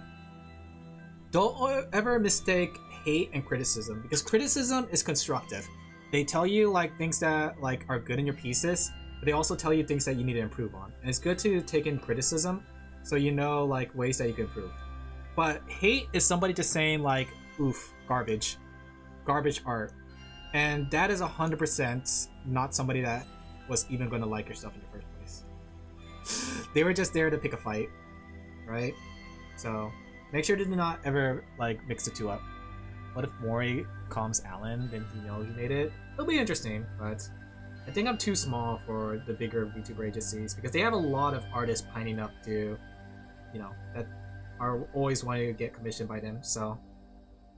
mistake hate and criticism, because criticism is constructive. They tell you like things that like are good in your pieces, but they also tell you things that you need to improve on. And it's good to take in criticism so you know like ways that you can improve. But hate is somebody just saying like, oof, garbage art. And that is 100% not somebody that was even going to like your stuff in the first place. They were just there to pick a fight, right? So make sure to not ever like mix the two up. What if Mori calms Alin, then he knows he made it? It'll be interesting, but I think I'm too small for the bigger VTuber agencies because they have a lot of artists pining up to, you know, that are always wanting to get commissioned by them. So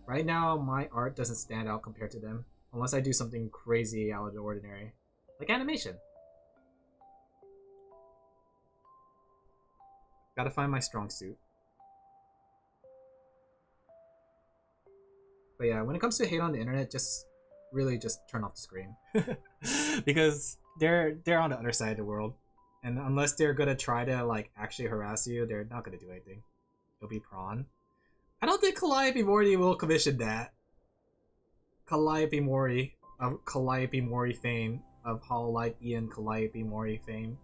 right now, my art doesn't stand out compared to them unless I do something crazy out of the ordinary, like animation. Gotta find my strong suit. But yeah, when it comes to hate on the internet, just really just turn off the screen. Because they're on the other side of the world. And unless they're gonna try to like actually harass you, they're not gonna do anything. It'll be prawn. I don't think Calliope Mori will commission that. Calliope Mori of Calliope Mori fame, of Hololive Ian Calliope Mori fame.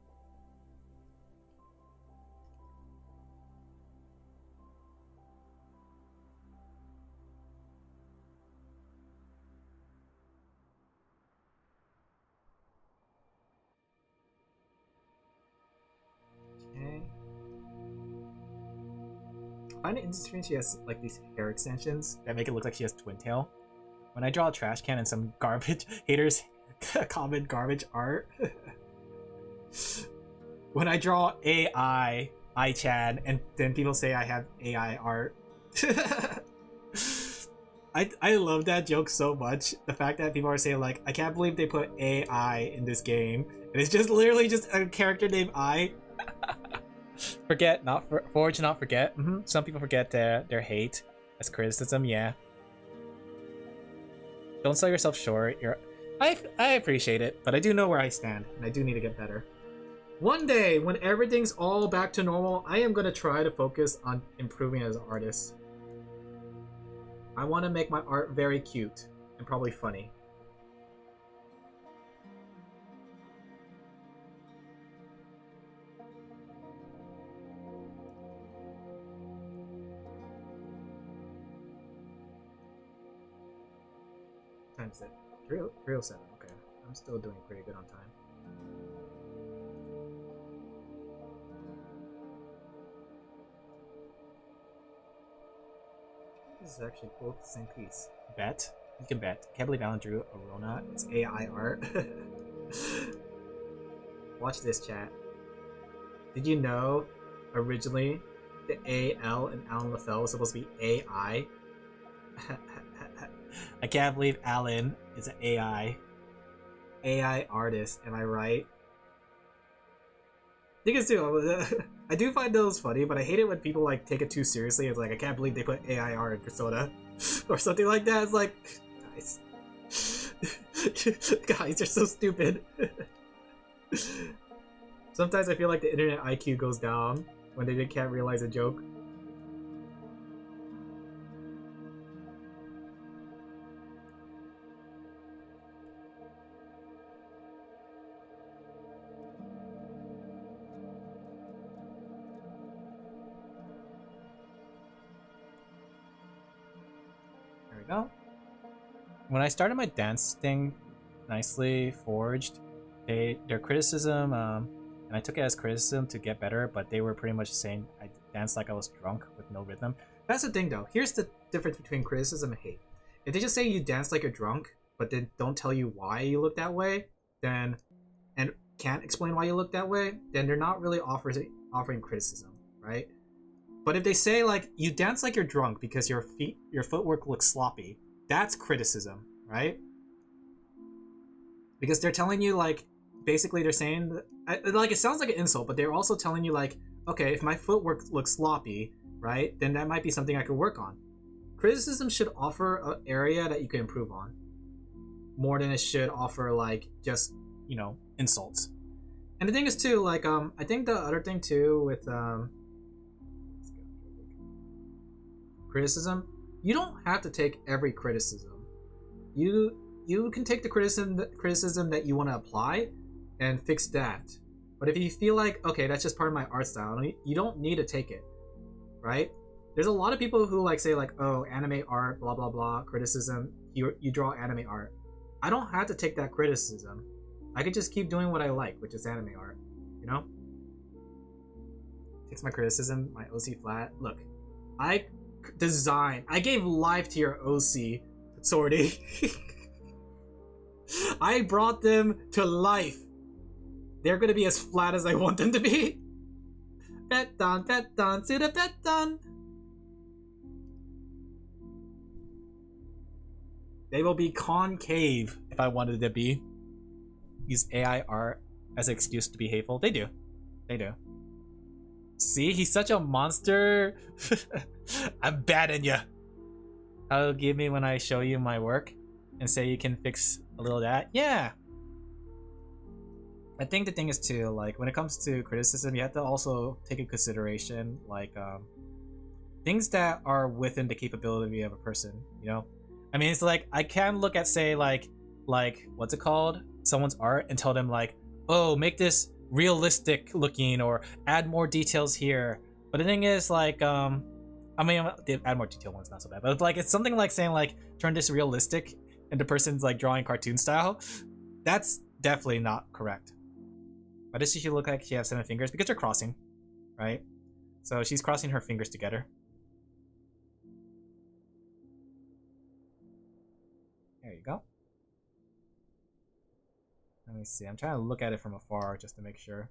Okay. find it interesting she has like these hair extensions that make it look like she has twin tail. When I draw a trash can and some garbage haters comment garbage art. When I draw AI I-chan and then people say I have AI art. I love that joke so much. The fact that people are saying like, I can't believe they put AI in this game. And it's just literally just a character named I. Forget, not forge, not forget. Some people forget their hate as criticism, yeah. Don't sell yourself short. I appreciate it, but I do know where I stand, and I do need to get better. One day, when everything's all back to normal, I am gonna try to focus on improving as an artist. I want to make my art very cute and probably funny. What time is it? 3:07. Okay, I'm still doing pretty good on time. This is actually both the same piece. Bet? You can bet. Can't believe Alan drew a Rona. It's AI art. Watch this, chat. Did you know originally the AL in Alin Laphel was supposed to be AI? I can't believe Alan is an AI artist. Am I right? You can too. I do find those funny, but I hate it when people like take it too seriously. It's like, I can't believe they put AI art in Persona or something like that. It's like, guys, guys, you're so stupid. Sometimes I feel like the internet IQ goes down when they can't realize a joke. Go. When I started my dance thing, nicely forged, their criticism, and I took it as criticism to get better, but they were pretty much saying I danced like I was drunk with no rhythm. That's the thing though. Here's the difference between criticism and hate. If they just say you dance like you're drunk, but then don't tell you why you look that way, then and can't explain why you look that way, then they're not really offering criticism, right? But if they say like you dance like you're drunk because your footwork looks sloppy, that's criticism, right? Because they're telling you like, basically they're saying that, like, it sounds like an insult, but they're also telling you like, okay, if my footwork looks sloppy, right, then that might be something I could work on. Criticism should offer an area that you can improve on, more than it should offer like just, you know, insults. And the thing is too, like, I think the other thing too with criticism, you don't have to take every criticism. You can take the criticism that you want to apply and fix that. But if you feel like, okay, that's just part of my art style, you don't need to take it, right? There's a lot of people who like say like, oh, anime art, blah blah blah, criticism, you draw anime art. I don't have to take that criticism. I could just keep doing what I like, which is anime art, you know? Takes my criticism, my OC flat. Look, I gave life to your OC, Sorty. I brought them to life. They're gonna be as flat as I want them to be. Beton, to the beton. They will be concave if I wanted to be. Use AI art as an excuse to be hateful. They do. They do. See, he's such a monster. I'm bad at ya. I'll give me when I show you my work and say you can fix a little of that. Yeah. I think the thing is too, like, when it comes to criticism, you have to also take into consideration like things that are within the capability of a person, you know? I mean, it's like, I can look at, say, like what's it called? Someone's art and tell them like, oh, make this realistic looking or add more details here. But the thing is, like, I mean, the add more detail one's not so bad, but like, it's something like saying like, turn this realistic and the person's like drawing cartoon style. That's definitely not correct. But does she look like she has 7 fingers? Because they're crossing, right? So she's crossing her fingers together. Let me see. I'm trying to look at it from afar just to make sure.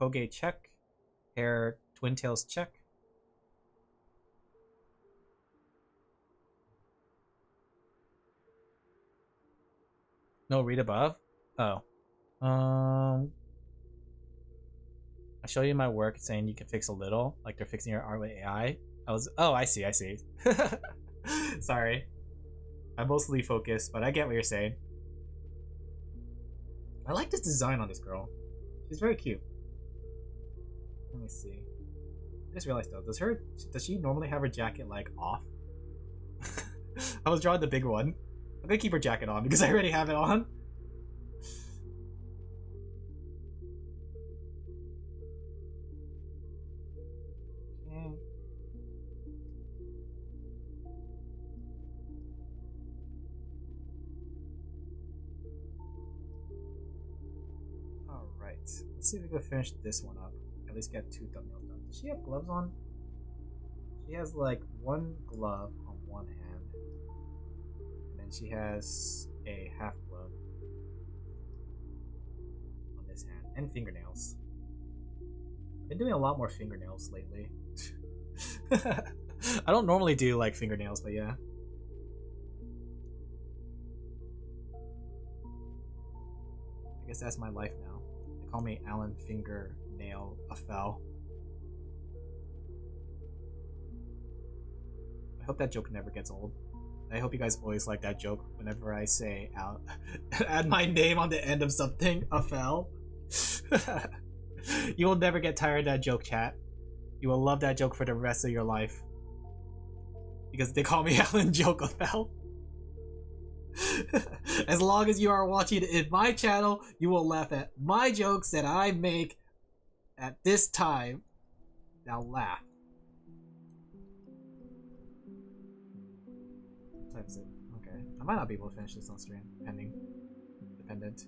Hoge check. Hair twin tails check. No, read above. Oh. I show you my work saying you can fix a little, like they're fixing your art with AI. Oh, I see. Sorry. I'm mostly focused, but I get what you're saying. I like this design on this girl. She's very cute. Let me see. I just realized though, does she normally have her jacket like off? I was drawing the big one. I'm gonna keep her jacket on because I already have it on. Alright, let's see if we can finish this one up. At least get 2 thumbnails done. Does she have gloves on? She has like 1 glove on one hand. And then she has a half glove on this hand. And fingernails. I've been doing a lot more fingernails lately. I don't normally do like fingernails, but yeah. I guess that's my life now. They call me Alin Fingernail Laphel. I hope that joke never gets old. I hope you guys always like that joke whenever I say add my name on the end of something, Laphel. You will never get tired of that joke, chat. You will love that joke for the rest of your life. Because they call me Alin Joke Laphel. As long as you are watching in my channel, you will laugh at my jokes that I make at this time. Now laugh. What time is it? Okay. I might not be able to finish this on stream, pending. Dependent.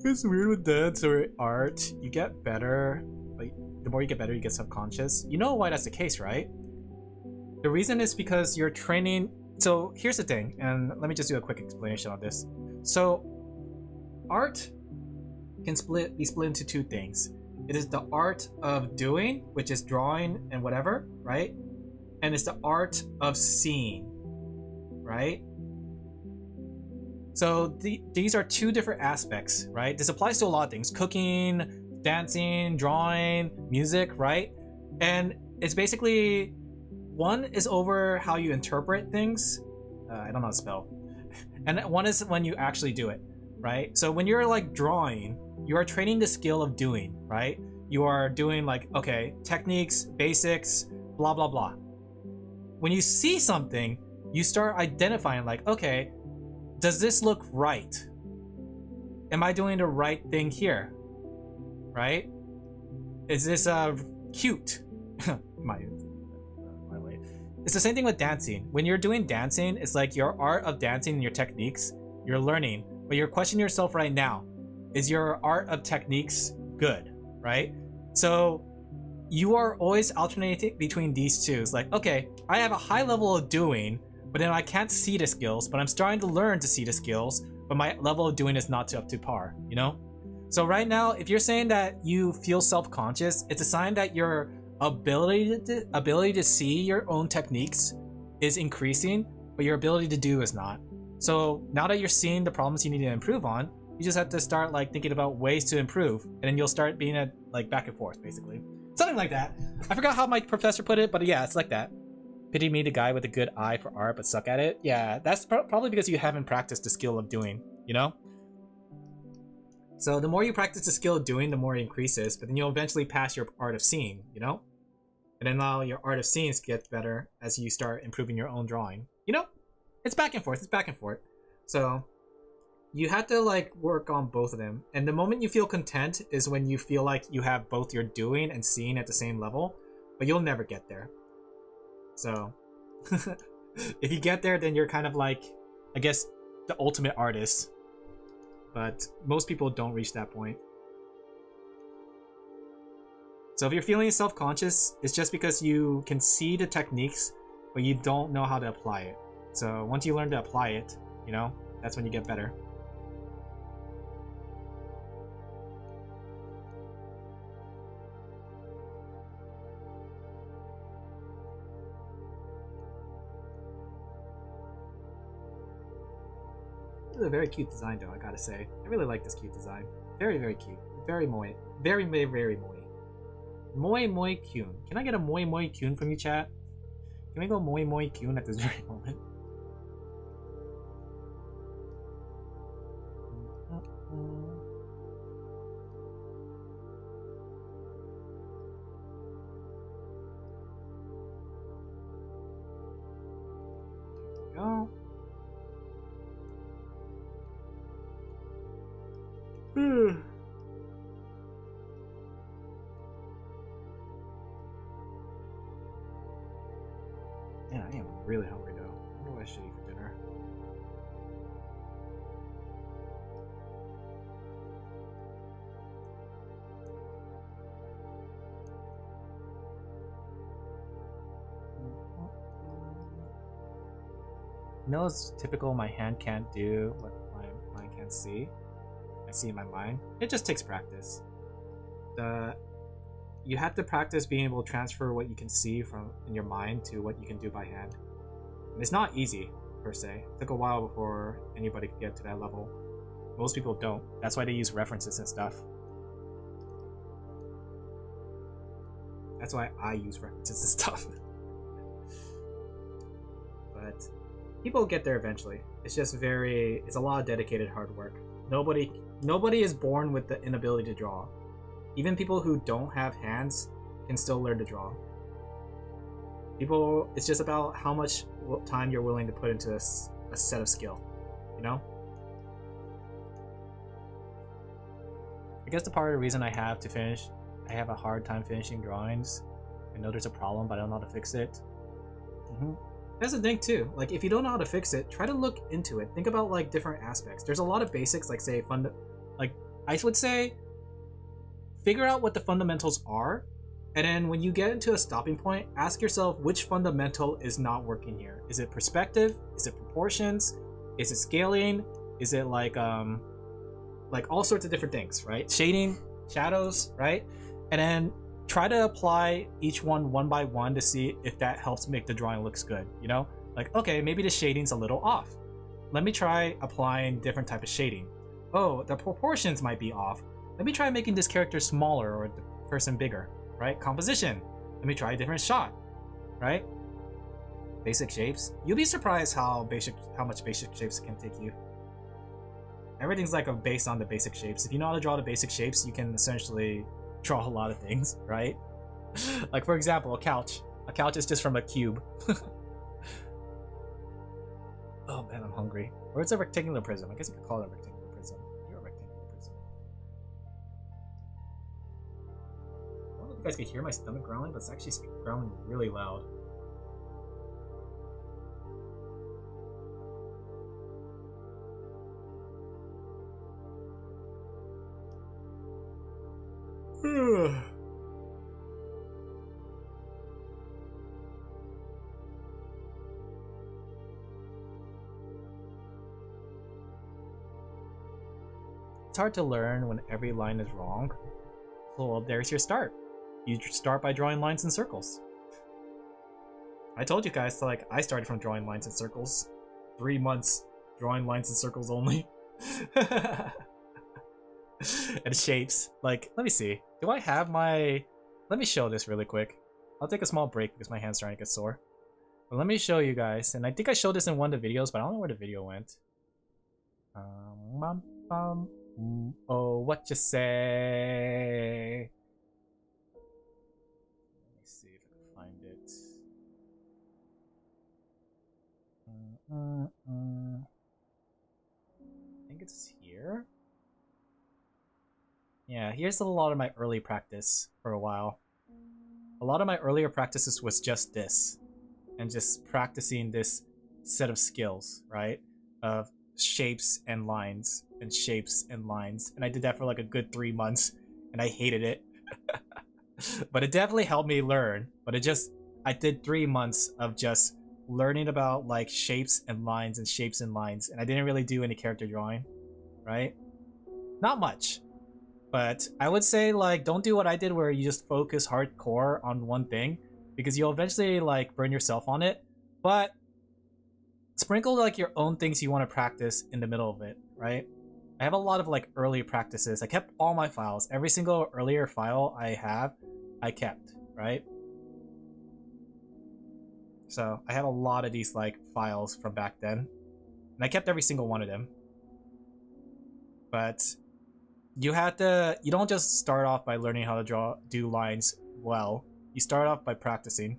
It's weird with dance or art. You get better, but the more you get better, you get subconscious. You know why that's the case, right? The reason is because you're training. So here's the thing, and let me just do a quick explanation on this. So art can be split into 2 things. It is the art of doing, which is drawing and whatever, right? And it's the art of seeing, right? So these are 2 different aspects, right? This applies to a lot of things: cooking, dancing, drawing, music, right? And it's basically, one is over how you interpret things. I don't know how to spell. And one is when you actually do it, right? So when you're like drawing, you are training the skill of doing, right? You are doing like, okay, techniques, basics, blah, blah, blah. When you see something, you start identifying like, okay, does this look right? Am I doing the right thing here? Right? Is this cute? It's the same thing with dancing. When you're doing dancing, it's like your art of dancing and your techniques, you're learning, but you're questioning yourself right now. Is your art of techniques good? Right? So you are always alternating between these 2. It's like, okay, I have a high level of doing, but then I can't see the skills, but I'm starting to learn to see the skills, but my level of doing is not up to par, you know? So right now, if you're saying that you feel self-conscious, it's a sign that your ability to see your own techniques is increasing, but your ability to do is not. So now that you're seeing the problems you need to improve on, you just have to start like thinking about ways to improve, and then you'll start being at like back and forth, basically. Something like that. I forgot how my professor put it, but yeah, it's like that. Pity me, the guy with a good eye for art but suck at it. Yeah, that's probably because you haven't practiced the skill of doing, you know? So the more you practice the skill of doing, the more it increases, but then you'll eventually pass your art of seeing, you know? And then now your art of seeing gets better as you start improving your own drawing. You know? It's back and forth, it's back and forth. So you have to like work on both of them. And the moment you feel content is when you feel like you have both your doing and seeing at the same level, but you'll never get there. So if you get there, then you're kind of like, I guess, the ultimate artist. But most people don't reach that point. So if you're feeling self-conscious, it's just because you can see the techniques, but you don't know how to apply it. So once you learn to apply it, you know, that's when you get better. This is a very cute design though, I gotta say. I really like this cute design. Very, very cute. Very moe. Very, very, very moe. Moi moi kyun. Can I get a moi moi kyun from you, chat? Can we go moi moi kyun at this very moment? There we go. Man, I am really hungry though. What do I should eat for dinner? You know, it's typical. My hand can't do what my mind can't see. I see in my mind. It just takes practice. You have to practice being able to transfer what you can see from in your mind to what you can do by hand. And it's not easy, per se. It took a while before anybody could get to that level. Most people don't. That's why they use references and stuff. That's why I use references and stuff. But people get there eventually. It's just it's a lot of dedicated hard work. Nobody is born with the inability to draw. Even people who don't have hands can still learn to draw. It's just about how much time you're willing to put into a set of skill, you know? I guess the part of the reason I have a hard time finishing drawings. I know there's a problem, but I don't know how to fix it. That's the thing too. Like, if you don't know how to fix it, try to look into it. Think about like different aspects. There's a lot of basics, like say I would say, figure out what the fundamentals are, and then when you get into a stopping point, ask yourself which fundamental is not working here. Is it perspective? Is it proportions? Is it scaling? Is it like all sorts of different things, right? Shading, shadows, right? And then try to apply each one by one to see if that helps make the drawing looks good, you know? Like, okay, maybe the shading's a little off. Let me try applying different type of shading. Oh, the proportions might be off. Let me try making this character smaller or the person bigger, right? Composition. Let me try a different shot, right? Basic shapes. You'll be surprised how much basic shapes can take you. Everything's like based on the basic shapes. If you know how to draw the basic shapes, you can essentially draw a lot of things, right? Like for example, a couch. A couch is just from a cube. Oh man, I'm hungry. Or it's a rectangular prism. I guess you could call it a rectangular prism. You're a rectangular prism. I don't know if you guys can hear my stomach growling, but it's actually growling really loud. It's hard to learn when every line is wrong. Well, there's your start. You start by drawing lines and circles. I told you guys, like, I started from drawing lines and circles. 3 months drawing lines and circles only. And shapes. Like, let me see. Do I have my... Let me show this really quick. I'll take a small break because my hand's starting to get sore. But let me show you guys. And I think I showed this in one of the videos, but I don't know where the video went. Oh, what you say? Let me see if I can find it. I think it's here. Yeah, here's a lot of my early practice for a while. A lot of my earlier practices was just this. And just practicing this set of skills, right? Of shapes and lines. And shapes and lines. And I did that for like a good 3 months. And I hated it. But it definitely helped me learn. But I did 3 months of just learning about like shapes and lines and shapes and lines, and I didn't really do any character drawing, right? Not much. But I would say like don't do what I did where you just focus hardcore on one thing because you'll eventually like burn yourself on it. But sprinkle like your own things you want to practice in the middle of it, right? I have a lot of like early practices. I kept all my files. Every single earlier file I have, I kept, right? So I have a lot of these like files from back then. And I kept every single one of them. But you don't just start off by learning how to do lines well. You start off by practicing.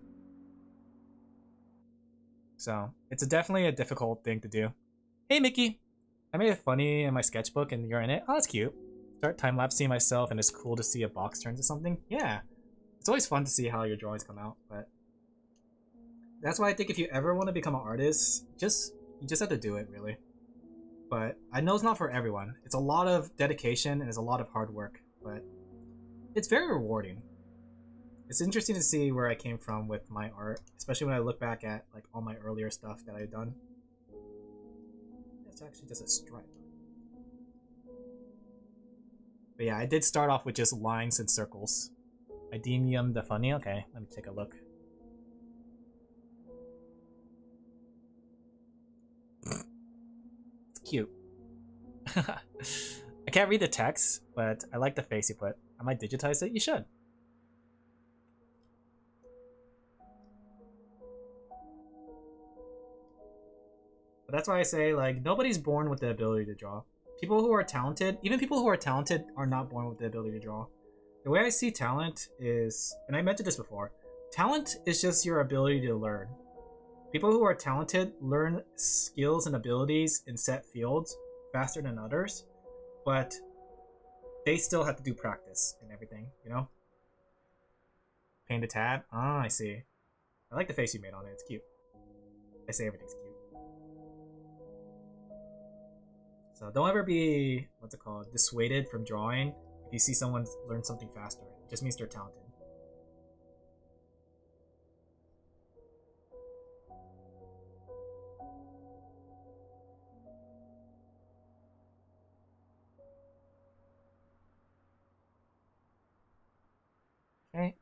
So it's definitely a difficult thing to do. Hey Mickey! I made it funny in my sketchbook and you're in it. Oh, that's cute. Start time-lapsing myself and it's cool to see a box turn to something. Yeah. It's always fun to see how your drawings come out, but that's why I think if you ever want to become an artist, you just have to do it, really. But I know it's not for everyone. It's a lot of dedication and it's a lot of hard work, but it's very rewarding. It's interesting to see where I came from with my art, especially when I look back at like all my earlier stuff that I've done. It's actually just a stripe. But yeah, I did start off with just lines and circles. I deem them the funny. Okay, let me take a look. It's cute. I can't read the text, but I like the face you put. I might digitize it. You should. But that's why I say, like, nobody's born with the ability to draw. People who are talented, even people who are talented, are not born with the ability to draw. The way I see talent is, and I mentioned this before, talent is just your ability to learn. People who are talented learn skills and abilities in set fields faster than others, but they still have to do practice and everything, you know? Paint the tab? Ah, I see. I like the face you made on it, it's cute. I say everything's cute. So don't ever be, what's it called, dissuaded from drawing if you see someone learn something faster. It just means they're talented. Okay.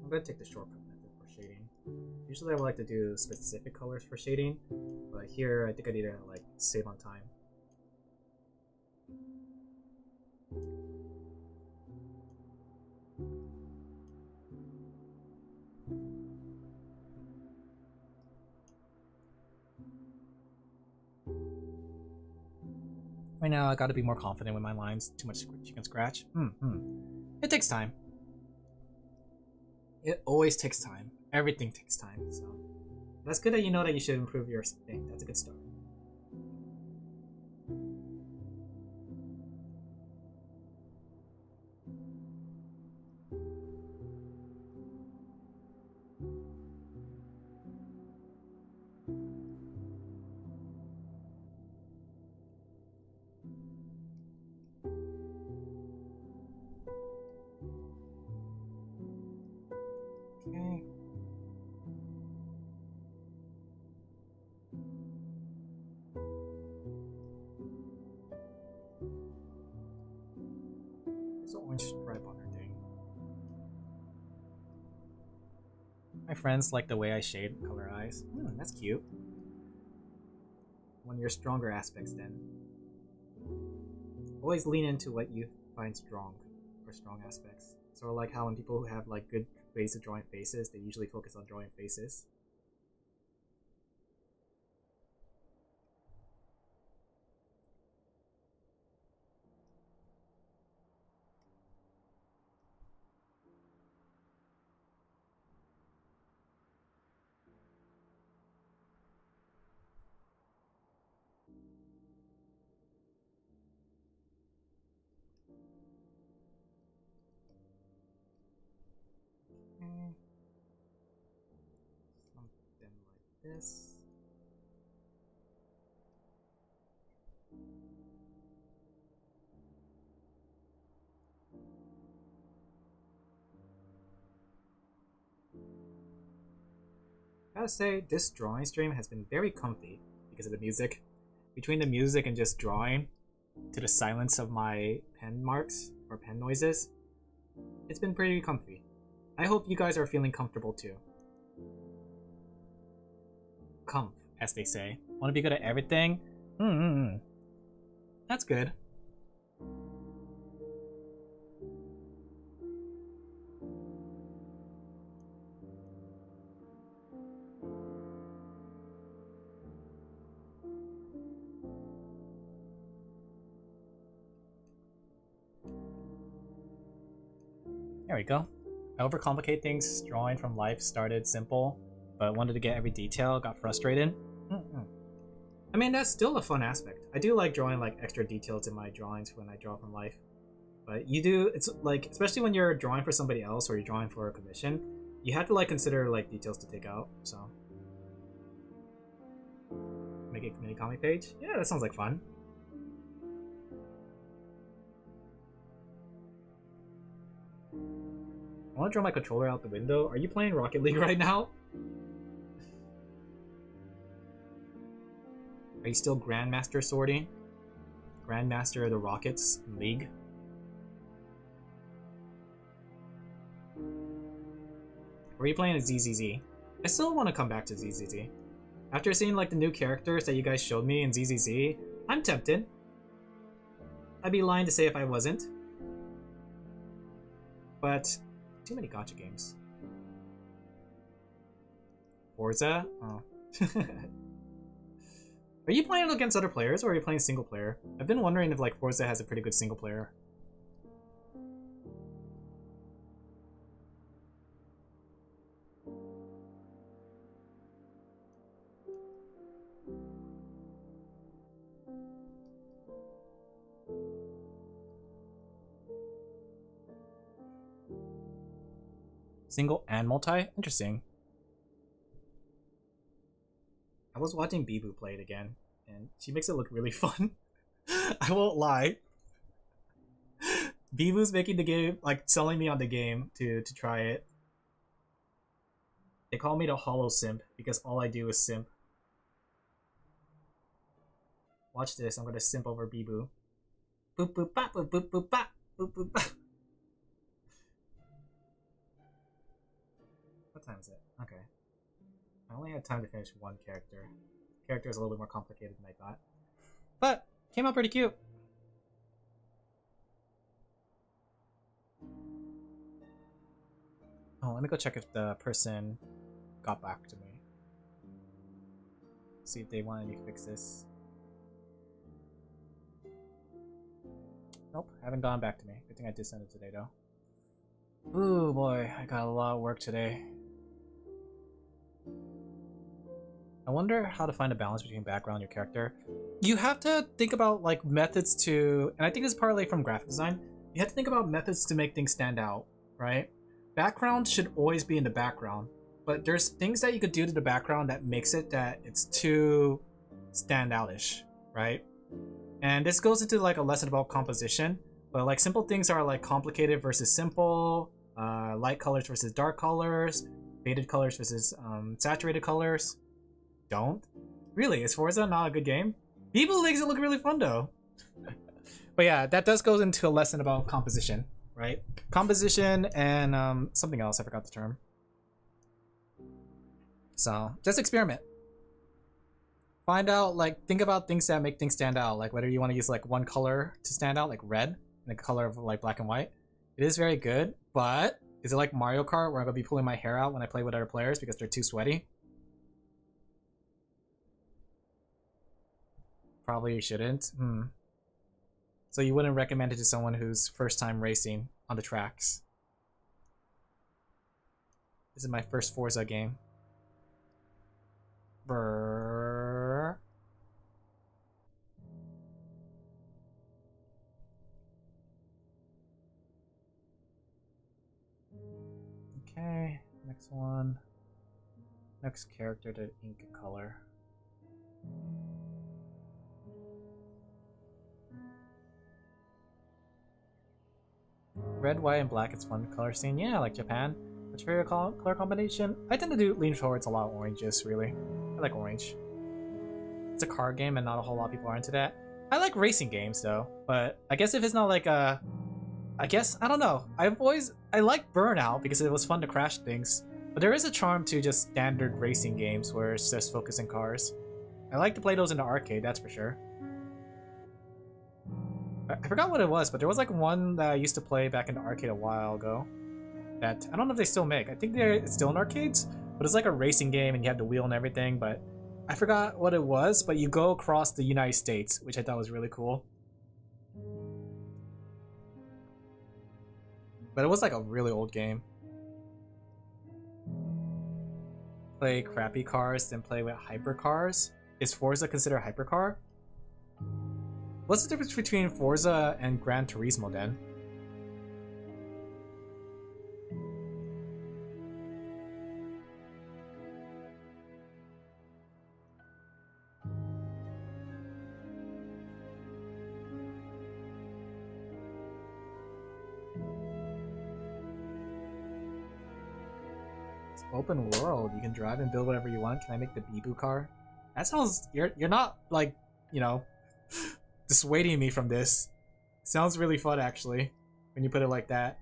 I'm gonna take the shortcut method for shading. Usually I would like to do specific colors for shading, but here I think I need to like save on time. Right now I gotta be more confident with my lines. Too much chicken scratch. It takes time. It always takes time. Everything takes time, so that's good that you know that you should improve your thing. That's a good start. Okay. There's an orange stripe on her thing. My friends like the way I shade and color eyes. That's cute. One of your stronger aspects then. Always lean into what you find strong or strong aspects. Sort of like how when people who have like good ways of drawing faces, they usually focus on drawing faces. this. I gotta say, this drawing stream has been very comfy because of the music. Between the music and just drawing, to the silence of my pen marks or pen noises, it's been pretty comfy. I hope you guys are feeling comfortable too. Comf, as they say. Want to be good at everything? That's good. There we go. I overcomplicate things. Drawing from life started simple, but wanted to get every detail, got frustrated. I mean, that's still a fun aspect. I do like drawing like extra details in my drawings when I draw from life. But you do, it's like, especially when you're drawing for somebody else or you're drawing for a commission, you have to like consider like details to take out, so. Make a mini comic page? Yeah, that sounds like fun. I want to draw my controller out the window. Are you playing Rocket League right now? Are you still Grandmaster sorting? Grandmaster of the Rockets League? Or are you playing as ZZZ? I still want to come back to ZZZ. After seeing like the new characters that you guys showed me in ZZZ, I'm tempted. I'd be lying to say if I wasn't. But too many gacha games. Forza? Oh. Are you playing against other players or are you playing single player? I've been wondering if like Forza has a pretty good single player. Single and multi? Interesting. I was watching Bibu play it again, and she makes it look really fun. I won't lie. Bibu's making the game, like selling me on the game to try it. They call me the hollow simp because all I do is simp. Watch this, I'm gonna simp over Bibu. Boop boop bop boop boop boop bop boop boop bop. What time is it? Okay. I only had time to finish one character. The character is a little bit more complicated than I thought. But, came out pretty cute. Oh, let me go check if the person got back to me. See if they wanted me to fix this. Nope, haven't gone back to me. Good thing I did send it today, though. Ooh, boy, I got a lot of work today. I wonder how to find a balance between background and your character. You have to think about like methods to, and I think this is partly from graphic design, you have to think about methods to make things stand out, right? Background should always be in the background, but there's things that you could do to the background that makes it that it's too standoutish, right? And this goes into like a lesson about composition, but like simple things are like complicated versus simple, light colors versus dark colors, faded colors versus saturated colors. Don't? Really? Is Forza not a good game? People makes it look really fun though. But yeah, that does go into a lesson about composition, right? Composition and something else, I forgot the term. So just experiment. Find out, like, think about things that make things stand out, like whether you want to use like one color to stand out, like red, and a color of like black and white. It is very good, but is it like Mario Kart where I'm gonna be pulling my hair out when I play with other players because they're too sweaty? Probably shouldn't. So you wouldn't recommend it to someone who's first time racing on the tracks. This is my first Forza game. Brrr. Okay, next one. Next character to ink and color. Red, white, and black is fun color scene. Yeah, like Japan. What's your favorite color combination? I tend to lean towards a lot of oranges, really. I like orange. It's a card game and not a whole lot of people are into that. I like racing games though, but I guess if it's not like a... I don't know. I like Burnout because it was fun to crash things, but there is a charm to just standard racing games where it's just focusing cars. I like to play those in the arcade, that's for sure. I forgot what it was, but there was like one that I used to play back in the arcade a while ago. That I don't know if they still make. I think it's still in arcades, but it's like a racing game and you have the wheel and everything, but I forgot what it was, but you go across the United States, which I thought was really cool. But it was like a really old game. Play crappy cars, then play with hypercars. Is Forza considered a hypercar? What's the difference between Forza and Gran Turismo then? It's open world. You can drive and build whatever you want. Can I make the Bibu car? That sounds... You're not, like, you know, dissuading me from this. Sounds really fun, actually, when you put it like that.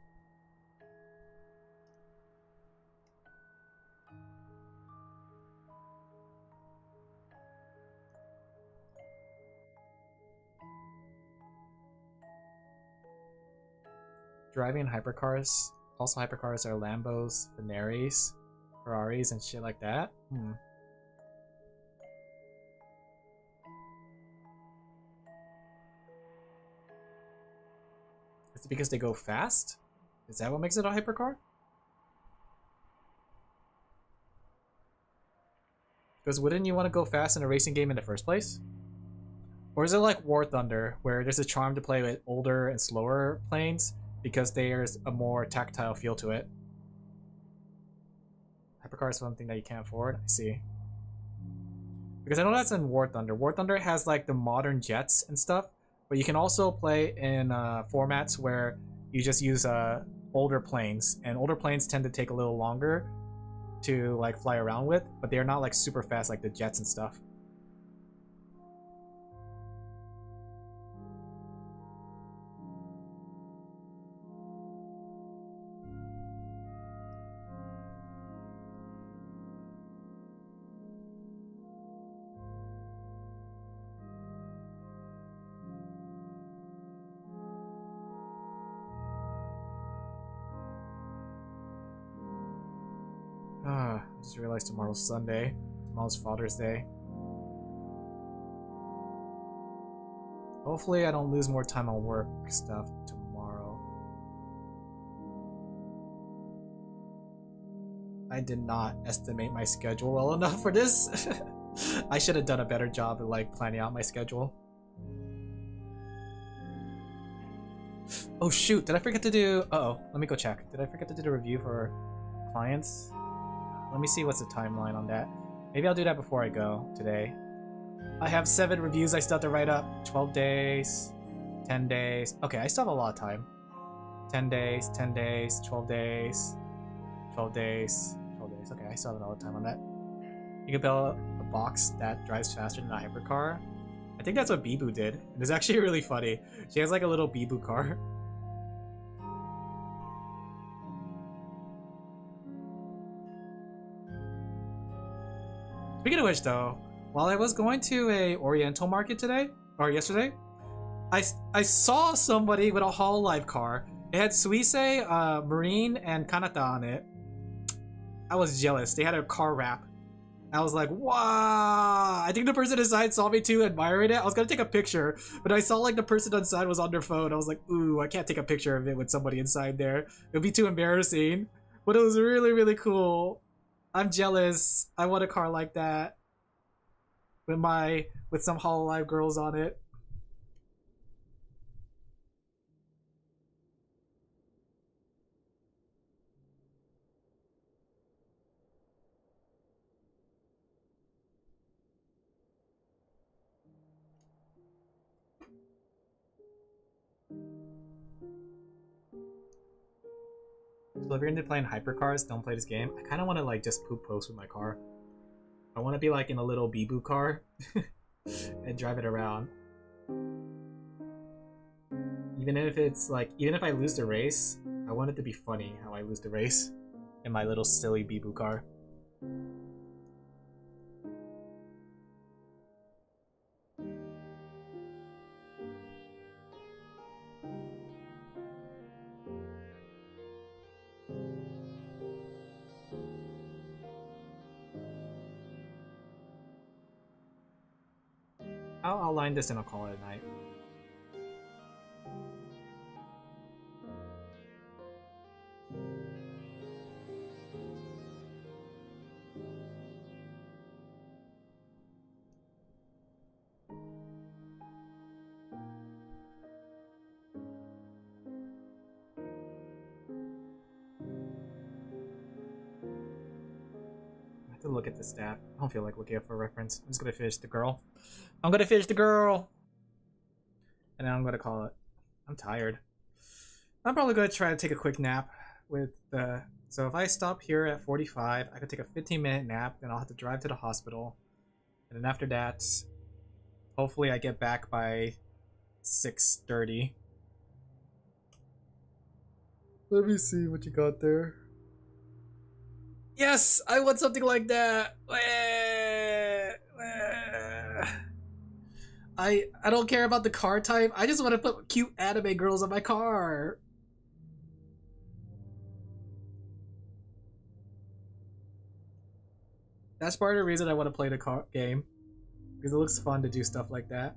Driving hypercars. Also hypercars are Lambos, Venaries, Ferraris, and shit like that. Is it because they go fast? Is that what makes it a hypercar? Because wouldn't you want to go fast in a racing game in the first place? Or is it like War Thunder, where there's a charm to play with older and slower planes because there's a more tactile feel to it? Hypercar is something that you can't afford? I see. Because I know that's in War Thunder. War Thunder has like the modern jets and stuff, but you can also play in formats where you just use older planes, and older planes tend to take a little longer to like fly around with, but they're not like super fast like the jets and stuff. I just realized tomorrow's Sunday. Tomorrow's Father's Day. Hopefully I don't lose more time on work stuff tomorrow. I did not estimate my schedule well enough for this. I should have done a better job at like planning out my schedule. Oh shoot, did I forget to do... Uh-oh, let me go check. Did I forget to do the review for clients? Let me see what's the timeline on that. Maybe I'll do that before I go today. I have 7 reviews I still have to write up. 12 days, 10 days. Okay, I still have a lot of time. 10 days, 10 days, 12 days, 12 days, 12 days. Okay, I still have a lot of time on that. You can build a box that drives faster than a hypercar. I think that's what Bibu did. It's actually really funny. She has like a little Bibu car. Speaking of which though, while I was going to a Oriental market today, or yesterday, I saw somebody with a Hololive car. It had Suisse, Marine, and Kanata on it. I was jealous. They had a car wrap. I was like, wow! I think the person inside saw me too, admiring it. I was gonna take a picture, but I saw like the person inside was on their phone. I was like, ooh, I can't take a picture of it with somebody inside there. It would be too embarrassing. But it was really, really cool. I'm jealous. I want a car like that. With some Hololive girls on it. So if you're into playing hypercars, don't play this game. I kind of want to like just poop post with my car. I want to be like in a little Bibu car and drive it around. Even if it's like, even if I lose the race, I want it to be funny how I lose the race in my little silly Bibu car. I'll outline this and I'll call it a night. To look at the stat. I don't feel like looking up for reference. I'm just gonna finish the girl. I'm gonna finish the girl! And then I'm gonna call it. I'm tired. I'm probably gonna try to take a quick nap with the... So if I stop here at 45, I could take a 15-minute nap, then I'll have to drive to the hospital. And then after that, hopefully I get back by 6:30. Let me see what you got there. Yes, I want something like that. I don't care about the car type. I just want to put cute anime girls on my car. That's part of the reason I want to play the car game, because it looks fun to do stuff like that.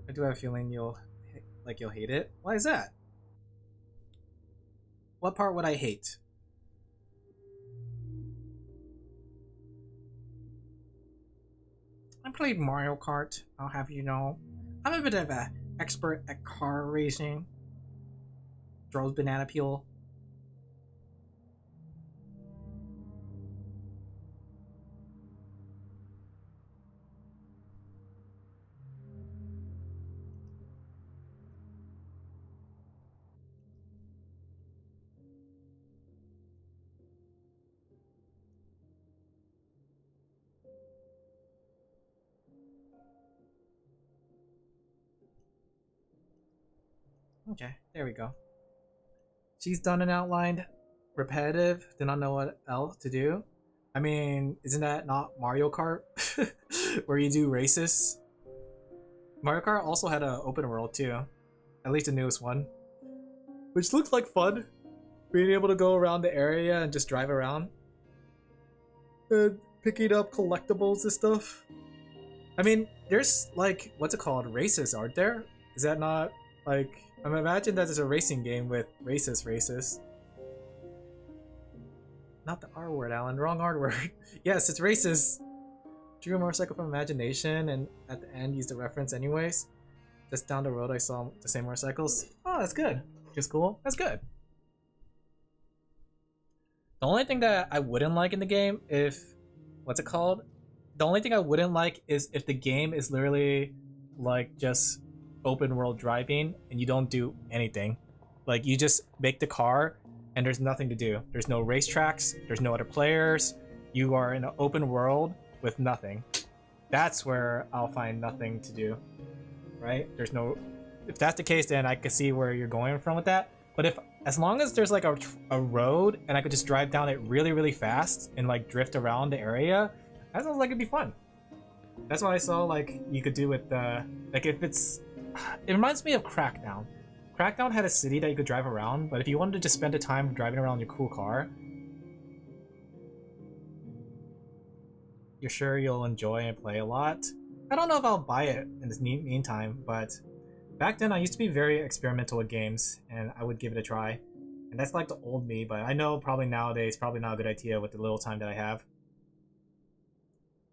I do have a feeling you'll hate it. Why is that? What part would I hate? I played Mario Kart, I'll have you know. I'm a bit of an expert at car racing. Throws banana peel. Okay, there we go. She's done and outlined. Repetitive. Did not know what else to do. I mean, isn't that not Mario Kart? Where you do races? Mario Kart also had an open world too. At least the newest one. Which looks like fun. Being able to go around the area and just drive around. And picking up collectibles and stuff. I mean, there's like, what's it called? Races, aren't there? Is that not like... I imagine that there's a racing game with races. Not the R word, Alan. Wrong R word. Yes, it's races. Drew a motorcycle from imagination and at the end used the reference anyways. Just down the road I saw the same motorcycles. Oh, that's good. Just cool. That's good. The only thing that I wouldn't like in the game if... What's it called? The only thing I wouldn't like is if the game is literally like just open world driving and you don't do anything. Like you just make the car and there's nothing to do. There's no racetracks, there's no other players. You are in an open world with nothing. That's where I'll find nothing to do, right? There's no... If that's the case, then I can see where you're going from with that. But if, as long as there's like a road and I could just drive down it really, really fast and like drift around the area, that sounds like it'd be fun. That's what I saw like you could do with like if it's... It reminds me of Crackdown. Crackdown had a city that you could drive around, but if you wanted to just spend the time driving around your cool car, you're sure you'll enjoy and play a lot. I don't know if I'll buy it in this meantime, but back then I used to be very experimental with games, and I would give it a try. And that's like the old me, but I know probably nowadays, probably not a good idea with the little time that I have.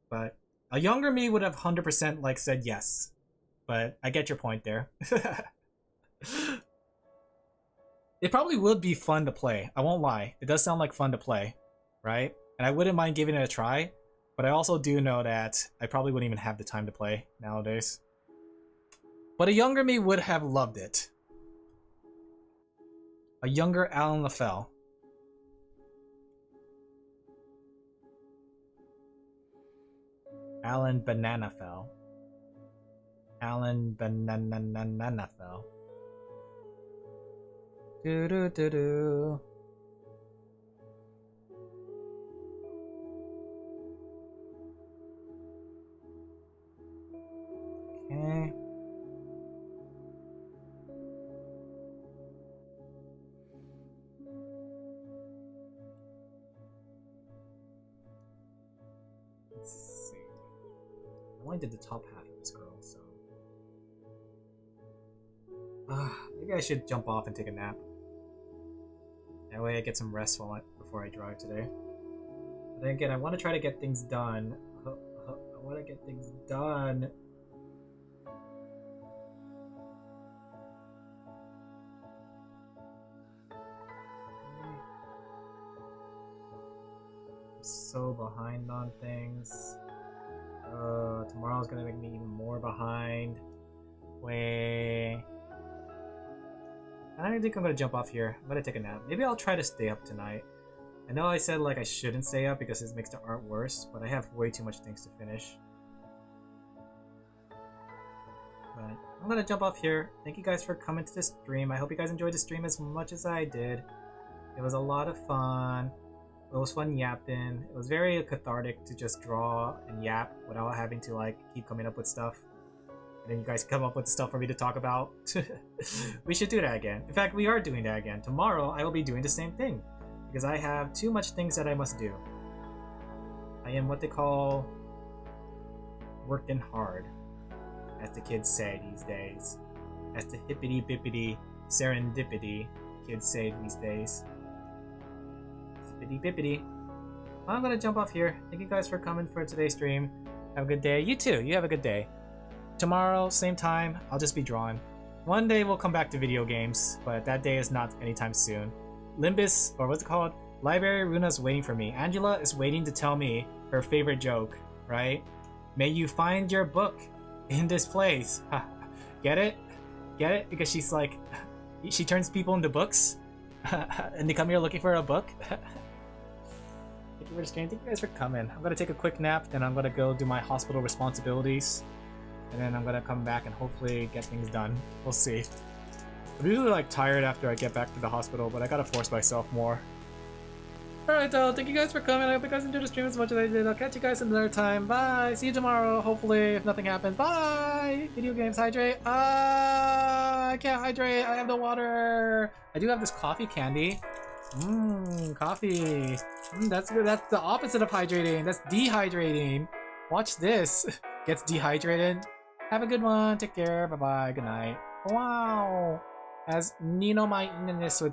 But a younger me would have 100% like said yes. But I get your point there. It probably would be fun to play. I won't lie. It does sound like fun to play, right? and I wouldn't mind giving it a try, but I also do know that I probably wouldn't even have the time to play nowadays. But a younger me would have loved it. A younger Alin Laphel. Alin Banana fell. Alin Banana fell. Do do do do. Okay. Let's see. I only did the top half of this girl, so. Maybe I should jump off and take a nap. That way I get some rest before I drive today. But then again, I want to try to get things done. I want to get things done. I'm so behind on things. Tomorrow's gonna make me even more behind. Wait. I don't think I'm gonna jump off here. I'm gonna take a nap. Maybe I'll try to stay up tonight. I know I said like I shouldn't stay up because it makes the art worse, but I have way too much things to finish. But I'm gonna jump off here. Thank you guys for coming to this stream. I hope you guys enjoyed the stream as much as I did. It was a lot of fun. It was fun yapping. It was very cathartic to just draw and yap without having to like keep coming up with stuff. And then you guys come up with stuff for me to talk about. We should do that again. In fact, we are doing that again. Tomorrow, I will be doing the same thing. Because I have too much things that I must do. I am what they call working hard. As the kids say these days. As the hippity-bippity serendipity kids say these days. Hippity-bippity. I'm gonna jump off here. Thank you guys for coming for today's stream. Have a good day. You too. You have a good day. Tomorrow, same time, I'll just be drawing. One day we'll come back to video games, but that day is not anytime soon. Limbus, or what's it called? Library Runa's waiting for me. Angela is waiting to tell me her favorite joke, right? May you find your book in this place. Get it? Get it? Because she's like, she turns people into books, and they come here looking for a book. Thank you for the stream. Thank you guys for coming. I'm gonna take a quick nap, then I'm gonna go do my hospital responsibilities. And then I'm gonna come back and hopefully get things done. We'll see. I'm usually like tired after I get back to the hospital, but I gotta force myself more. Alright though, thank you guys for coming. I hope you guys enjoyed the stream as much as I did. I'll catch you guys another time. Bye! See you tomorrow, hopefully, if nothing happens. Bye! Video games, hydrate. I can't hydrate, I have no water. I do have this coffee candy. Coffee. That's good. That's the opposite of hydrating. That's dehydrating. Watch this. Gets dehydrated. Have a good one. Take care. Bye-bye. Good night. Wow. As Nino my Inanis would